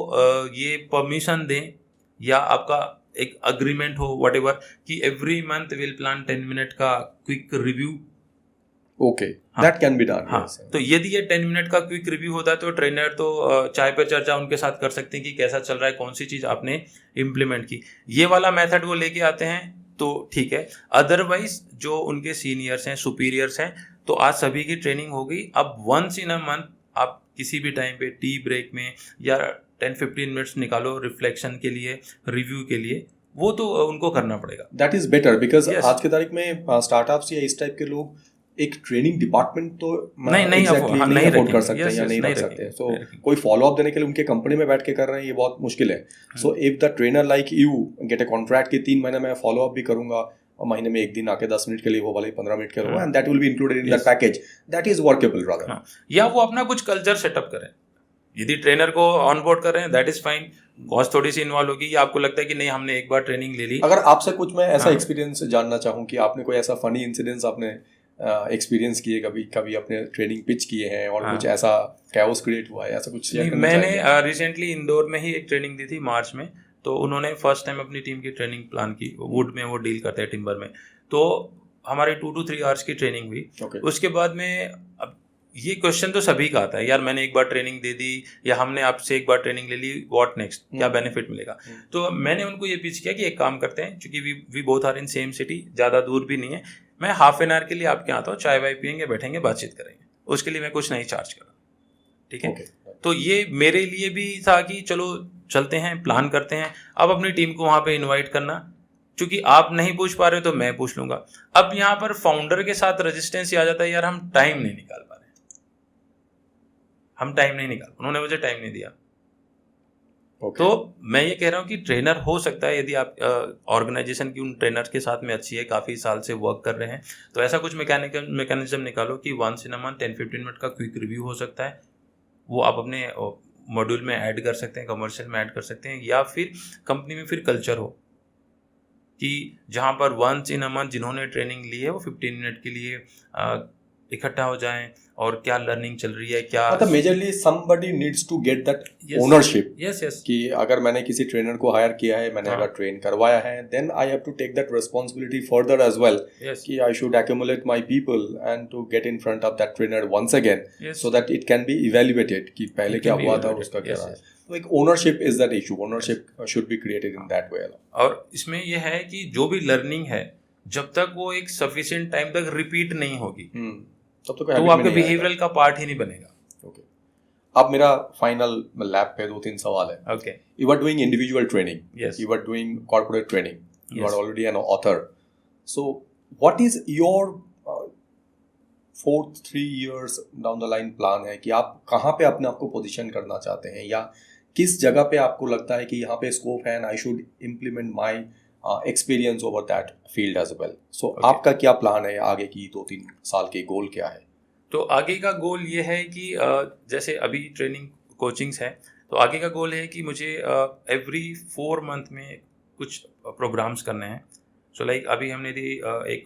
ये परमिशन दें, या आपका एक अग्रीमेंट हो व्हाटएवर कि every month will plan 10 minute का quick review. Okay, that can be done. हाँ, तो यदि ये 10 मिनट का क्विक रिव्यू होता है, तो ट्रेनर तो चाय पे चर्चा उनके साथ कर सकते हैं कि कैसा चल रहा है, कौन सी चीज़ आपने इम्प्लीमेंट की. ये वाला मेथड वो लेके आते हैं तो ठीक है. अदरवाइज जो उनके सीनियर्स हैं, सुपीरियर्स हैं, तो आज सभी की ट्रेनिंग हो गई. अब वंस इन अ मंथ आप किसी भी टाइम पे टी ब्रेक में या 10-15 मिनट्स निकालो रिफ्लेक्शन के लिए, रिव्यू के लिए, वो तो उनको करना पड़ेगा. दैट इज बेटर, बिकॉज आज की तारीख में स्टार्टअप्स या इस टाइप के लोग एक ट्रेनिंग डिपार्टमेंट तो नहीं अफोर्ड कर सकते हैं या नहीं रख सकते. सो कोई फॉलो अप देने के लिए उनके कंपनी में बैठ के कर रहे हैं, ये बहुत मुश्किल है. So if the trainer like you get a contract कि 3 महीने में फॉलो अप भी करूंगा, और महीने में 1 दिन आके 10 मिनट के लिए वो वाले 15 मिनट के लिए, and that will be included in that package, that is workable rather. या वो अपना कुछ कल्चर सेटअप करें. यदि ट्रेनर को ऑन बोर्ड कर रहे हैं, दैट इज फाइन. कॉस्ट थोड़ी सी इन्वॉल्व होगी, या आपको लगता है कि नहीं, हमने एक बार ट्रेनिंग ले ली. अगर आपसे कुछ मैं ऐसा एक्सपीरियंस जानना चाहूँ कि आपने कोई ऐसा फनी इंसिडेंस आपने एक्सपीरियंस किए, कभी कभी अपने ट्रेनिंग पिच किए हैं और हाँ। कुछ ऐसा कैओस क्रिएट हुआ है, ऐसा कुछ शेयर नहीं, करना चाहेंगे? मैंने रिसेंटली इंदौर में ही एक ट्रेनिंग दी थी मार्च में। तो उन्होंने फर्स्ट टाइम अपनी टीम की ट्रेनिंग प्लान की। वुड में वो डील करते हैं, टिम्बर में। तो हमारी 2 to 3 आवर्स की ट्रेनिंग हुई। ओके। उसके बाद में अब ये क्वेश्चन तो सभी का आता है, यार मैंने एक बार ट्रेनिंग दे दी या हमने आपसे एक बार ट्रेनिंग ले ली, व्हाट नेक्स्ट, क्या बेनिफिट मिलेगा। तो मैंने उनको ये पिच किया कि एक काम करते हैं, क्योंकि we both are in same city, ज़्यादा दूर भी नहीं है, मैं हाफ एन आवर के लिए आपके यहाँ आता हूँ, चाय वाय पियेंगे, बैठेंगे, बातचीत करेंगे, उसके लिए मैं कुछ नहीं चार्ज कर रहा, ठीक है। तो ये मेरे लिए भी था कि चलो चलते हैं, प्लान करते हैं। अब अपनी टीम को वहाँ पे इनवाइट करना, क्योंकि आप नहीं पूछ पा रहे हो तो मैं पूछ लूंगा। अब यहाँ पर फाउंडर के साथ रेजिस्टेंस आ जाता है, यार हम टाइम नहीं निकाल पा रहे, हम टाइम नहीं निकाल, उन्होंने मुझे टाइम नहीं दिया। Okay. तो मैं ये कह रहा हूँ कि ट्रेनर हो सकता है, यदि आप ऑर्गेनाइजेशन की उन ट्रेनर के साथ में अच्छी है, काफ़ी साल से वर्क कर रहे हैं, तो ऐसा कुछ मैकेनिज्म निकालो कि once in a month 10-15 minute का क्विक रिव्यू हो सकता है, वो आप अपने मॉड्यूल में ऐड कर सकते हैं, कमर्शियल में ऐड कर सकते हैं, या फिर कंपनी में फिर कल्चर हो कि जहाँ पर वंस इन अ मंथ जिन्होंने ट्रेनिंग ली है वो 15 मिनट के लिए इकट्ठा हो जाएं, और क्या लर्निंग चल रही है, क्या मतलब majorly somebody needs to get that Yes. ownership. Yes कि अगर मैंने किसी ट्रेनर को हायर किया है, मैंने हाँ। अगर ट्रेन करवाया है, then I have to take that responsibility further as well. Yes कि I should accumulate my people and to get in front of that trainer once again, yes so that it can be evaluated कि पहले It क्या can be हुआ था और evaluated. उसका क्या Yes, रहा है। yes. तो एक ownership is that issue. Ownership should be created in that way. और इसमें यह है कि जो भी लर्निंग है, जब तक वो एक सफिशिएंट टाइम तक रिपीट नहीं होगी, तब तो तो वो आपके बिहेवियरल का पार्ट ही नहीं बनेगा। ओके। अब मेरा फाइनल लैब पे 2-3 सवाल है। Okay. You are doing individual training. Yes. You are doing corporate training. You Yes. are already an author. So, what is your 4-3 years down the line plan है कि आप कहाँ पे अपने आप को पोजीशन करना चाहते हैं, या किस जगह पे आपको लगता है कि यहाँ पे स्कोप है and I should implement my experience over that field as well. So, Okay. आपका क्या प्लान है आगे की 2-3 साल के गोल क्या है? तो आगे का गोल ये है कि जैसे अभी ट्रेनिंग कोचिंग्स है, तो आगे का गोल है कि मुझे एवरी 4 मंथ में कुछ प्रोग्राम्स करने हैं। सो लाइक अभी हमने एक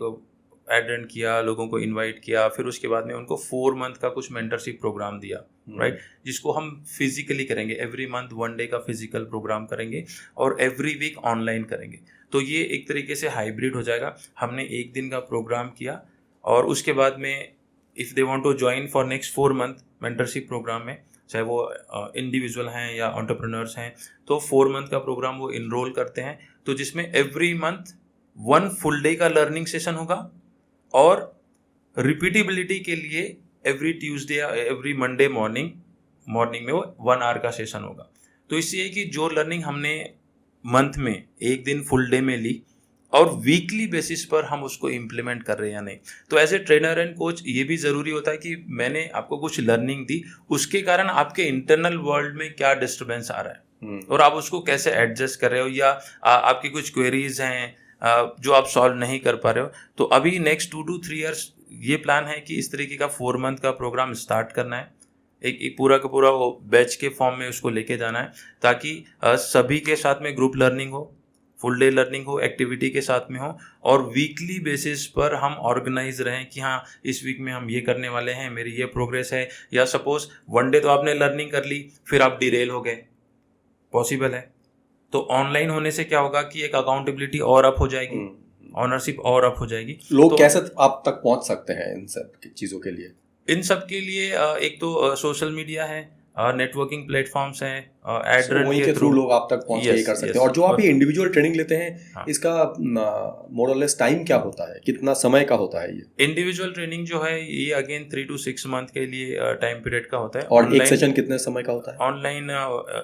एड रन किया, लोगों को इनवाइट किया, फिर उसके बाद में उनको 4 मंथ का कुछ मेंटरशिप प्रोग्राम दिया, राइट, जिसको हम फिजिकली करेंगे। एवरी मंथ 1 डे का फिजिकल प्रोग्राम करेंगे और एवरी वीक ऑनलाइन करेंगे। तो ये एक तरीके से हाइब्रिड हो जाएगा। हमने एक दिन का प्रोग्राम किया और उसके बाद में if they want to join for next 4 month mentorship program में, चाहे वो इंडिविजुअल हैं या एंटरप्रेन्योर्स हैं, तो 4 मंथ का प्रोग्राम वो इनरोल करते हैं। तो जिसमें एवरी मंथ 1 फुल डे का लर्निंग सेशन होगा और रिपीटेबिलिटी के लिए एवरी ट्यूसडे या एवरी मंडे मॉर्निंग में वो 1 आवर का सेशन होगा। तो इससे कि जो लर्निंग हमने मंथ में एक दिन फुल डे में ली और वीकली बेसिस पर हम उसको इम्प्लीमेंट कर रहे हैं या नहीं। तो as a trainer and coach ये भी ज़रूरी होता है कि मैंने आपको कुछ लर्निंग दी, उसके कारण आपके इंटरनल वर्ल्ड में क्या डिस्टर्बेंस आ रहा है और आप उसको कैसे एडजस्ट कर रहे हो, या आपकी कुछ क्वेरीज हैं जो आप सॉल्व नहीं कर पा रहे हो। तो अभी नेक्स्ट 2 to 3 ईयर्स ये प्लान है कि इस तरीके का 4 मंथ का प्रोग्राम स्टार्ट करना है, एक पूरा का पूरा वो बैच के फॉर्म में उसको लेके जाना है, ताकि सभी के साथ में ग्रुप लर्निंग हो, फुल डे लर्निंग हो, एक्टिविटी के साथ में हो, और वीकली बेसिस पर हम ऑर्गेनाइज रहें कि हाँ इस वीक में हम ये करने वाले हैं, मेरी ये प्रोग्रेस है। या सपोज 1 डे तो आपने लर्निंग कर ली, फिर आप डिरेल हो गए, पॉसिबल है। तो ऑनलाइन होने से क्या होगा कि एक अकाउंटेबिलिटी और अप हो जाएगी, ऑनरशिप और अप हो जाएगी। लोग तो कैसे आप तक पहुंच सकते हैं इन सब चीज़ों के लिए? इन सब के लिए एक तो सोशल मीडिया है, नेटवर्किंग प्लेटफॉर्म्स हैं, एड रन वहीं के थ्रू लोग आप तक पहुंच के ही कर सकते हैं। और जो आप ये इंडिविजुअल ट्रेनिंग लेते हैं, हाँ। इसका मोरलेस टाइम क्या होता है, कितना समय का होता है ये? इंडिविजुअल ट्रेनिंग जो है ये अगेन 3 to 6 मंथ के लिए टाइम पीरियड का होता है। और एक सेशन कितने समय का होता है? ऑनलाइन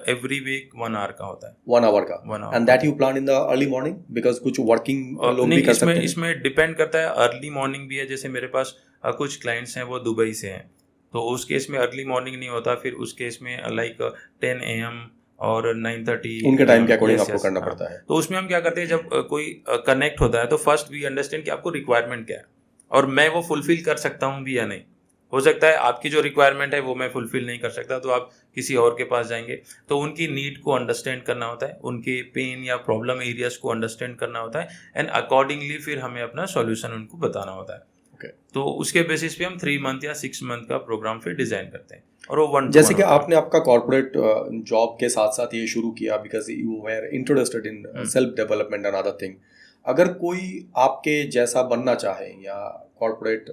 एवरी वीक 1 आवर का होता है। 1 आवर का। 1 hour. And that you plan in the early morning, because कुछ वर्किंग लोग भी कर सकते हैं। इसमें डिपेंड करता है, अर्ली मॉर्निंग भी है। जैसे मेरे पास कुछ क्लाइंट्स हैं वो दुबई से हैं, तो उस केस में अर्ली मॉर्निंग नहीं होता, फिर उस केस में लाइक 10 AM और 9:30 उनके टाइम के अकॉर्डिंग आपको करना पड़ता है। तो उसमें हम क्या करते हैं, जब कोई कनेक्ट होता है तो फर्स्ट वी अंडरस्टैंड कि आपको रिक्वायरमेंट क्या है और मैं वो फुलफिल कर सकता हूँ भी या नहीं। हो सकता है आपकी जो रिक्वायरमेंट है वो मैं फुलफिल नहीं कर सकता, तो आप किसी और के पास जाएंगे। तो उनकी नीड को अंडरस्टैंड करना होता है, उनके पेन या प्रॉब्लम एरियाज को अंडरस्टैंड करना होता है, एंड अकॉर्डिंगली फिर हमें अपना सॉल्यूशन उनको बताना होता है। Okay. तो उसके बेसिस पे हम 3 मंथ या 6 मंथ का प्रोग्राम फिर डिजाइन करते हैं और वो 1-to-1 जैसे कि होता है। आपने आपका कॉर्पोरेट जॉब के साथ साथ ये शुरू किया because you were interested in self development and other thing, अगर कोई आपके जैसा बनना चाहे या कॉर्पोरेट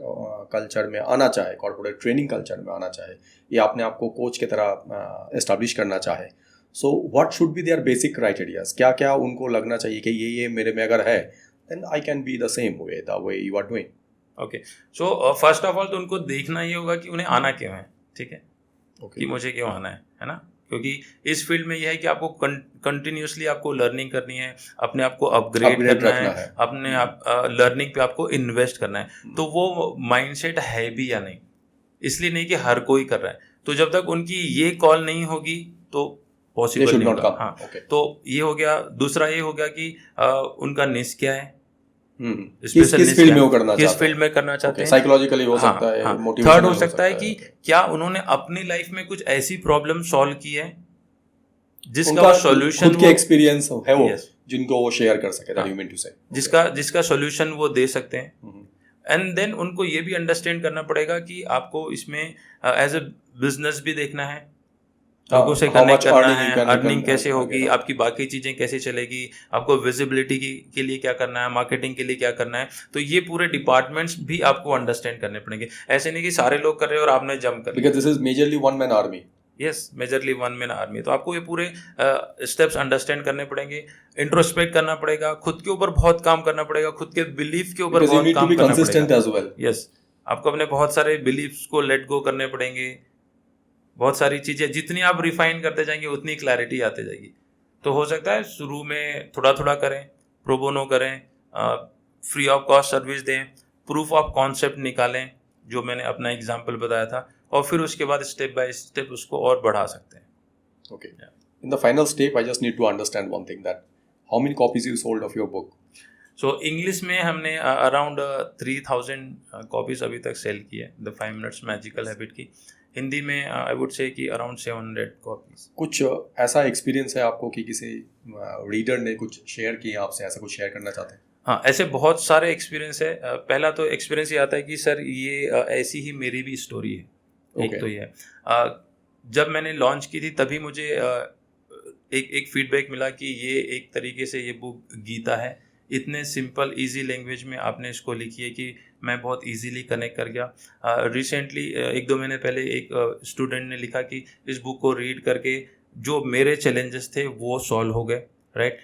कल्चर में आना चाहे, कॉर्पोरेट ट्रेनिंग कल्चर में आना चाहे, या अपने आप को कोच की तरह एस्टैब्लिश करना चाहे, so what should be their basic criterias? क्या क्या उनको लगना चाहिए कि ये मेरे में अगर है then I can be the same way the way you are doing? Okay, so first of all तो उनको देखना ये होगा कि उन्हें आना क्यों है, ठीक है, कि मुझे क्यों आना है ना, क्योंकि इस फील्ड में यह है कि आपको कंटिन्यूसली आपको लर्निंग करनी है, अपने आप को अपग्रेड करना रखना है, अपने आप लर्निंग पे आपको इन्वेस्ट करना है। तो वो माइंडसेट है भी या नहीं, इसलिए नहीं कि हर कोई कर रहा है, तो जब तक उनकी ये कॉल नहीं होगी तो पॉसिबल नहीं होगा। हाँ, तो ये हो गया। दूसरा ये हो गया कि उनका निश क्या है, किस फील्ड में वो करना चाहते हैं, किस फील्ड में करना चाहते हैं, साइकोलॉजिकली हो सकता है, मोटिवेशनल थर्ड हो सकता है कि क्या उन्होंने अपनी लाइफ में कुछ ऐसी प्रॉब्लम सॉल्व की है जिसका सॉल्यूशन खुद के एक्सपीरियंस है वो, Yes. जिनको वो शेयर कर सके, दैट यू मीन टू से, जिसका सॉल्यूशन वो दे सकते हैं। एंड देन उनको ये भी अंडरस्टैंड करना पड़ेगा कि आपको इसमें एज अ बिजनेस भी देखना है, लोगों से कनेक्ट करना है, अर्निंग कैसे होगी, आपकी बाकी चीज़ें कैसे चलेगी, आपको विजिबिलिटी के लिए क्या करना है, मार्केटिंग के लिए क्या करना है, तो ये पूरे डिपार्टमेंट्स भी आपको अंडरस्टैंड करने पड़ेंगे। ऐसे नहीं कि सारे लोग कर रहे हैं और आपने जंप कर, because this is majorly one man army. Yes, majorly one man army. तो आपको ये पूरे स्टेप्स अंडरस्टैंड करने पड़ेंगे, इंट्रोस्पेक्ट करना पड़ेगा, खुद के ऊपर बहुत काम करना पड़ेगा, खुद के बिलीफ के ऊपर बहुत काम करना पड़ेगा। यस, आपको अपने बहुत सारे बिलीफ्स को लेट गो करने पड़ेंगे, बहुत सारी चीज़ें जितनी आप रिफाइन करते जाएंगे उतनी क्लैरिटी आते जाएगी। तो हो सकता है शुरू में थोड़ा थोड़ा करें, प्रोबोनो करें, फ्री ऑफ कॉस्ट सर्विस दें, प्रूफ ऑफ कॉन्सेप्ट निकालें जो मैंने अपना एग्जांपल बताया था, और फिर उसके बाद स्टेप बाय स्टेप उसको और बढ़ा सकते हैं। Okay, in the final step I just need to understand one thing, that how many copies you sold of your book? So English में हमने अराउंड 3000 कॉपीज अभी तक सेल की है, द 5 मिनट्स मैजिकल हैबिट की। हिंदी में आई वुड से कि around 700 copies. कुछ ऐसा एक्सपीरियंस है आपको कि किसी रीडर ने कुछ शेयर किया आपसे, ऐसा कुछ शेयर करना चाहते हैं? हाँ, ऐसे बहुत सारे एक्सपीरियंस है। पहला तो एक्सपीरियंस ये आता है कि सर ये ऐसी ही मेरी भी स्टोरी है। एक तो ये है, जब मैंने लॉन्च की थी तभी मुझे एक फीडबैक मिला कि ये एक तरीके से ये बुक गीता है, इतने सिंपल इजी लैंग्वेज में आपने इसको लिखी है कि मैं बहुत इजीली कनेक्ट कर गया। रिसेंटली 1-2 महीने पहले एक स्टूडेंट ने लिखा कि इस बुक को रीड करके जो मेरे चैलेंजेस थे वो सॉल्व हो गए, राइट।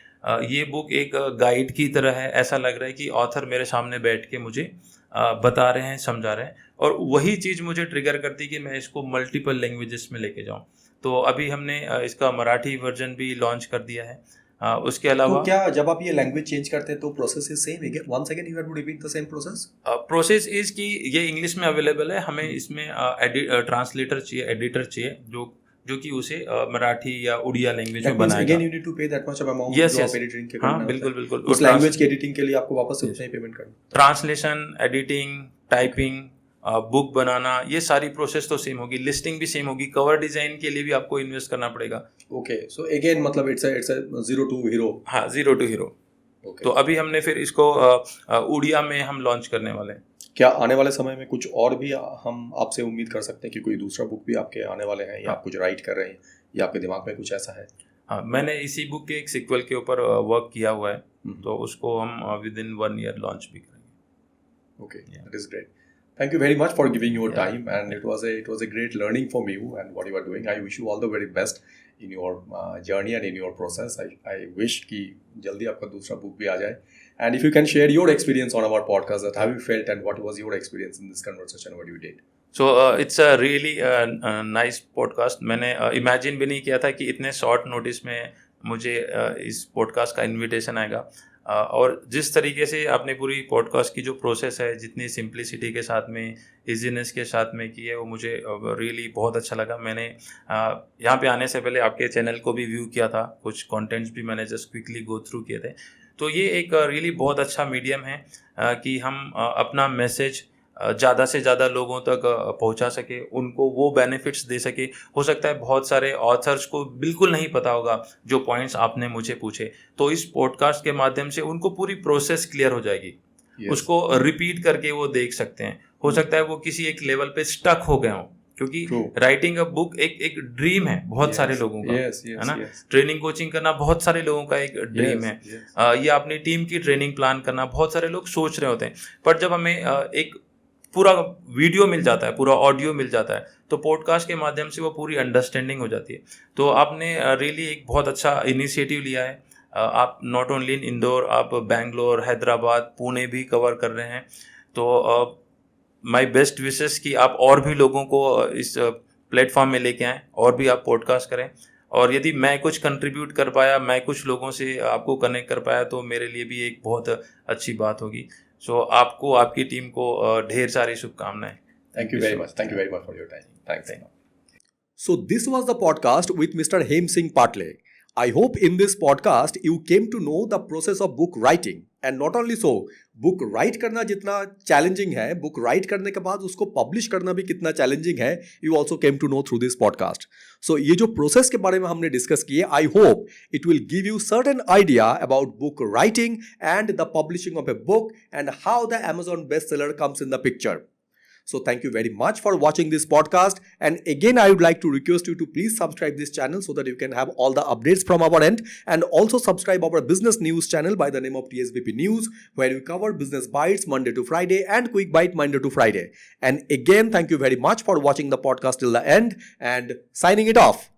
ये बुक एक गाइड की तरह है, ऐसा लग रहा है कि ऑथर मेरे सामने बैठ के मुझे बता रहे हैं, समझा रहे हैं, और वही चीज़ मुझे ट्रिगर करती कि मैं इसको मल्टीपल लैंग्वेजेस में लेके जाऊँ। तो अभी हमने इसका मराठी वर्जन भी लॉन्च कर दिया है। उसके अलावा तो क्या जब आप ये लैंग्वेज चेंज करते हैं तो प्रोसेस इज सेम है? Once again you have to repeat the same process? Process is कि ये इंग्लिश में अवेलेबल है, हमें इसमें ट्रांसलेटर चाहिए, एडिटर चाहिए जो कि उसे मराठी या उड़िया लैंग्वेज में बनाएगा। अगेन यू नीड टू पे दैट मच ऑफ अमाउंट जो आप एडिटिंग के करना है। हाँ, बिल्कुल। उस लैंग्वेज की एडिटिंग के लिए आपको वापस से उतना ही पेमेंट करना। ट्रांसलेशन, एडिटिंग, टाइपिंग, बुक बनाना, ये सारी प्रोसेस तो सेम होगी, लिस्टिंग भी सेम होगी, कवर डिजाइन के लिए भी आपको इन्वेस्ट करना पड़ेगा। ओके, सो अगेन मतलब it's a zero to hero. हाँ, जीरो टू हीरो। तो अभी हमने फिर इसको उड़िया में हम लॉन्च करने वाले हैं। क्या आने वाले समय में कुछ और भी हम आपसे उम्मीद कर सकते हैं कि कोई दूसरा बुक भी आपके आने वाले हैं, या आप कुछ राइट कर रहे हैं, या आपके दिमाग में कुछ ऐसा है? हाँ, मैंने इसी बुक के एक सीक्वल के ऊपर वर्क किया हुआ है, तो उसको हम विद इन 1 ईयर लॉन्च भी करेंगे। Okay, that is great. Thank you very much for giving your time, and it was a great learning from you and what you are doing. I wish you all the very best in your journey and in your process. I wish कि जल्दी आपका दूसरा book भी आ जाए. And if you can share your experience on our podcast, that how you felt and what was your experience in this conversation, what you did. So it's a really nice podcast. मैंने imagine भी नहीं किया था कि इतने short notice में मुझे इस podcast का invitation आएगा। और जिस तरीके से आपने पूरी पॉडकास्ट की जो प्रोसेस है, जितनी सिंप्लिसिटी के साथ में, इजीनेस के साथ में की है, वो मुझे रियली बहुत अच्छा लगा। मैंने यहाँ पे आने से पहले आपके चैनल को भी व्यू किया था, कुछ कंटेंट्स भी मैंने जस्ट क्विकली गो थ्रू किए थे। तो ये एक रियली बहुत अच्छा मीडियम है कि हम अपना मैसेज ज़्यादा से ज़्यादा लोगों तक पहुंचा सके, उनको वो बेनिफिट्स दे सके। हो सकता है बहुत सारे ऑथर्स को बिल्कुल नहीं पता होगा जो पॉइंट्स आपने मुझे पूछे, तो इस पॉडकास्ट के माध्यम से उनको पूरी प्रोसेस क्लियर हो जाएगी। Yes. उसको रिपीट करके वो देख सकते हैं. हो सकता है वो किसी एक लेवल पे स्टक हो गए हों, क्योंकि True. राइटिंग अ बुक एक ड्रीम है बहुत सारे लोगों का, है ना. ट्रेनिंग कोचिंग करना बहुत सारे लोगों का एक ड्रीम है. या अपनी टीम की ट्रेनिंग प्लान करना बहुत सारे लोग सोच रहे होते हैं. पर जब हमें एक पूरा वीडियो मिल जाता है, पूरा ऑडियो मिल जाता है, तो पॉडकास्ट के माध्यम से वो पूरी अंडरस्टैंडिंग हो जाती है. तो आपने रियली एक बहुत अच्छा इनिशिएटिव लिया है. आप नॉट ओनली इन इंदौर, आप बैंगलोर, हैदराबाद, पुणे भी कवर कर रहे हैं. तो माय बेस्ट विशेस कि आप और भी लोगों को इस प्लेटफॉर्म में लेके आएँ, और भी आप पॉडकास्ट करें. और यदि मैं कुछ कंट्रीब्यूट कर पाया, मैं कुछ लोगों से आपको कनेक्ट कर पाया, तो मेरे लिए भी एक बहुत अच्छी बात होगी. सो आपको, आपकी टीम को ढेर सारी शुभकामनाएं. Thank you very much. Thank you very much for your time. Thanks. So this was the podcast with Mr. Hem Singh Patle. I hope in this podcast you came to know the process of book writing. And not only so, book right करना जितना challenging है, book right करने के बाद उसको publish करना भी कितना चैलेंजिंग है, you also came to know through this podcast. So ये जो प्रोसेस के बारे में हमने डिस्कस किए, I hope it will give you certain idea about book writing and the publishing of a book and how the Amazon bestseller comes in the picture. So thank you very much for watching this podcast, and again I would like to request you to please subscribe this channel so that you can have all the updates from our end, and also subscribe our business news channel by the name of TSVP News, where we cover business bites Monday to Friday and quick bite Monday to Friday. And again, thank you very much for watching the podcast till the end, and signing it off.